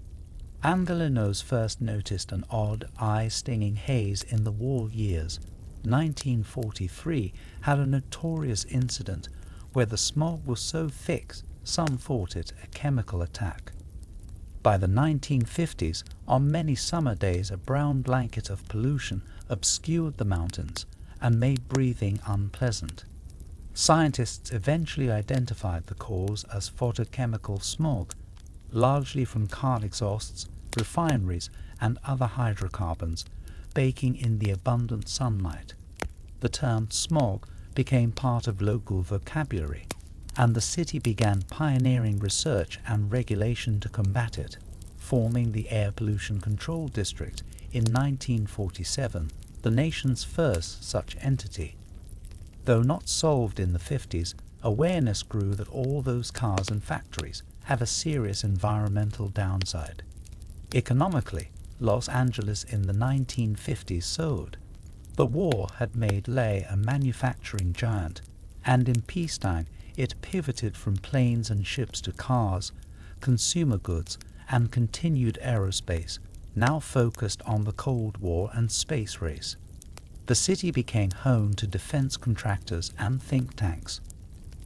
S1: Angelenos first noticed an odd, eye-stinging haze in the war years. 1943 had a notorious incident where the smog was so thick some thought it a chemical attack. By the 1950s, on many summer days a brown blanket of pollution obscured the mountains and made breathing unpleasant. Scientists eventually identified the cause as photochemical smog, largely from car exhausts, refineries, and other hydrocarbons baking in the abundant sunlight. The term smog became part of local vocabulary, and the city began pioneering research and regulation to combat it, forming the Air Pollution Control District in 1947, the nation's first such entity. Though not solved in the 50s, awareness grew that all those cars and factories had a serious environmental downside. Economically, Los Angeles in the 1950s soared. The war had made LA a manufacturing giant, and in peacetime it pivoted from planes and ships to cars, consumer goods, and continued aerospace, now focused on the Cold War and space race. The city became home to defense contractors and think tanks.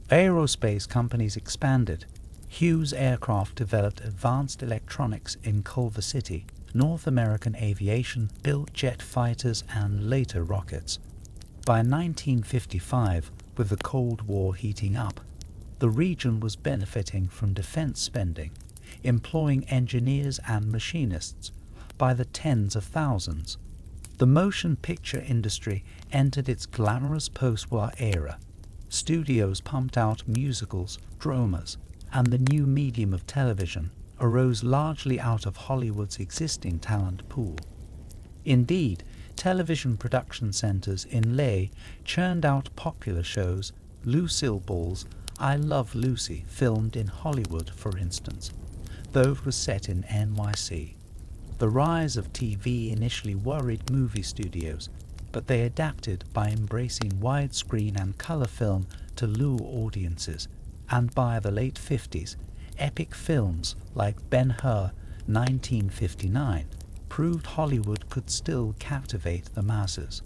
S1: Aerospace companies expanded. Hughes Aircraft developed advanced electronics in Culver City. North American Aviation built jet fighters and later rockets. By 1955, with the Cold War heating up, the region was benefiting from defense spending, employing engineers and machinists by the tens of thousands. The motion picture industry entered its glamorous post-war era. Studios pumped out musicals, dramas, and the new medium of television arose largely out of Hollywood's existing talent pool. Indeed, television production centers in LA churned out popular shows. Lucille Ball's I Love Lucy, filmed in Hollywood, for instance, though it was set in NYC. The rise of TV initially worried movie studios, but they adapted by embracing widescreen and color film to lure audiences, and by the late 50s, epic films like Ben-Hur 1959 proved Hollywood could still captivate the masses.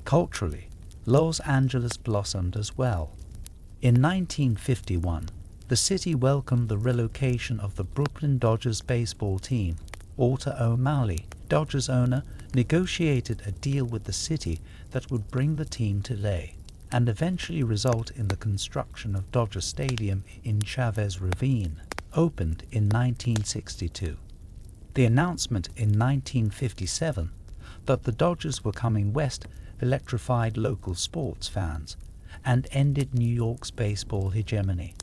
S1: Culturally, Los Angeles blossomed as well. In 1951, the city welcomed the relocation of the Brooklyn Dodgers baseball team. Walter O'Malley, Dodgers owner, negotiated a deal with the city that would bring the team to LA and eventually result in the construction of Dodger Stadium in Chavez Ravine, opened in 1962. The announcement in 1957 that the Dodgers were coming west electrified local sports fans and ended New York's baseball hegemony.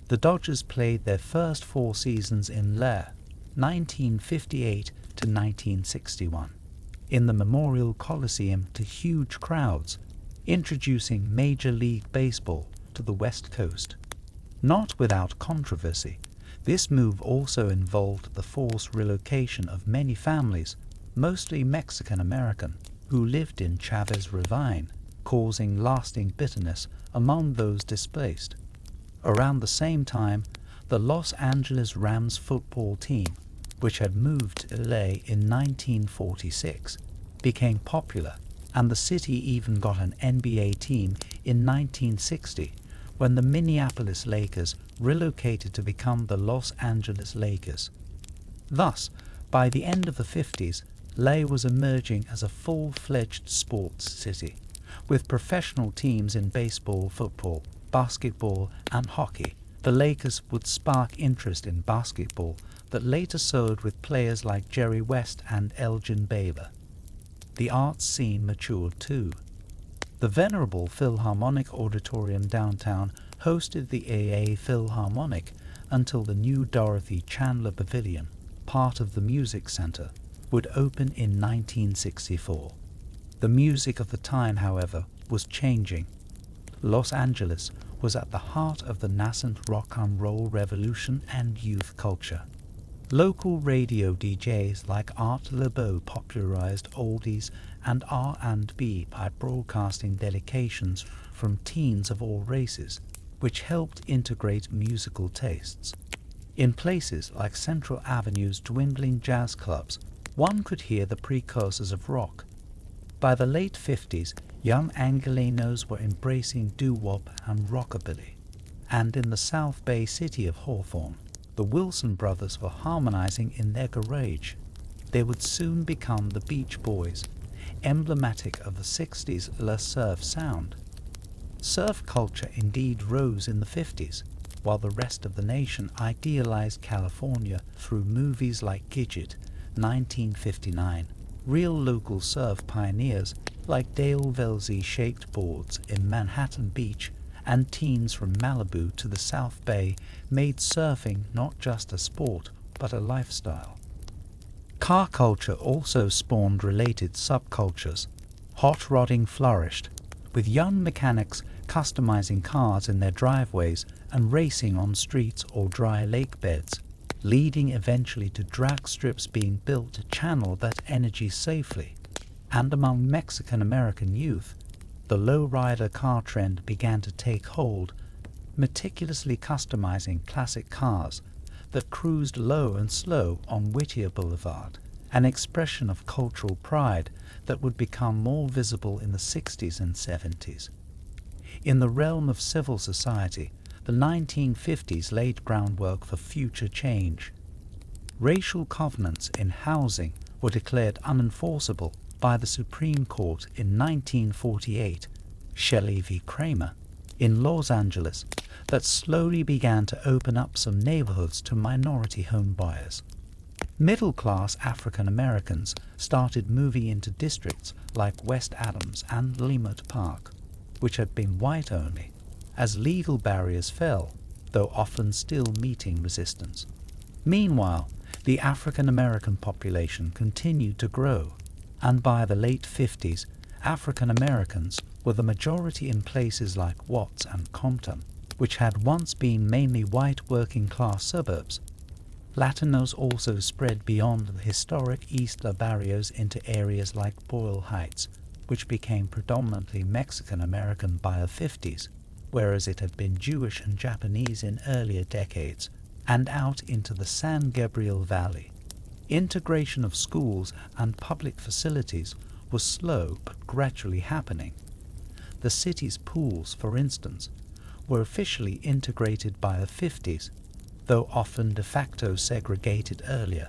S1: The Dodgers played their first 4 seasons in LA, 1958 to 1961, in the Memorial Coliseum to huge crowds, introducing Major League Baseball to the West Coast. Not without controversy, this move also involved the forced relocation of many families, mostly Mexican-American, who lived in Chavez Ravine, causing lasting bitterness among those displaced. Around the same time, the Los Angeles Rams football team, which had moved to LA in 1946, became popular, and the city even got an NBA team in 1960 when the Minneapolis Lakers relocated to become the Los Angeles Lakers. Thus, by the end of the 50s, LA was emerging as a full-fledged sports city, with professional teams in baseball, football, basketball, and hockey. The Lakers would spark interest in basketball that later soared with players like Jerry West and Elgin Baylor. The arts scene matured too. The venerable Philharmonic Auditorium downtown hosted the AA Philharmonic until the new Dorothy Chandler Pavilion, part of the Music Center, would open in 1964. The music of the time, however, was changing. Los Angeles was at the heart of the nascent rock and roll revolution and youth culture. Local radio DJs like Art LeBeau popularized oldies and R&B by broadcasting dedications from teens of all races, which helped integrate musical tastes. In places like Central Avenue's dwindling jazz clubs, one could hear the precursors of rock. By the late 50s, young Angelenos were embracing doo-wop and rockabilly, and in the South Bay city of Hawthorne, the Wilson brothers were harmonizing in their garage. They would soon become the Beach Boys, emblematic of the 60s Le Surf sound. Surf culture indeed rose in the 50s, while the rest of the nation idealized California through movies like Gidget, 1959. Real local surf pioneers like Dale Velzy shaped boards in Manhattan Beach, and teens from Malibu to the South Bay made surfing not just a sport, but a lifestyle. Car culture also spawned related subcultures. Hot rodding flourished, with young mechanics customizing cars in their driveways and racing on streets or dry lake beds, leading eventually to drag strips being built to channel that energy safely. And among Mexican-American youth, the lowrider car trend began to take hold, meticulously customizing classic cars that cruised low and slow on Whittier Boulevard, an expression of cultural pride that would become more visible in the 60s and 70s. In the realm of civil society, the 1950s laid groundwork for future change. Racial covenants in housing were declared unenforceable by the Supreme Court in 1948, Shelley v. Kramer, in Los Angeles, that slowly began to open up some neighborhoods to minority home buyers. Middle-class African Americans started moving into districts like West Adams and Leimert Park, which had been white only, as legal barriers fell, though often still meeting resistance. Meanwhile, the African American population continued to grow, and by the late 50s, African Americans were the majority in places like Watts and Compton, which had once been mainly white working-class suburbs. Latinos also spread beyond the historic Eastern barrios into areas like Boyle Heights, which became predominantly Mexican-American by the 50s, whereas it had been Jewish and Japanese in earlier decades, and out into the San Gabriel Valley. Integration of schools and public facilities was slow but gradually happening. The city's pools, for instance, were officially integrated by the 50s, though often de facto segregated earlier.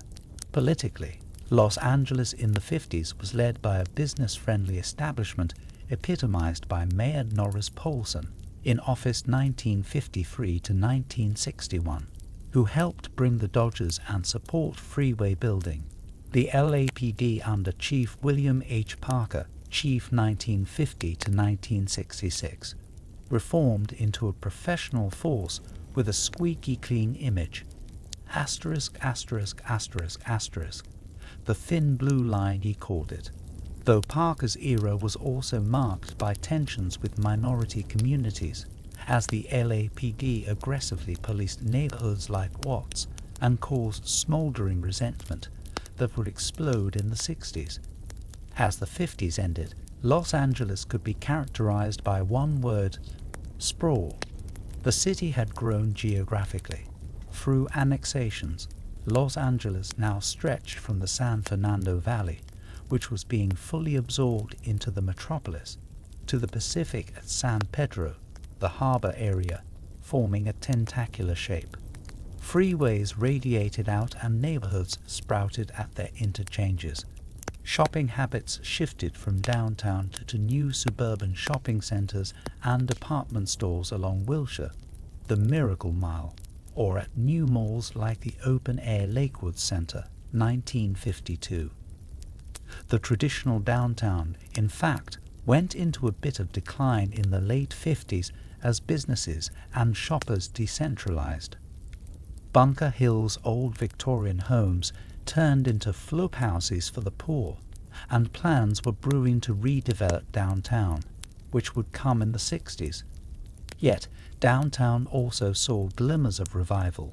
S1: Politically, Los Angeles in the 50s was led by a business-friendly establishment epitomized by Mayor Norris Poulsen, in office 1953 to 1961, who helped bring the Dodgers and support freeway building. The LAPD under Chief William H. Parker, Chief 1950 to 1966, reformed into a professional force with a squeaky clean image. Asterisk, asterisk, asterisk, asterisk. The thin blue line, he called it. Though Parker's era was also marked by tensions with minority communities, as the LAPD aggressively policed neighborhoods like Watts and caused smoldering resentment that would explode in the 60s. As the 50s ended, Los Angeles could be characterized by one word: sprawl. The city had grown geographically. Through annexations, Los Angeles now stretched from the San Fernando Valley, which was being fully absorbed into the metropolis, to the Pacific at San Pedro, the harbor area, forming a tentacular shape. Freeways radiated out and neighborhoods sprouted at their interchanges. Shopping habits shifted from downtown to new suburban shopping centers and department stores along Wilshire, the Miracle Mile, or at new malls like the open-air Lakewood Center, 1952. The traditional downtown, in fact, went into a bit of decline in the late 50s as businesses and shoppers decentralized. Bunker Hill's old Victorian homes turned into flop houses for the poor, and plans were brewing to redevelop downtown, which would come in the 60s. Yet, downtown also saw glimmers of revival.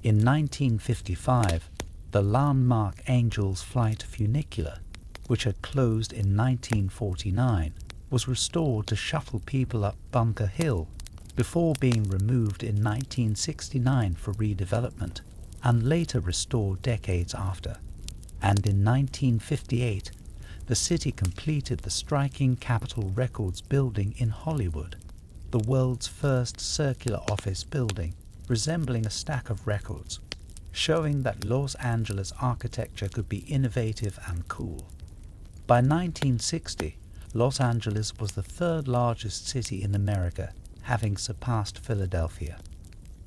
S1: In 1955, the landmark Angels Flight funicular, which had closed in 1949, was restored to shuttle people up Bunker Hill, before being removed in 1969 for redevelopment, and later restored decades after. And in 1958, the city completed the striking Capitol Records building in Hollywood, the world's first circular office building, resembling a stack of records, showing that Los Angeles architecture could be innovative and cool. By 1960, Los Angeles was the third largest city in America, having surpassed Philadelphia.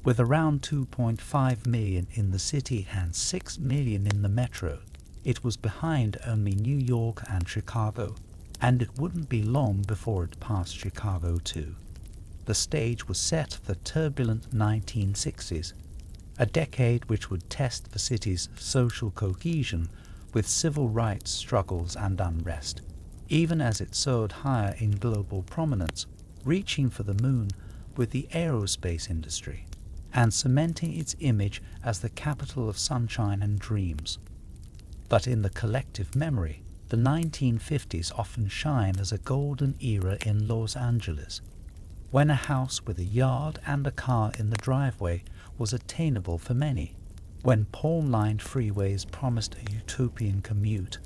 S1: With around 2.5 million in the city and 6 million in the metro, it was behind only New York and Chicago, and it wouldn't be long before it passed Chicago too. The stage was set for the turbulent 1960s, a decade which would test the city's social cohesion with civil rights struggles and unrest, even as it soared higher in global prominence, reaching for the moon with the aerospace industry, and cementing its image as the capital of sunshine and dreams. But in the collective memory, the 1950s often shine as a golden era in Los Angeles, when a house with a yard and a car in the driveway was attainable for many, when pole-lined freeways promised a utopian commute,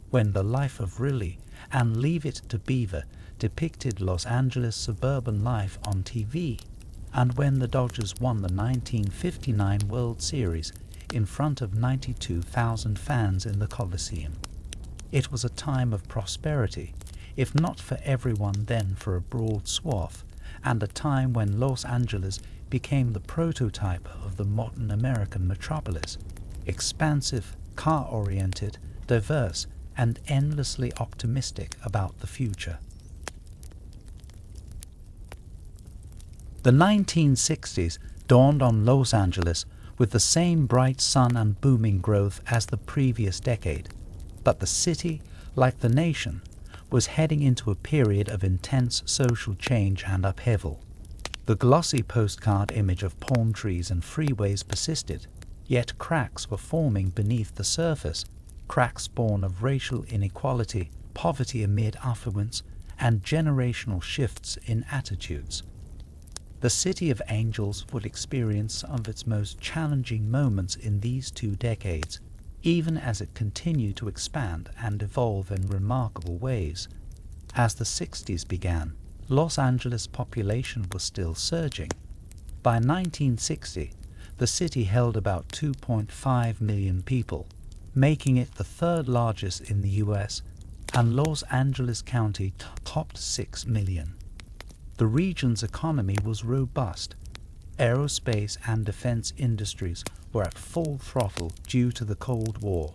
S1: when The Life of Riley and Leave It to Beaver depicted Los Angeles suburban life on TV, and when the Dodgers won the 1959 World Series in front of 92,000 fans in the Coliseum. It was a time of prosperity, if not for everyone then for a broad swath, and a time when Los Angeles became the prototype of the modern American metropolis, expansive, car-oriented, diverse, and endlessly optimistic about the future. The 1960s dawned on Los Angeles with the same bright sun and booming growth as the previous decade, but the city, like the nation, was heading into a period of intense social change and upheaval. The glossy postcard image of palm trees and freeways persisted, yet cracks were forming beneath the surface, cracks born of racial inequality, poverty amid affluence, and generational shifts in attitudes. The City of Angels would experience some of its most challenging moments in these 2 decades, even as it continued to expand and evolve in remarkable ways. As the 60s began, Los Angeles' population was still surging. By 1960, the city held about 2.5 million people, making it the 3rd largest in the U.S., and Los Angeles County topped 6 million. The region's economy was robust. Aerospace and defense industries were at full throttle due to the Cold War.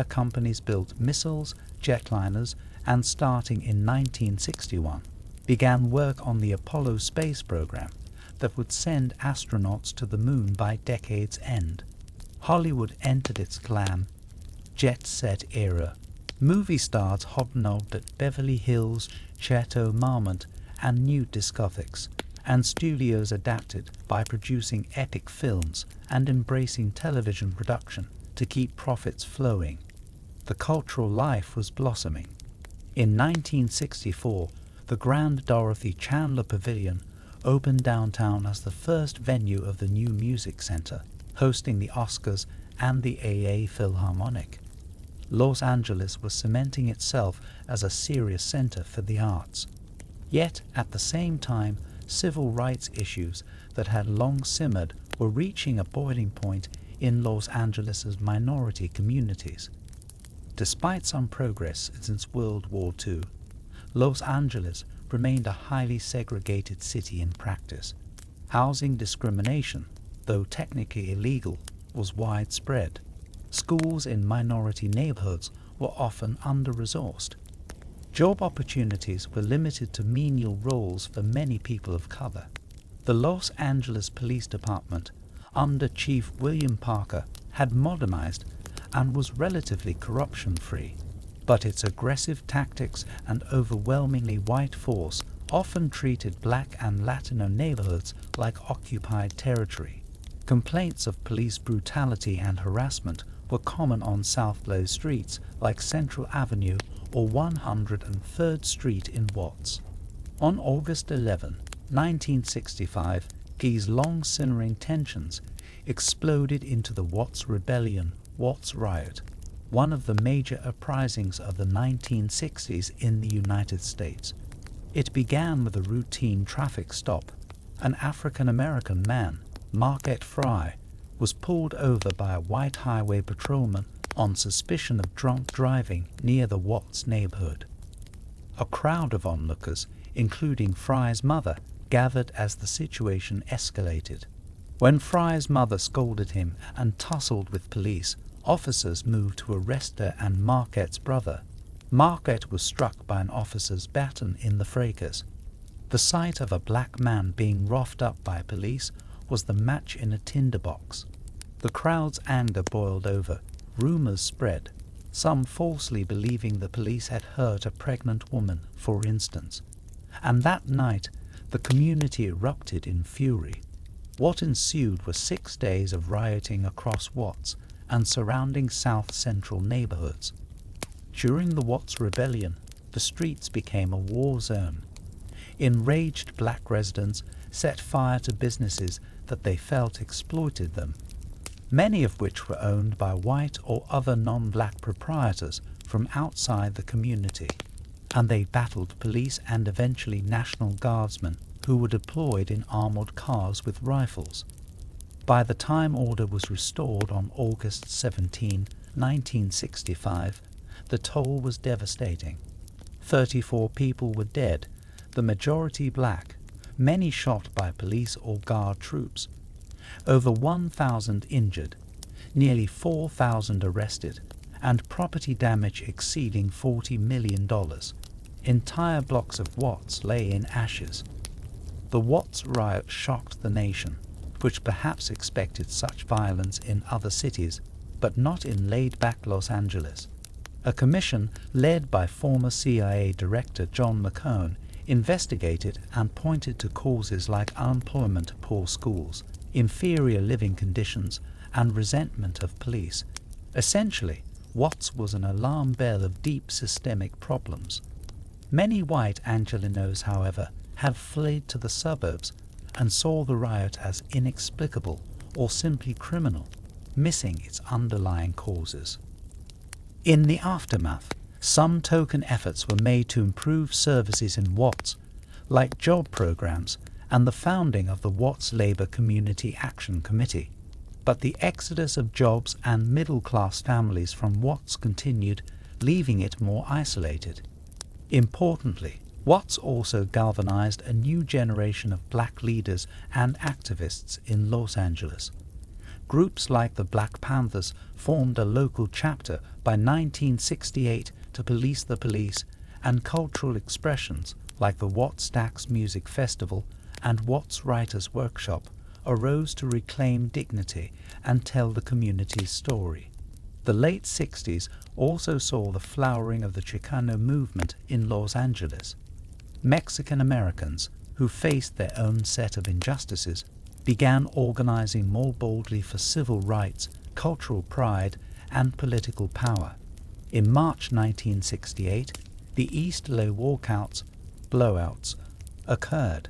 S1: Companies built missiles, jetliners, and starting in 1961, began work on the Apollo space program that would send astronauts to the moon by decade's end. Hollywood entered its glam, jet-set era. Movie stars hobnobbed at Beverly Hills, Chateau Marmont, and nude discotheques, and studios adapted by producing epic films and embracing television production to keep profits flowing. The cultural life was blossoming. In 1964, the Grand Dorothy Chandler Pavilion opened downtown as the first venue of the new music center, hosting the Oscars and the AA Philharmonic. Los Angeles was cementing itself as a serious center for the arts. Yet, at the same time, civil rights issues that had long simmered were reaching a boiling point in Los Angeles' minority communities. Despite some progress since World War II, Los Angeles remained a highly segregated city in practice. Housing discrimination, though technically illegal, was widespread. Schools in minority neighborhoods were often under-resourced. Job opportunities were limited to menial roles for many people of color. The Los Angeles Police Department, under Chief William Parker, had modernized and was relatively corruption-free, but its aggressive tactics and overwhelmingly white force often treated Black and Latino neighborhoods like occupied territory. Complaints of police brutality and harassment were common on South Low streets like Central Avenue or 103rd Street in Watts. On August 11, 1965, these long-simmering tensions exploded into the Watts Rebellion, Watts Riot, one of the major uprisings of the 1960s in the United States. It began with a routine traffic stop. An African-American man, Marquette Fry, was pulled over by a white highway patrolman on suspicion of drunk driving near the Watts neighborhood. A crowd of onlookers, including Fry's mother, gathered as the situation escalated. When Fry's mother scolded him and tussled with police, officers moved to arrest her and Marquette's brother. Marquette was struck by an officer's baton in the fracas. The sight of a black man being roughed up by police was the match in a tinderbox. The crowd's anger boiled over. Rumors spread, some falsely believing the police had hurt a pregnant woman, for instance. And that night, the community erupted in fury. What ensued were 6 days of rioting across Watts and surrounding South Central neighborhoods. During the Watts Rebellion, the streets became a war zone. Enraged black residents set fire to businesses that they felt exploited them. many of which were owned by white or other non-black proprietors from outside the community, and they battled police and eventually National Guardsmen who were deployed in armored cars with rifles. By the time order was restored on August 17, 1965, the toll was devastating. 34 people were dead, the majority black, many shot by police or guard troops. Over 1,000 injured, nearly 4,000 arrested, and property damage exceeding $40 million. Entire blocks of Watts lay in ashes. The Watts riot shocked the nation, which perhaps expected such violence in other cities, but not in laid-back Los Angeles. A commission led by former CIA Director John McCone investigated and pointed to causes like unemployment, poor schools, inferior living conditions, and resentment of police. Essentially, Watts was an alarm bell of deep systemic problems. Many white Angelenos, however, had fled to the suburbs and saw the riot as inexplicable or simply criminal, missing its underlying causes. In the aftermath, some token efforts were made to improve services in Watts, like job programs and the founding of the Watts Labor Community Action Committee. But the exodus of jobs and middle-class families from Watts continued, leaving it more isolated. Importantly, Watts also galvanized a new generation of black leaders and activists in Los Angeles. Groups like the Black Panthers formed a local chapter by 1968 to police the police, and cultural expressions like the Watts Stacks Music Festival and Watts Writers' Workshop arose to reclaim dignity and tell the community's story. The late 60s also saw the flowering of the Chicano movement in Los Angeles. Mexican Americans, who faced their own set of injustices, began organizing more boldly for civil rights, cultural pride, and political power. In March 1968, the East Low walkouts, blowouts, occurred.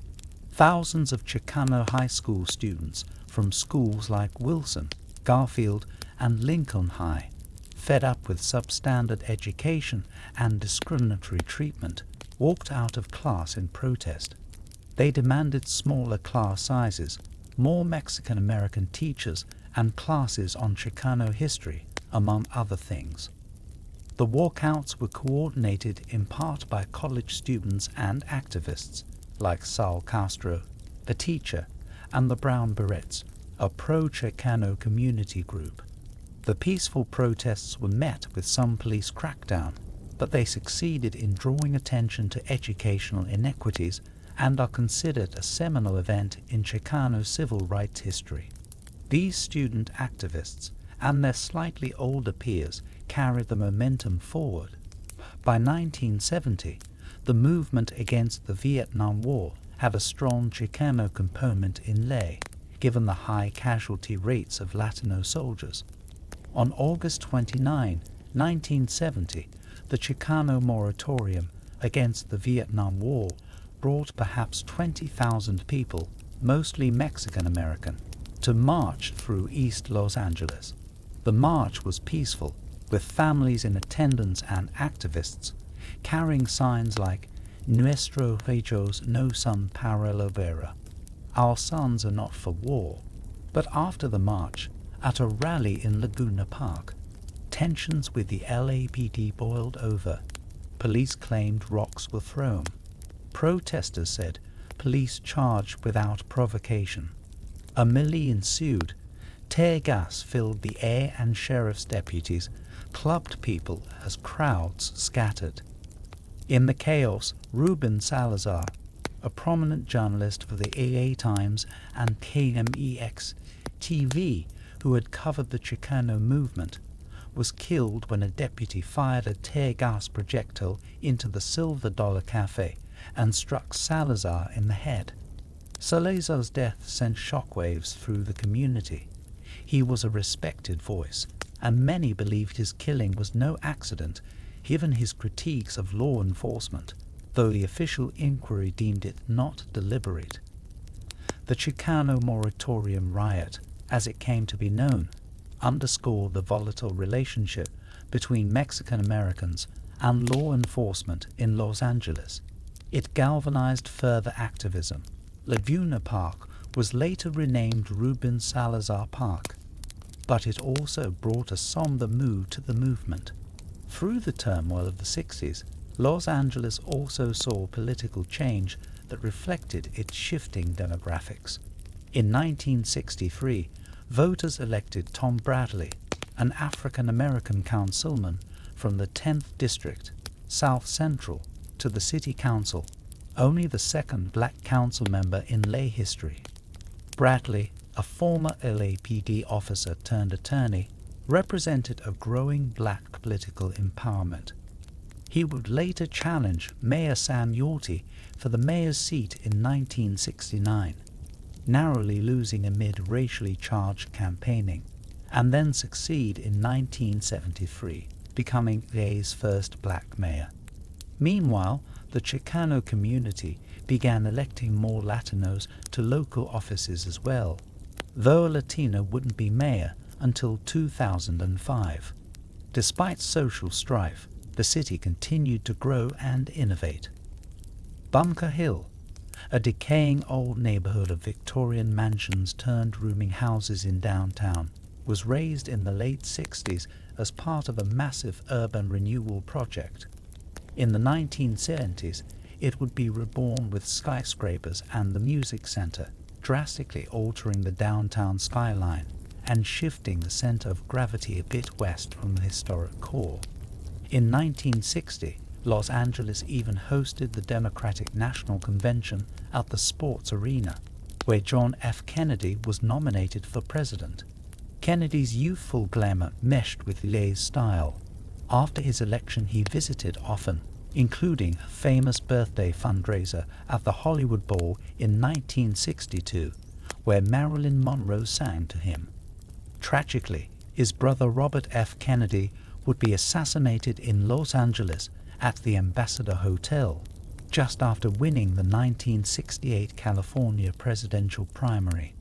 S1: Thousands of Chicano high school students from schools like Wilson, Garfield, and Lincoln High, fed up with substandard education and discriminatory treatment, walked out of class in protest. They demanded smaller class sizes, more Mexican American teachers, and classes on Chicano history, among other things. The walkouts were coordinated in part by college students and activists like Saul Castro, the teacher, and the Brown Berets, a pro-Chicano community group. The peaceful protests were met with some police crackdown, but they succeeded in drawing attention to educational inequities and are considered a seminal event in Chicano civil rights history. These student activists and their slightly older peers carried the momentum forward. By 1970, the movement against the Vietnam War had a strong Chicano component in lay, given the high casualty rates of Latino soldiers. On August 29, 1970, the Chicano moratorium against the Vietnam War brought perhaps 20,000 people, mostly Mexican American, to march through East Los Angeles. The march was peaceful, with families in attendance and activists carrying signs like "Nuestros hijos no son para la guerra," "Our sons are not for war." But after the march, at a rally in Laguna Park, tensions with the LAPD boiled over. Police claimed rocks were thrown. Protesters said police charged without provocation. A melee ensued. Tear gas filled the air and sheriff's deputies clubbed people as crowds scattered. In the chaos, Ruben Salazar, a prominent journalist for the AA Times and KMEX TV who had covered the Chicano movement, was killed when a deputy fired a tear gas projectile into the Silver Dollar Cafe and struck Salazar in the head. Salazar's death sent shockwaves through the community. He was a respected voice, and many believed his killing was no accident, given his critiques of law enforcement, though the official inquiry deemed it not deliberate. The Chicano moratorium riot, as it came to be known, underscored the volatile relationship between Mexican Americans and law enforcement in Los Angeles. It galvanized further activism. Laguna Park was later renamed Rubin Salazar Park, but it also brought a somber mood to the movement. Through the turmoil of the 60s, Los Angeles also saw political change that reflected its shifting demographics. In 1963, voters elected Tom Bradley, an African-American councilman from the 10th District, South Central, to the City Council, only the second black council member in lay history. Bradley, a former LAPD officer turned attorney, represented a growing black political empowerment. He would later challenge Mayor Sam Yorty for the mayor's seat in 1969, narrowly losing amid racially charged campaigning, and then succeed in 1973, becoming LA's first black mayor. Meanwhile, the Chicano community began electing more Latinos to local offices as well, though a Latino wouldn't be mayor until 2005. Despite social strife, the city continued to grow and innovate. Bunker Hill, a decaying old neighborhood of Victorian mansions turned rooming houses in downtown, was raised in the late 60s as part of a massive urban renewal project. In the 1970s, it would be reborn with skyscrapers and the music center, drastically altering the downtown skyline and shifting the center of gravity a bit west from the historic core. In 1960, Los Angeles even hosted the Democratic National Convention at the sports arena, where John F. Kennedy was nominated for president. Kennedy's youthful glamour meshed with LA's style. After his election, he visited often, including a famous birthday fundraiser at the Hollywood Bowl in 1962, where Marilyn Monroe sang to him. Tragically, his brother Robert F. Kennedy would be assassinated in Los Angeles at the Ambassador Hotel just after winning the 1968 California presidential primary.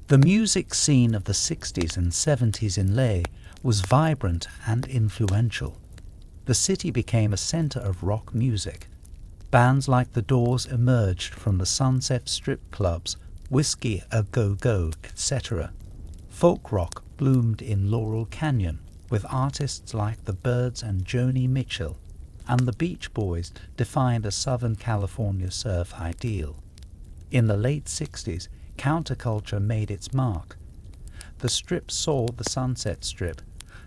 S1: The music scene of the 60s and 70s in LA was vibrant and influential. The city became a center of rock music. Bands like The Doors emerged from the Sunset Strip clubs, Whiskey A Go Go, etc. Folk rock bloomed in Laurel Canyon, with artists like the Byrds and Joni Mitchell, and the Beach Boys defined a Southern California surf ideal. In the late 60s, counterculture made its mark. The Strip saw the Sunset Strip,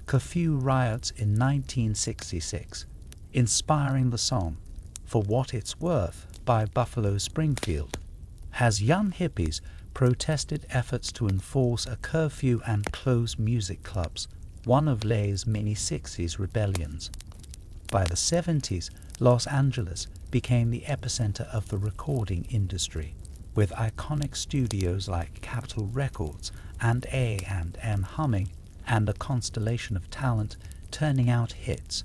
S1: curfew riots in 1966, inspiring the song For What It's Worth by Buffalo Springfield, as young hippies protested efforts to enforce a curfew and close music clubs, one of LA's many 60s rebellions. By the 70s, Los Angeles became the epicenter of the recording industry, with iconic studios like Capitol Records and A&M humming, and a constellation of talent turning out hits.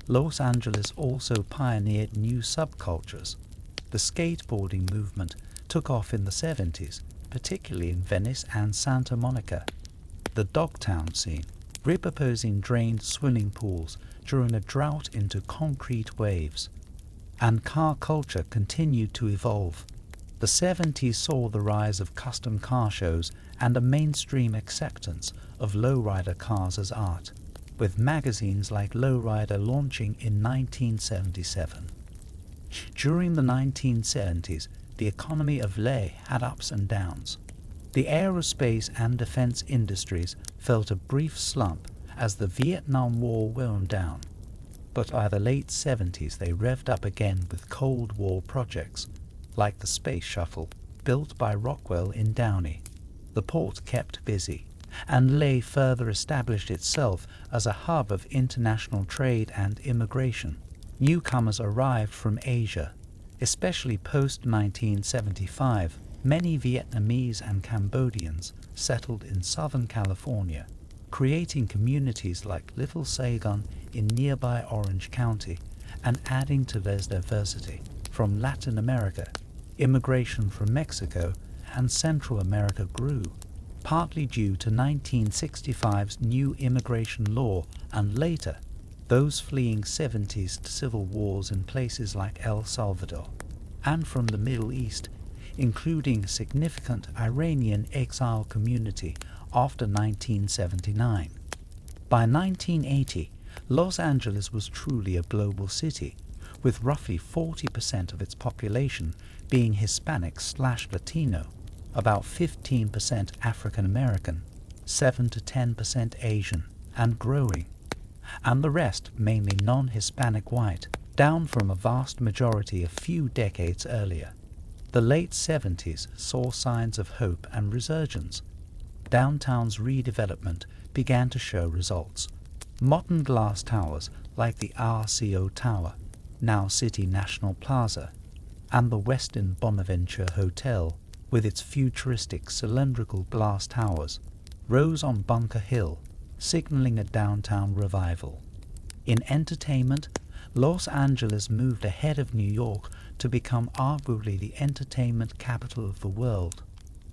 S1: Los Angeles also pioneered new subcultures. The skateboarding movement took off in the 70s, particularly in Venice and Santa Monica. The Dogtown scene, repurposing drained swimming pools during a drought into concrete waves. And car culture continued to evolve. The 70s saw the rise of custom car shows and a mainstream acceptance of lowrider cars as art, with magazines like Lowrider launching in 1977. During the 1970s, the economy of LA had ups and downs. The aerospace and defense industries felt a brief slump as the Vietnam War wound down, but by the late 70s they revved up again with Cold War projects, like the Space Shuttle, built by Rockwell in Downey. The port kept busy, and LA further established itself as a hub of international trade and immigration. Newcomers arrived from Asia, especially post-1975. Many Vietnamese and Cambodians settled in Southern California, creating communities like Little Saigon in nearby Orange County and adding to their diversity. From Latin America, immigration from Mexico and Central America grew. partly due to 1965's new immigration law and later those fleeing 70s civil wars in places like El Salvador, and from the Middle East, including a significant Iranian exile community after 1979. By 1980, Los Angeles was truly a global city, with roughly 40% of its population being Hispanic/Latino, about 15% African American, 7 to 10% Asian, and growing, and the rest mainly non-Hispanic white, down from a vast majority a few decades earlier. The late 70s saw signs of hope and resurgence. Downtown's redevelopment began to show results. Modern glass towers like the RCO Tower, now City National Plaza, and the Westin Bonaventure Hotel, with its futuristic cylindrical glass towers, rose on Bunker Hill, signaling a downtown revival. In entertainment, Los Angeles moved ahead of New York to become arguably the entertainment capital of the world.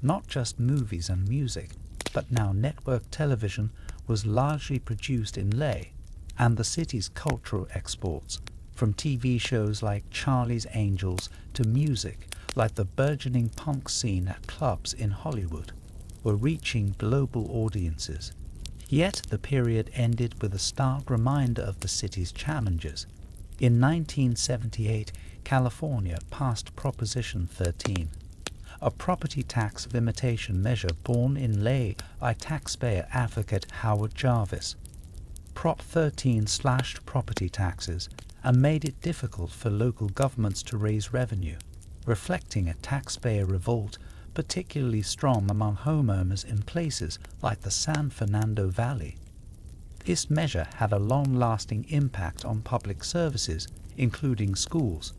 S1: Not just movies and music, but now network television was largely produced in LA, and the city's cultural exports, from TV shows like Charlie's Angels to music like the burgeoning punk scene at clubs in Hollywood, were reaching global audiences. Yet the period ended with a stark reminder of the city's challenges. In 1978, California passed Proposition 13, a property tax limitation measure born in lay by taxpayer advocate Howard Jarvis. Prop 13 slashed property taxes and made it difficult for local governments to raise revenue, reflecting a taxpayer revolt particularly strong among homeowners in places like the San Fernando Valley. This measure had a long-lasting impact on public services, including schools,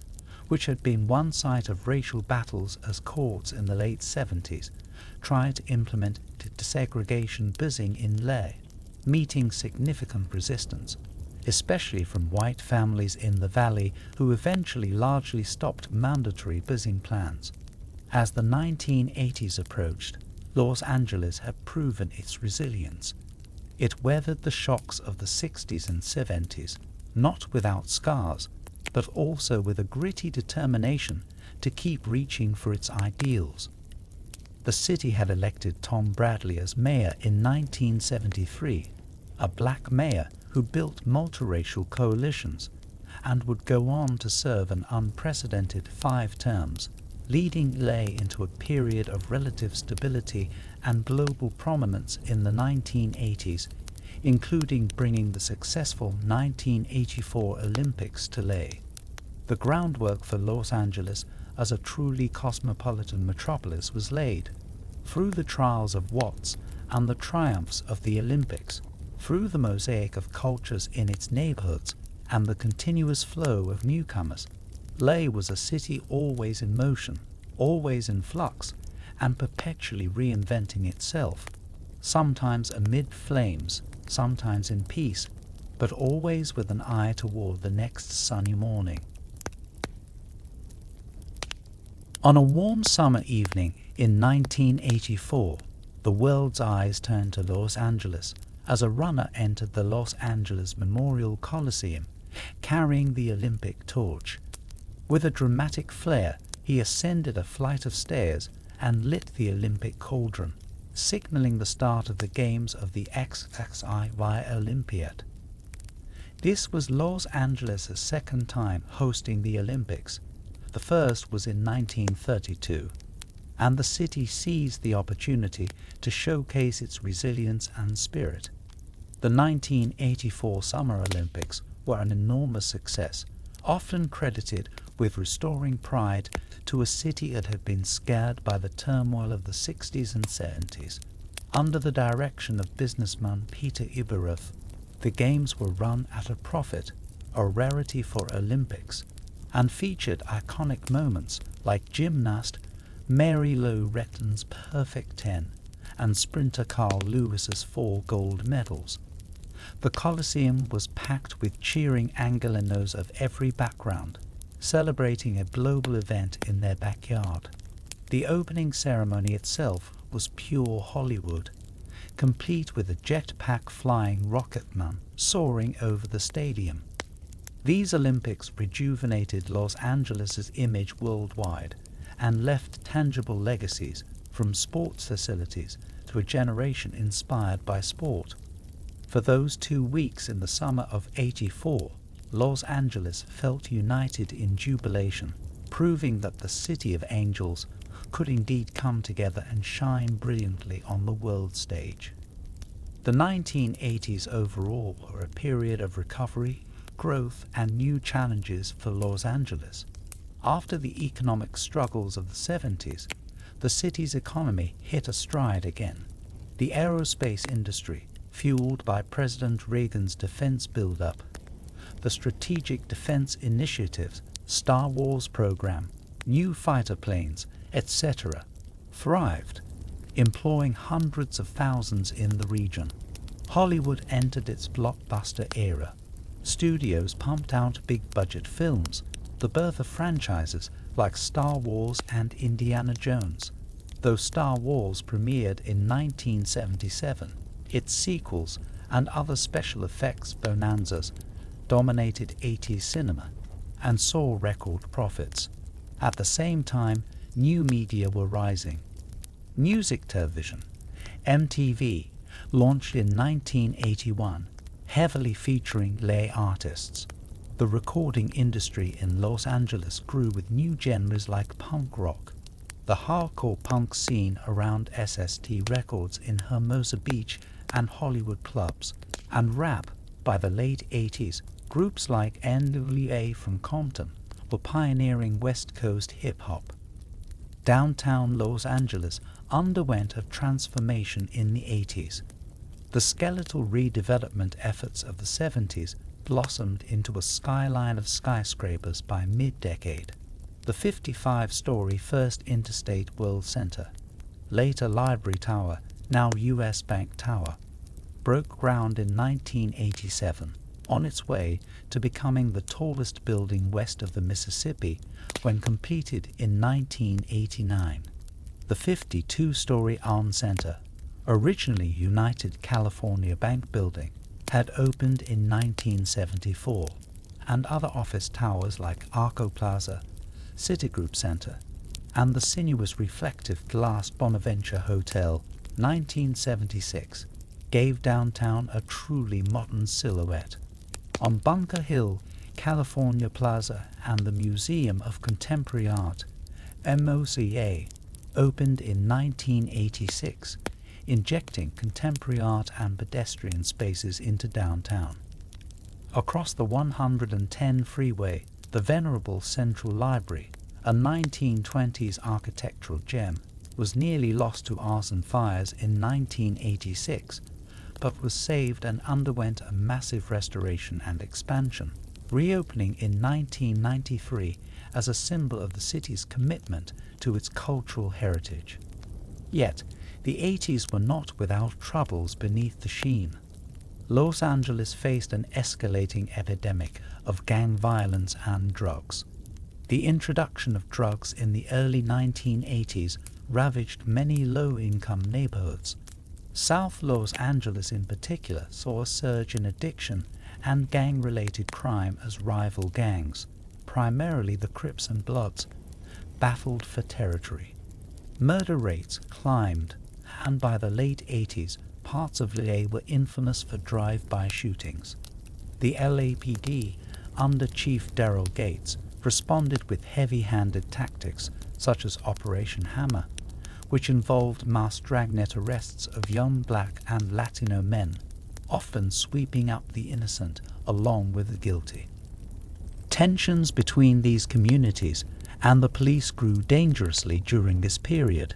S1: which had been one site of racial battles as courts in the late 70s tried to implement desegregation busing in lay, meeting significant resistance, especially from white families in the valley who eventually largely stopped mandatory busing plans. As the 1980s approached, Los Angeles had proven its resilience. It weathered the shocks of the 60s and 70s, not without scars, but also with a gritty determination to keep reaching for its ideals. The city had elected Tom Bradley as mayor in 1973, a black mayor who built multiracial coalitions, and would go on to serve an unprecedented 5 terms, leading LA into a period of relative stability and global prominence in the 1980s, including bringing the successful 1984 Olympics to LA. The groundwork for Los Angeles as a truly cosmopolitan metropolis was laid. Through the trials of Watts and the triumphs of the Olympics, through the mosaic of cultures in its neighborhoods and the continuous flow of newcomers, LA was a city always in motion, always in flux, and perpetually reinventing itself, sometimes amid flames, sometimes in peace, but always with an eye toward the next sunny morning. On a warm summer evening in 1984, the world's eyes turned to Los Angeles as a runner entered the Los Angeles Memorial Coliseum, carrying the Olympic torch. With a dramatic flair, he ascended a flight of stairs and lit the Olympic cauldron, signaling the start of the Games of the XXIY Olympiad. This was Los Angeles' second time hosting the Olympics. The first was in 1932, and the city seized the opportunity to showcase its resilience and spirit. The 1984 Summer Olympics were an enormous success, often credited with restoring pride to a city that had been scared by the turmoil of the 60s and 70s. Under the direction of businessman Peter Iberoth, the Games were run at a profit, a rarity for Olympics, and featured iconic moments like gymnast Mary Lou Retton's perfect 10 and sprinter Carl Lewis's 4 gold medals. The Coliseum was packed with cheering Angelenos of every background, celebrating a global event in their backyard. The opening ceremony itself was pure Hollywood, complete with a jetpack flying rocketman soaring over the stadium. These Olympics rejuvenated Los Angeles' image worldwide and left tangible legacies, from sports facilities to a generation inspired by sport. For those 2 weeks in the summer of '84, Los Angeles felt united in jubilation, proving that the City of Angels could indeed come together and shine brilliantly on the world stage. The 1980s overall were a period of recovery, growth, and new challenges for Los Angeles. After the economic struggles of the '70s, the city's economy hit a stride again. The aerospace industry, fueled by President Reagan's defense buildup, the Strategic Defense Initiative's Star Wars program, new fighter planes, etc., thrived, employing hundreds of thousands in the region. Hollywood entered its blockbuster era. Studios pumped out big-budget films, the birth of franchises like Star Wars and Indiana Jones. Though Star Wars premiered in 1977, its sequels and other special effects bonanzas dominated '80s cinema and saw record profits. At the same time, new media were rising. Music television, MTV, launched in 1981, heavily featuring lay artists. The recording industry in Los Angeles grew with new genres like punk rock, the hardcore punk scene around SST Records in Hermosa Beach and Hollywood clubs, and rap. By the late '80s, groups like NWA from Compton were pioneering West Coast hip-hop. Downtown Los Angeles underwent a transformation in the '80s. The skeletal redevelopment efforts of the '70s blossomed into a skyline of skyscrapers by mid-decade. The 55-story First Interstate World Center, later Library Tower, now US Bank Tower, broke ground in 1987, on its way to becoming the tallest building west of the Mississippi when completed in 1989. The 52-story Arm Center, originally United California Bank Building, had opened in 1974, and other office towers like Arco Plaza, Citigroup Center, and the sinuous reflective glass Bonaventure Hotel, 1976, gave downtown a truly modern silhouette. On Bunker Hill, California Plaza and the Museum of Contemporary Art, MOCA, opened in 1986, injecting contemporary art and pedestrian spaces into downtown. Across the 110 freeway, the venerable Central Library, a 1920s architectural gem, was nearly lost to arson fires in 1986, but was saved and underwent a massive restoration and expansion, reopening in 1993 as a symbol of the city's commitment to its cultural heritage. Yet, the '80s were not without troubles beneath the sheen. Los Angeles faced an escalating epidemic of gang violence and drugs. The introduction of drugs in the early 1980s ravaged many low-income neighborhoods. South Los Angeles in particular saw a surge in addiction and gang-related crime as rival gangs, primarily the Crips and Bloods, battled for territory. Murder rates climbed, and by the late '80s, parts of LA were infamous for drive-by shootings. The LAPD, under Chief Daryl Gates, responded with heavy-handed tactics such as Operation Hammer, which involved mass dragnet arrests of young black and Latino men, often sweeping up the innocent along with the guilty. Tensions between these communities and the police grew dangerously during this period.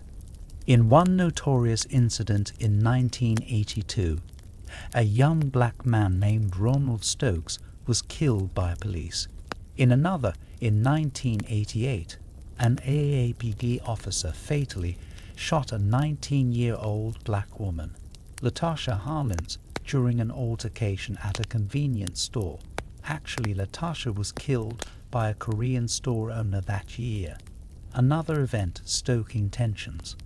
S1: In one notorious incident in 1982, a young black man named Ronald Stokes was killed by police. In another, in 1988, an AAPD officer fatally shot a 19-year-old black woman, Latasha Harlins, during an altercation at a convenience store. Actually, Latasha was killed by a Korean store owner that year, another event stoking tensions.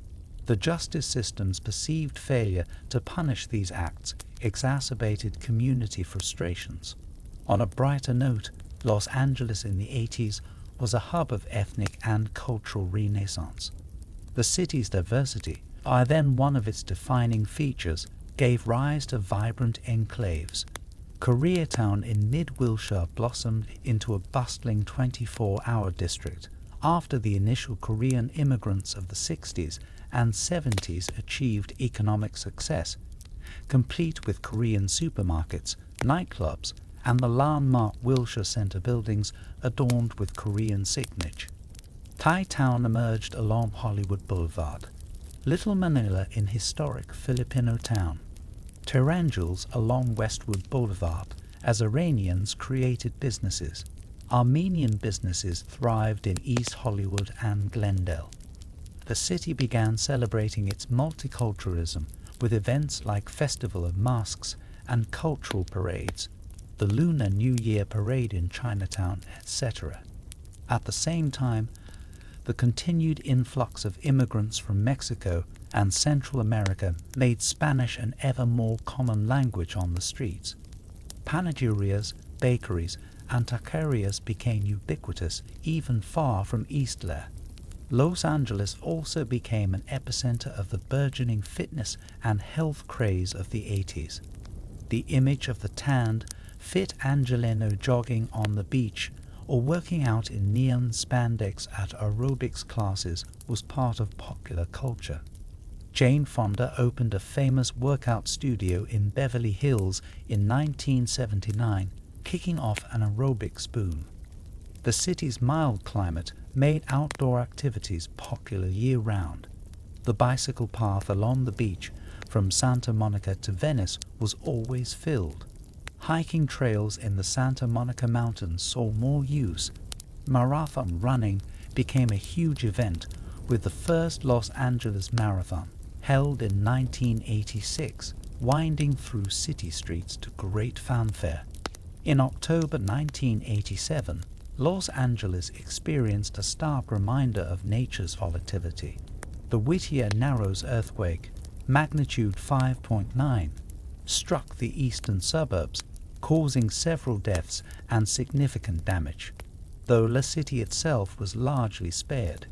S1: The justice system's perceived failure to punish these acts exacerbated community frustrations. On a brighter note, Los Angeles in the 80s was a hub of ethnic and cultural renaissance. The city's diversity, then one of its defining features, gave rise to vibrant enclaves. Koreatown in mid-Wilshire blossomed into a bustling 24-hour district after the initial Korean immigrants of the 60s and 70s achieved economic success, complete with Korean supermarkets, nightclubs, and the landmark Wilshire Center buildings adorned with Korean signage. Thai Town emerged along Hollywood Boulevard, Little Manila in historic Filipino town, Terangels along Westwood Boulevard as Iranians created businesses. Armenian businesses thrived in East Hollywood and Glendale. The city began celebrating its multiculturalism with events like Festival of Masks and cultural parades, the Lunar New Year Parade in Chinatown, etc. At the same time, the continued influx of immigrants from Mexico and Central America made Spanish an ever more common language on the streets. Panaderias, bakeries, and taquerias became ubiquitous even far from Eastler. Los Angeles also became an epicenter of the burgeoning fitness and health craze of the 80s. The image of the tanned, fit Angeleno jogging on the beach or working out in neon spandex at aerobics classes was part of popular culture. Jane Fonda opened a famous workout studio in Beverly Hills in 1979, kicking off an aerobics boom. The city's mild climate made outdoor activities popular year-round. The bicycle path along the beach from Santa Monica to Venice was always filled. Hiking trails in the Santa Monica Mountains saw more use. Marathon running became a huge event, with the first Los Angeles Marathon, held in 1986, winding through city streets to great fanfare. In October 1987, Los Angeles experienced a stark reminder of nature's volatility. The Whittier Narrows earthquake, magnitude 5.9, struck the eastern suburbs, causing several deaths and significant damage. Though the city itself was largely spared,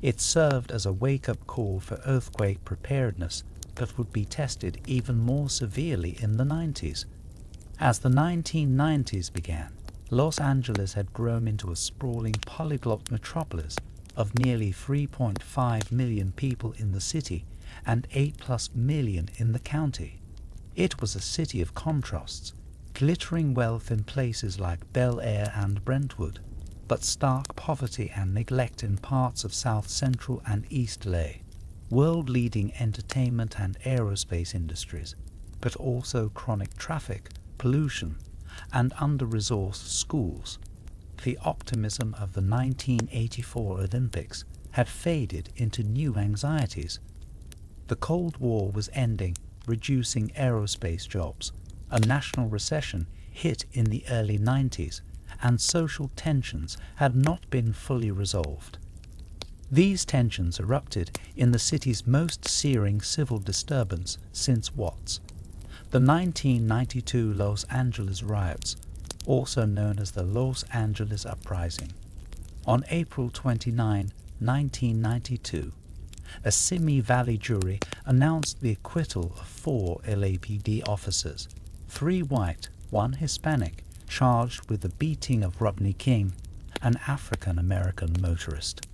S1: it served as a wake-up call for earthquake preparedness that would be tested even more severely in the 90s. As the 1990s began, Los Angeles had grown into a sprawling polyglot metropolis of nearly 3.5 million people in the city and 8+ million in the county. It was a city of contrasts, glittering wealth in places like Bel Air and Brentwood, but stark poverty and neglect in parts of South Central and East LA, world-leading entertainment and aerospace industries, but also chronic traffic, pollution, and under-resourced schools. The optimism of the 1984 Olympics had faded into new anxieties. The Cold War was ending, reducing aerospace jobs. A national recession hit in the early 90s, and social tensions had not been fully resolved. These tensions erupted in the city's most searing civil disturbance since Watts, the 1992 Los Angeles riots, also known as the Los Angeles Uprising. On April 29, 1992, a Simi Valley jury announced the acquittal of 4 LAPD officers, 3 white, 1 Hispanic, charged with the beating of Rodney King, an African-American motorist.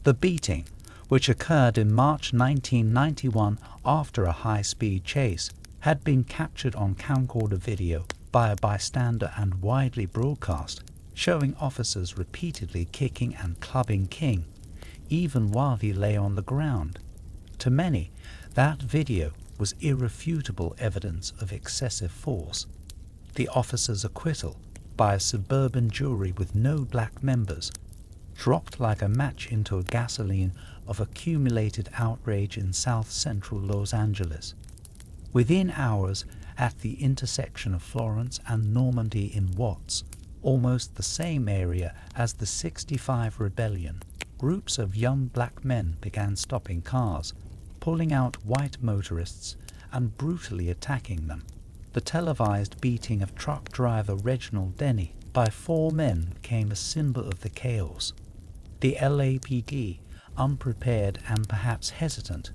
S1: The beating, which occurred in March 1991 after a high-speed chase, had been captured on camcorder video by a bystander and widely broadcast, showing officers repeatedly kicking and clubbing King, even while he lay on the ground. To many, that video was irrefutable evidence of excessive force. The officer's acquittal, by a suburban jury with no black members, dropped like a match into a gasoline of accumulated outrage in south-central Los Angeles. Within hours, at the intersection of Florence and Normandy in Watts, almost the same area as the '65 rebellion, groups of young black men began stopping cars, pulling out white motorists and brutally attacking them. The televised beating of truck driver Reginald Denny by 4 men became a symbol of the chaos. The LAPD, unprepared and perhaps hesitant,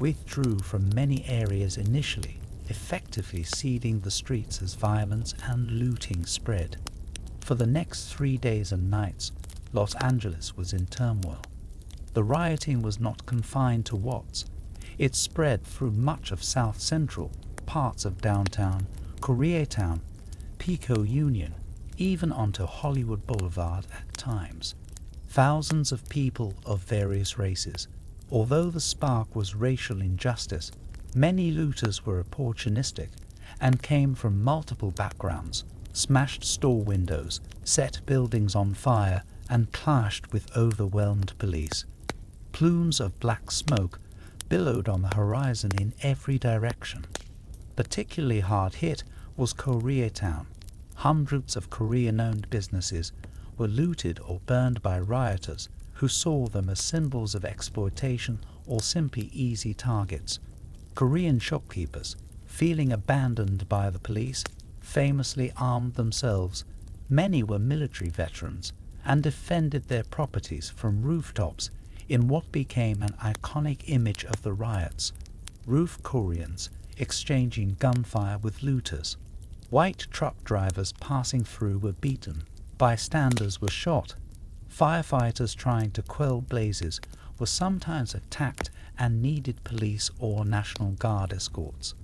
S1: withdrew from many areas initially, effectively seeding the streets as violence and looting spread. For the next 3 days and nights, Los Angeles was in turmoil. The rioting was not confined to Watts. It spread through much of South Central, parts of downtown, Koreatown, Pico Union, even onto Hollywood Boulevard at times. Thousands of people of various races. Although the spark was racial injustice, many looters were opportunistic and came from multiple backgrounds, smashed store windows, set buildings on fire, and clashed with overwhelmed police. Plumes of black smoke billowed on the horizon in every direction. Particularly hard hit was Koreatown. Hundreds of Korean-owned businesses were looted or burned by rioters who saw them as symbols of exploitation or simply easy targets. Korean shopkeepers, feeling abandoned by the police, famously armed themselves. Many were military veterans and defended their properties from rooftops in what became an iconic image of the riots. Roof Koreans exchanging gunfire with looters. White truck drivers passing through were beaten. Bystanders were shot. Firefighters trying to quell blazes were sometimes attacked and needed police or National Guard escorts.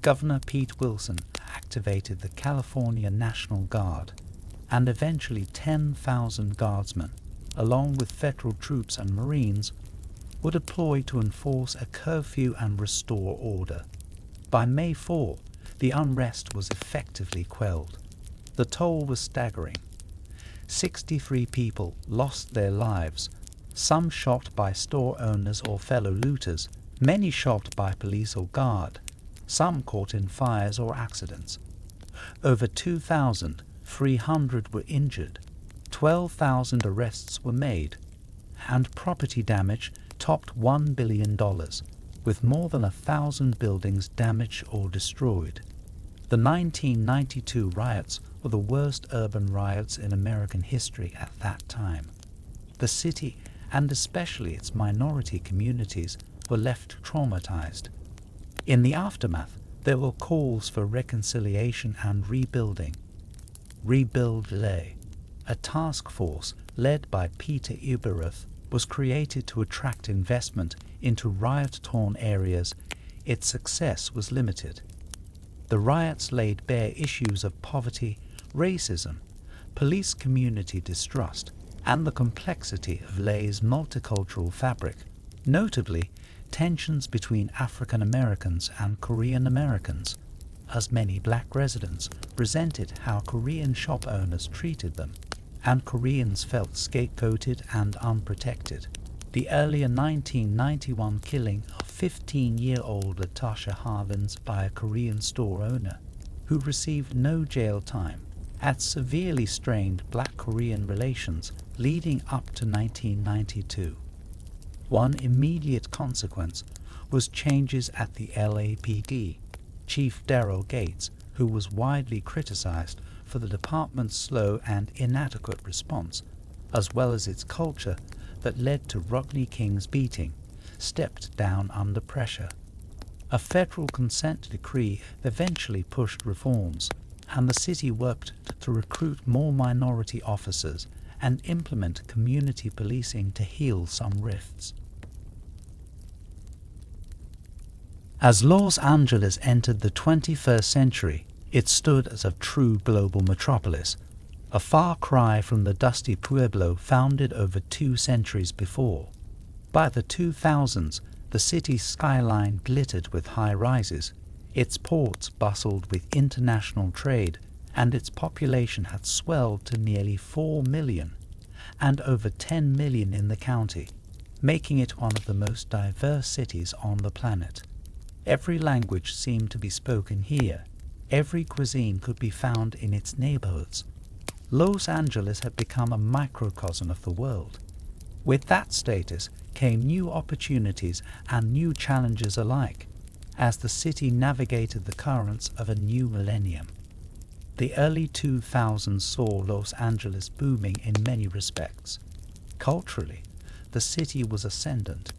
S1: Governor Pete Wilson activated the California National Guard, and eventually 10,000 guardsmen, along with federal troops and Marines, were deployed to enforce a curfew and restore order. By May 4, the unrest was effectively quelled. The toll was staggering. 63 people lost their lives, some shot by store owners or fellow looters, many shot by police or guard, some caught in fires or accidents. Over 2,300 were injured, 12,000 arrests were made, and property damage topped $1 billion, with more than 1,000 buildings damaged or destroyed. The 1992 riots were the worst urban riots in American history at that time. The city, and especially its minority communities, were left traumatized. In the aftermath, there were calls for reconciliation and rebuilding. Rebuild LA, a task force led by Peter Ueberroth, was created to attract investment into riot-torn areas. Its success was limited. The riots laid bare issues of poverty, racism, police community distrust, and the complexity of LA's multicultural fabric, notably tensions between African Americans and Korean Americans, as many black residents resented how Korean shop owners treated them, and Koreans felt scapegoated and unprotected. The earlier 1991 killing of 15-year-old Latasha Harvins by a Korean store owner, who received no jail time, had severely strained Black-Korean relations leading up to 1992. One immediate consequence was changes at the LAPD. Chief Darrell Gates, who was widely criticized for the department's slow and inadequate response, as well as its culture that led to Rodney King's beating, stepped down under pressure. A federal consent decree eventually pushed reforms, and the city worked to recruit more minority officers and implement community policing to heal some rifts. As Los Angeles entered the 21st century, it stood as a true global metropolis, a far cry from the dusty Pueblo founded over 2 centuries before. By the 2000s, the city's skyline glittered with high-rises, its ports bustled with international trade, and its population had swelled to nearly 4 million, and over 10 million in the county, making it one of the most diverse cities on the planet. Every language seemed to be spoken here. Every cuisine could be found in its neighborhoods. Los Angeles had become a microcosm of the world. With that status came new opportunities and new challenges alike, as the city navigated the currents of a new millennium. The early 2000s saw Los Angeles booming in many respects. Culturally, the city was ascendant.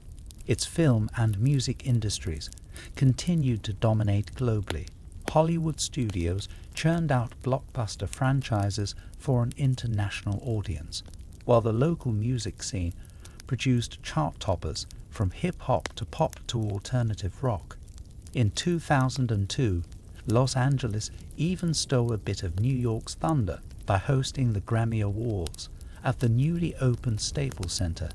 S1: Its film and music industries continued to dominate globally. Hollywood studios churned out blockbuster franchises for an international audience, while the local music scene produced chart toppers from hip-hop to pop to alternative rock. In 2002, Los Angeles even stole a bit of New York's thunder by hosting the Grammy Awards at the newly opened Staples Center,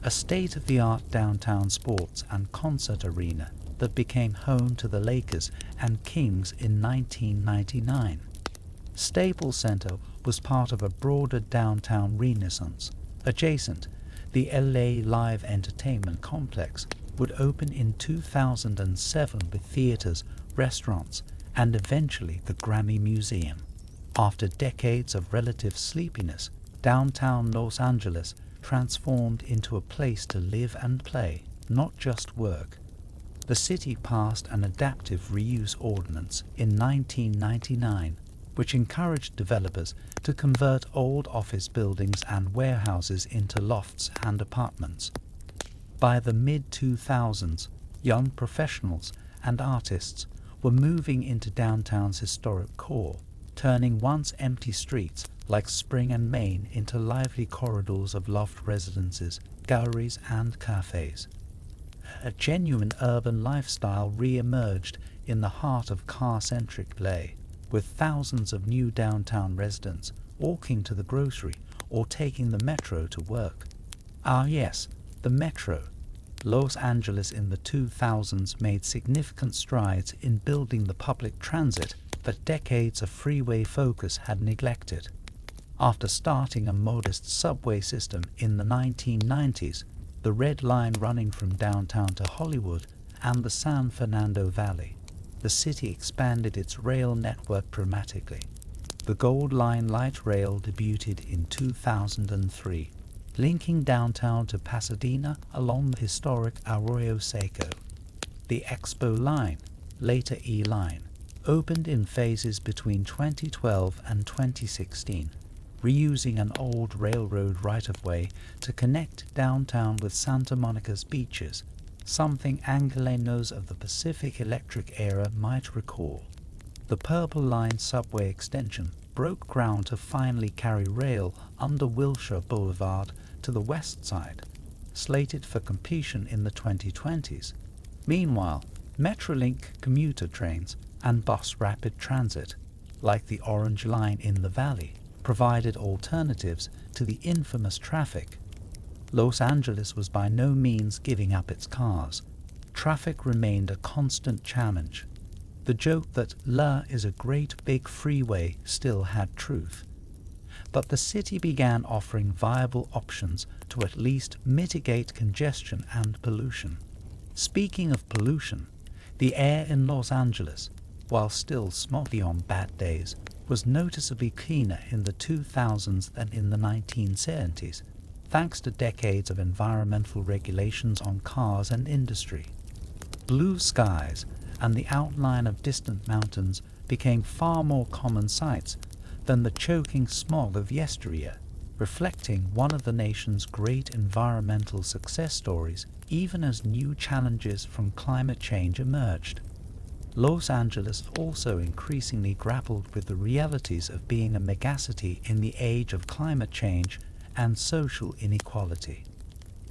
S1: a state-of-the-art downtown sports and concert arena that became home to the Lakers and Kings in 1999. Staples Center was part of a broader downtown renaissance. Adjacent, the LA Live Entertainment Complex would open in 2007 with theaters, restaurants, and eventually the Grammy Museum. After decades of relative sleepiness, downtown Los Angeles transformed into a place to live and play, not just work. The city passed an adaptive reuse ordinance in 1999, which encouraged developers to convert old office buildings and warehouses into lofts and apartments. By the mid-2000s, young professionals and artists were moving into downtown's historic core, turning once empty streets like Spring and Main into lively corridors of loft residences, galleries, and cafes. A genuine urban lifestyle re-emerged in the heart of car-centric LA, with thousands of new downtown residents walking to the grocery or taking the metro to work. Ah yes, the metro. Los Angeles in the 2000s made significant strides in building the public transit that decades of freeway focus had neglected. After starting a modest subway system in the 1990s, the Red Line running from downtown to Hollywood and the San Fernando Valley, the city expanded its rail network dramatically. The Gold Line light rail debuted in 2003, linking downtown to Pasadena along the historic Arroyo Seco. The Expo Line, later E-Line, opened in phases between 2012 and 2016, reusing an old railroad right-of-way to connect downtown with Santa Monica's beaches, something Angelenos of the Pacific Electric era might recall. The Purple Line subway extension broke ground to finally carry rail under Wilshire Boulevard to the west side, slated for completion in the 2020s. Meanwhile, Metrolink commuter trains and bus rapid transit, like the Orange Line in the Valley, provided alternatives to the infamous traffic. Los Angeles was by no means giving up its cars. Traffic remained a constant challenge. The joke that La is a great big freeway still had truth. But the city began offering viable options to at least mitigate congestion and pollution. Speaking of pollution, the air in Los Angeles, while still smoggy on bad days, was noticeably cleaner in the 2000s than in the 1970s, thanks to decades of environmental regulations on cars and industry. Blue skies and the outline of distant mountains became far more common sights than the choking smog of yesteryear, reflecting one of the nation's great environmental success stories even as new challenges from climate change emerged. Los Angeles also increasingly grappled with the realities of being a megacity in the age of climate change and social inequality.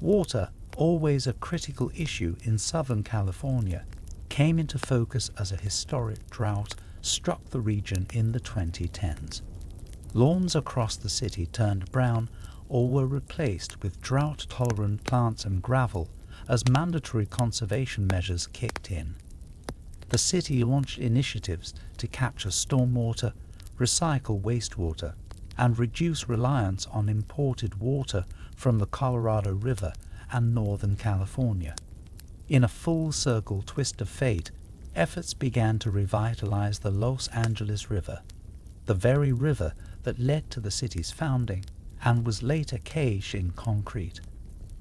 S1: Water, always a critical issue in Southern California, came into focus as a historic drought struck the region in the 2010s. Lawns across the city turned brown or were replaced with drought-tolerant plants and gravel as mandatory conservation measures kicked in. The city launched initiatives to capture stormwater, recycle wastewater, and reduce reliance on imported water from the Colorado River and Northern California. In a full-circle twist of fate, efforts began to revitalize the Los Angeles River, the very river that led to the city's founding and was later caged in concrete.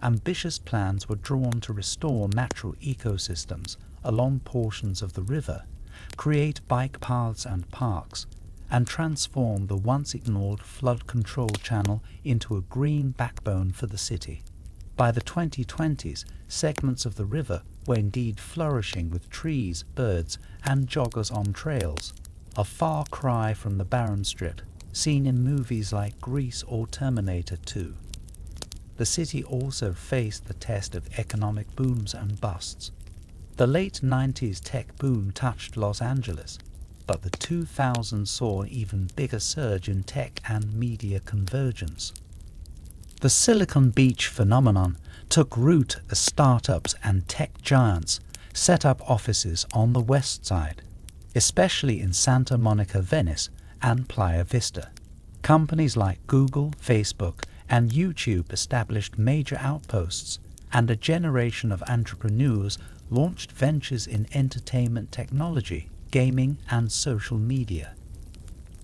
S1: ambitious plans were drawn to restore natural ecosystems along portions of the river, create bike paths and parks, and transform the once-ignored flood control channel into a green backbone for the city. By the 2020s, segments of the river were indeed flourishing with trees, birds, and joggers on trails, a far cry from the barren strip seen in movies like Grease or Terminator 2. The city also faced the test of economic booms and busts. The late 90s tech boom touched Los Angeles, but the 2000s saw an even bigger surge in tech and media convergence. The Silicon Beach phenomenon took root as startups and tech giants set up offices on the west side, especially in Santa Monica, Venice, and Playa Vista. Companies like Google, Facebook, and YouTube established major outposts, and a generation of entrepreneurs launched ventures in entertainment technology, gaming, and social media.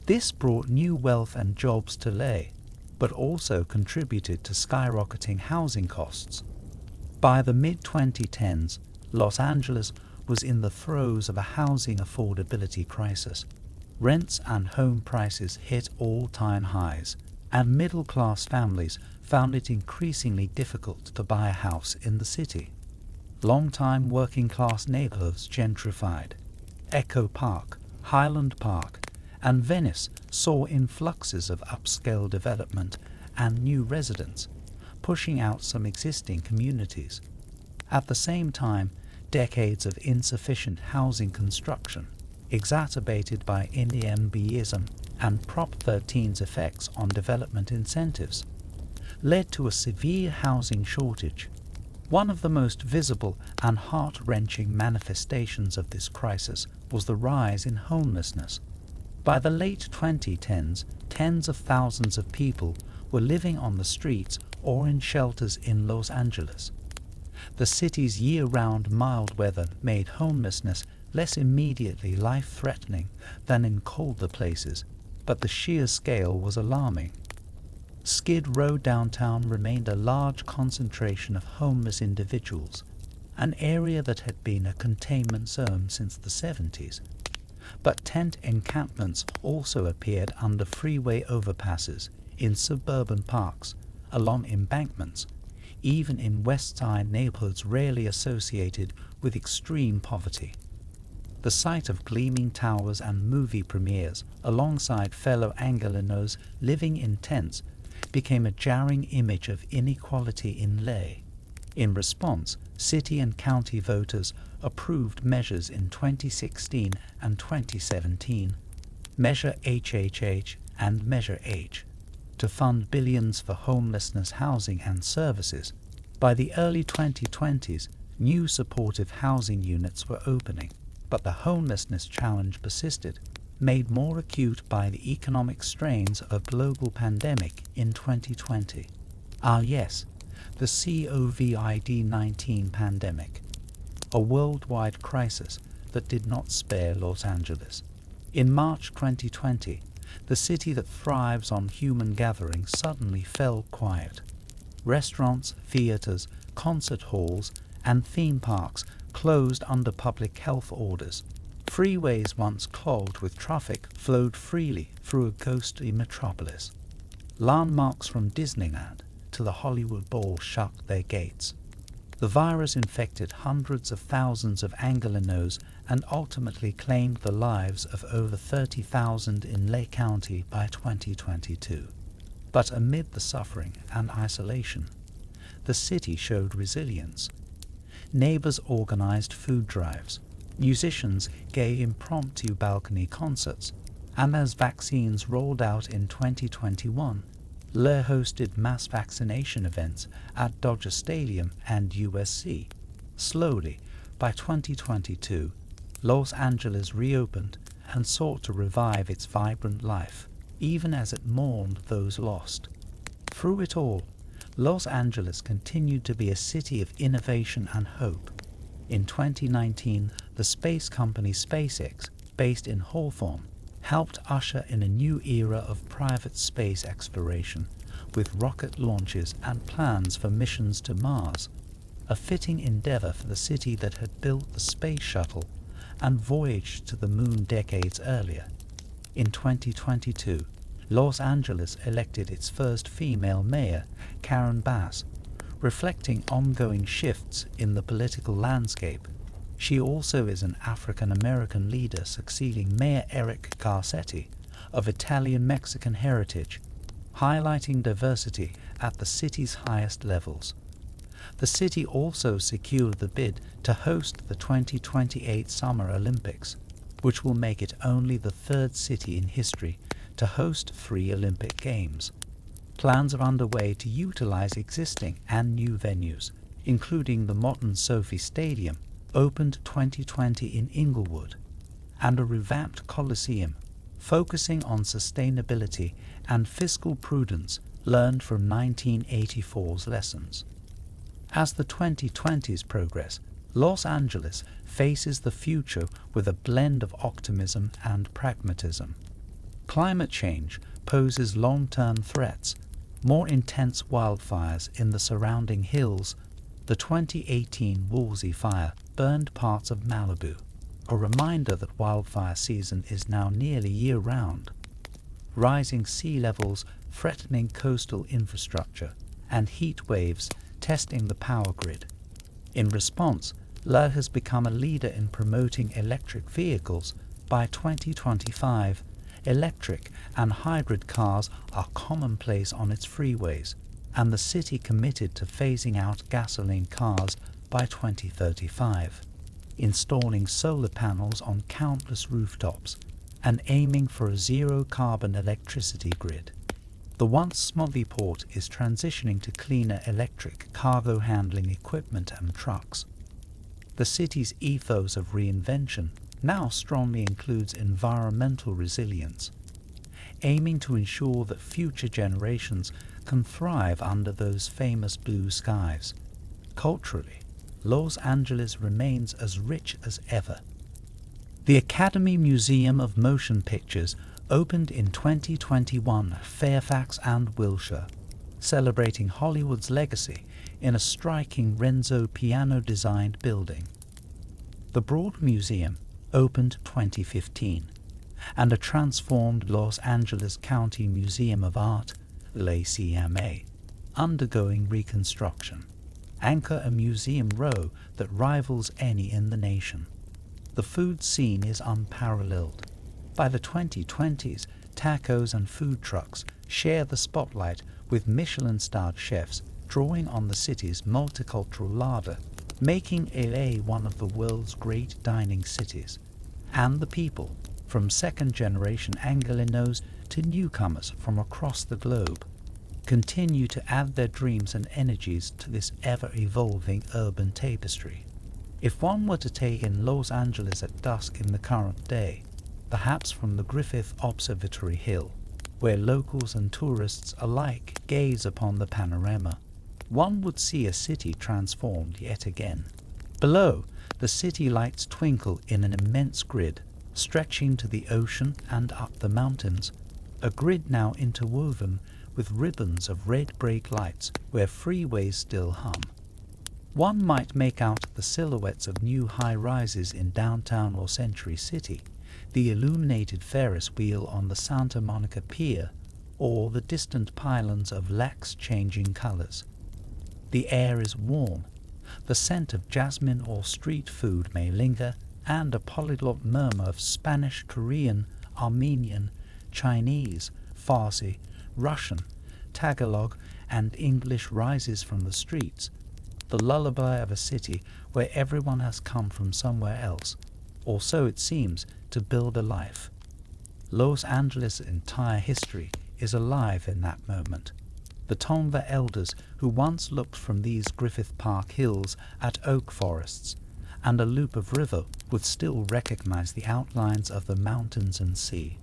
S1: This brought new wealth and jobs to LA, but also contributed to skyrocketing housing costs. By the mid-2010s, Los Angeles was in the throes of a housing affordability crisis. Rents and home prices hit all-time highs, and middle-class families found it increasingly difficult to buy a house in the city. Long-time working-class neighborhoods gentrified. Echo Park, Highland Park, and Venice saw influxes of upscale development and new residents, pushing out some existing communities. At the same time, decades of insufficient housing construction, exacerbated by NIMBYism and Prop 13's effects on development incentives, led to a severe housing shortage. One of the most visible and heart-wrenching manifestations of this crisis was the rise in homelessness. By the late 2010s, tens of thousands of people were living on the streets or in shelters in Los Angeles. The city's year-round mild weather made homelessness less immediately life-threatening than in colder places, but the sheer scale was alarming. Skid Row downtown remained a large concentration of homeless individuals, an area that had been a containment zone since the 70s. But tent encampments also appeared under freeway overpasses, in suburban parks, along embankments, even in West Side neighborhoods rarely associated with extreme poverty. The sight of gleaming towers and movie premieres alongside fellow Angelenos living in tents became a jarring image of inequality in LA. In response, city and county voters approved measures in 2016 and 2017, Measure HHH and Measure H, to fund billions for homelessness housing and services. By the early 2020s, new supportive housing units were opening, but the homelessness challenge persisted, made more acute by the economic strains of a global pandemic in 2020. Ah yes, the COVID-19 pandemic, a worldwide crisis that did not spare Los Angeles. In March 2020, the city that thrives on human gathering suddenly fell quiet. Restaurants, theaters, concert halls, and theme parks closed under public health orders. Freeways once clogged with traffic flowed freely through a ghostly metropolis. Landmarks from Disneyland to the Hollywood Bowl shut their gates. The virus infected hundreds of thousands of Angelenos and ultimately claimed the lives of over 30,000 in Lake County by 2022. But amid the suffering and isolation, the city showed resilience. Neighbors organized food drives, musicians gave impromptu balcony concerts, and as vaccines rolled out in 2021, LA hosted mass vaccination events at Dodger Stadium and USC. Slowly, by 2022, Los Angeles reopened and sought to revive its vibrant life, even as it mourned those lost. Through it all, Los Angeles continued to be a city of innovation and hope. In 2019, the space company SpaceX, based in Hawthorne, helped usher in a new era of private space exploration, with rocket launches and plans for missions to Mars, a fitting endeavor for the city that had built the space shuttle and voyaged to the moon decades earlier. In 2022, Los Angeles elected its first female mayor, Karen Bass, reflecting ongoing shifts in the political landscape. She also is an African-American leader succeeding Mayor Eric Garcetti of Italian-Mexican heritage, highlighting diversity at the city's highest levels. The city also secured the bid to host the 2028 Summer Olympics, which will make it only the third city in history to host 3 Olympic Games. Plans are underway to utilize existing and new venues, including the modern Sophie Stadium, opened 2020 in Inglewood, and a revamped Coliseum, focusing on sustainability and fiscal prudence learned from 1984's lessons. As the 2020s progress, Los Angeles faces the future with a blend of optimism and pragmatism. Climate change poses long-term threats, more intense wildfires in the surrounding hills. The 2018 Woolsey fire burned parts of Malibu, a reminder that wildfire season is now nearly year-round. Rising sea levels threatening coastal infrastructure, and heat waves testing the power grid. In response, LA has become a leader in promoting electric vehicles. By 2025, electric and hybrid cars are commonplace on its freeways, and the city committed to phasing out gasoline cars by 2035, installing solar panels on countless rooftops, and aiming for a zero-carbon electricity grid. The once smoggy port is transitioning to cleaner electric cargo handling equipment and trucks. The city's ethos of reinvention now strongly includes environmental resilience, aiming to ensure that future generations can thrive under those famous blue skies. Culturally, Los Angeles remains as rich as ever. The Academy Museum of Motion Pictures opened in 2021, Fairfax and Wilshire, celebrating Hollywood's legacy in a striking Renzo piano-designed building. The Broad Museum opened 2015, and a transformed Los Angeles County Museum of Art, LACMA, undergoing reconstruction, anchor a museum row that rivals any in the nation. The food scene is unparalleled. By the 2020s, tacos and food trucks share the spotlight with Michelin-starred chefs drawing on the city's multicultural larder, making LA one of the world's great dining cities. And the people, from second-generation Angelenos to newcomers from across the globe, continue to add their dreams and energies to this ever-evolving urban tapestry. If one were to take in Los Angeles at dusk in the current day, perhaps from the Griffith Observatory Hill, where locals and tourists alike gaze upon the panorama, one would see a city transformed yet again. Below, the city lights twinkle in an immense grid, stretching to the ocean and up the mountains, a grid now interwoven with ribbons of red brake lights where freeways still hum. One might make out the silhouettes of new high-rises in downtown or Century City, the illuminated Ferris wheel on the Santa Monica Pier, or the distant pylons of LAX changing colors. The air is warm. The scent of jasmine or street food may linger, and a polyglot murmur of Spanish, Korean, Armenian, Chinese, Farsi, Russian, Tagalog, and English rises from the streets, the lullaby of a city where everyone has come from somewhere else, or so it seems, to build a life. Los Angeles' entire history is alive in that moment. The Tongva elders who once looked from these Griffith Park hills at oak forests and a loop of river would still recognize the outlines of the mountains and sea.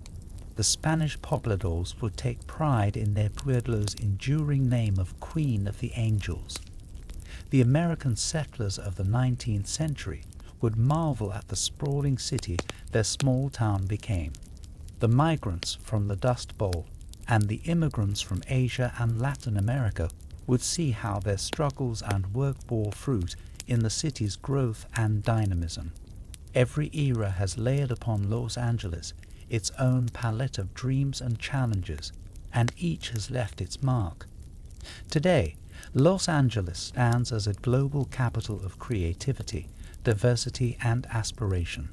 S1: The Spanish pobladors would take pride in their Pueblo's enduring name of Queen of the Angels. The American settlers of the 19th century would marvel at the sprawling city their small town became. The migrants from the Dust Bowl and the immigrants from Asia and Latin America would see how their struggles and work bore fruit in the city's growth and dynamism. Every era has layered upon Los Angeles its own palette of dreams and challenges, and each has left its mark. Today, Los Angeles stands as a global capital of creativity, diversity, and aspiration.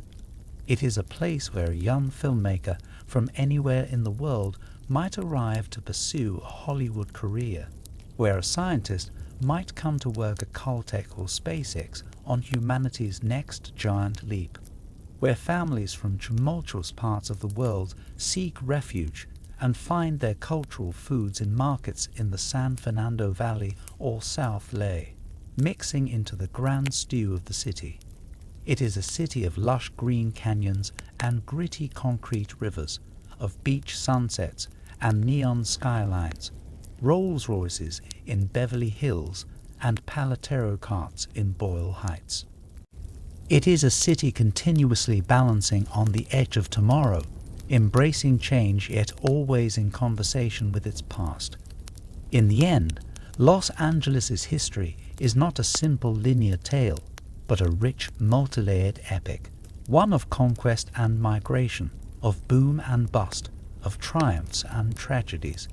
S1: It is a place where a young filmmaker from anywhere in the world might arrive to pursue a Hollywood career, where a scientist might come to work at Caltech or SpaceX on humanity's next giant leap, where families from tumultuous parts of the world seek refuge and find their cultural foods in markets in the San Fernando Valley or South Lay, mixing into the grand stew of the city. It is a city of lush green canyons and gritty concrete rivers, of beach sunsets and neon skylines, Rolls Royces in Beverly Hills and Paletero carts in Boyle Heights. It is a city continuously balancing on the edge of tomorrow, embracing change yet always in conversation with its past. In the end, Los Angeles' history is not a simple linear tale, but a rich, multi-layered epic, one of conquest and migration, of boom and bust, of triumphs and tragedies.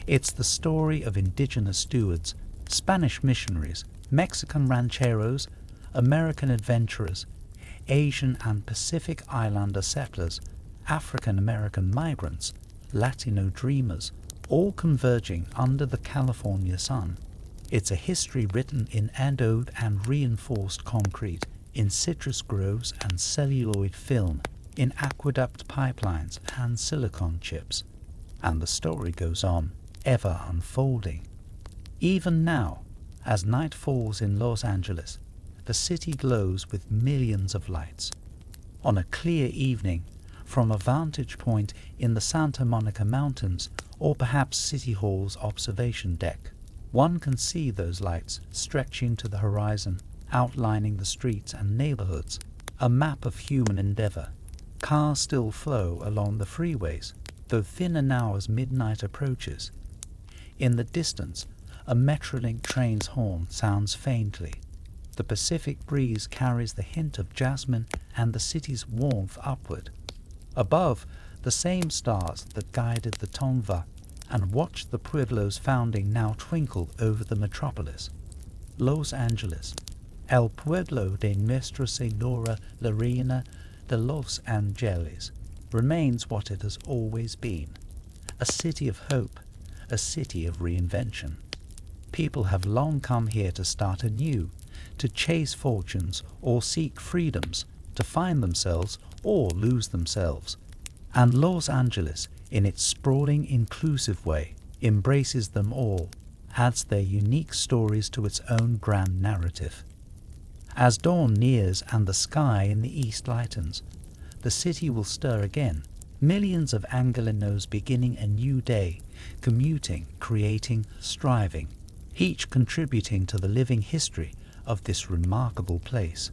S1: It's the story of indigenous stewards, Spanish missionaries, Mexican rancheros, American adventurers, Asian and Pacific Islander settlers, African American migrants, Latino dreamers, all converging under the California sun. It's a history written in anoded and reinforced concrete, in citrus groves and celluloid film, in aqueduct pipelines and silicon chips. And the story goes on, ever unfolding. Even now, as night falls in Los Angeles, the city glows with millions of lights. On a clear evening, from a vantage point in the Santa Monica Mountains or perhaps City Hall's observation deck, one can see those lights stretching to the horizon, outlining the streets and neighborhoods, a map of human endeavor. Cars still flow along the freeways, though thinner now as midnight approaches. In the distance, a Metrolink train's horn sounds faintly. The Pacific breeze carries the hint of jasmine and the city's warmth upward. Above, the same stars that guided the Tongva and watched the Pueblo's founding now twinkle over the metropolis. Los Angeles, El Pueblo de Nuestra Señora la Reina de Los Angeles, remains what it has always been, a city of hope, a city of reinvention. People have long come here to start anew, to chase fortunes or seek freedoms, to find themselves or lose themselves. And Los Angeles, in its sprawling, inclusive way, embraces them all, adds their unique stories to its own grand narrative. As dawn nears and the sky in the east lightens, the city will stir again, millions of Angelenos beginning a new day, commuting, creating, striving, each contributing to the living history of this remarkable place.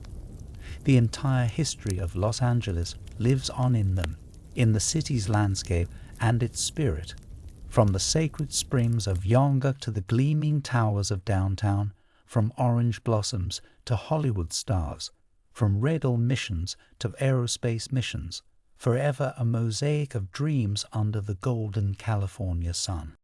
S1: The entire history of Los Angeles lives on in them, in the city's landscape and its spirit. From the sacred springs of Yonga to the gleaming towers of downtown, from orange blossoms to Hollywood stars, from Red missions to aerospace missions, forever a mosaic of dreams under the golden California sun.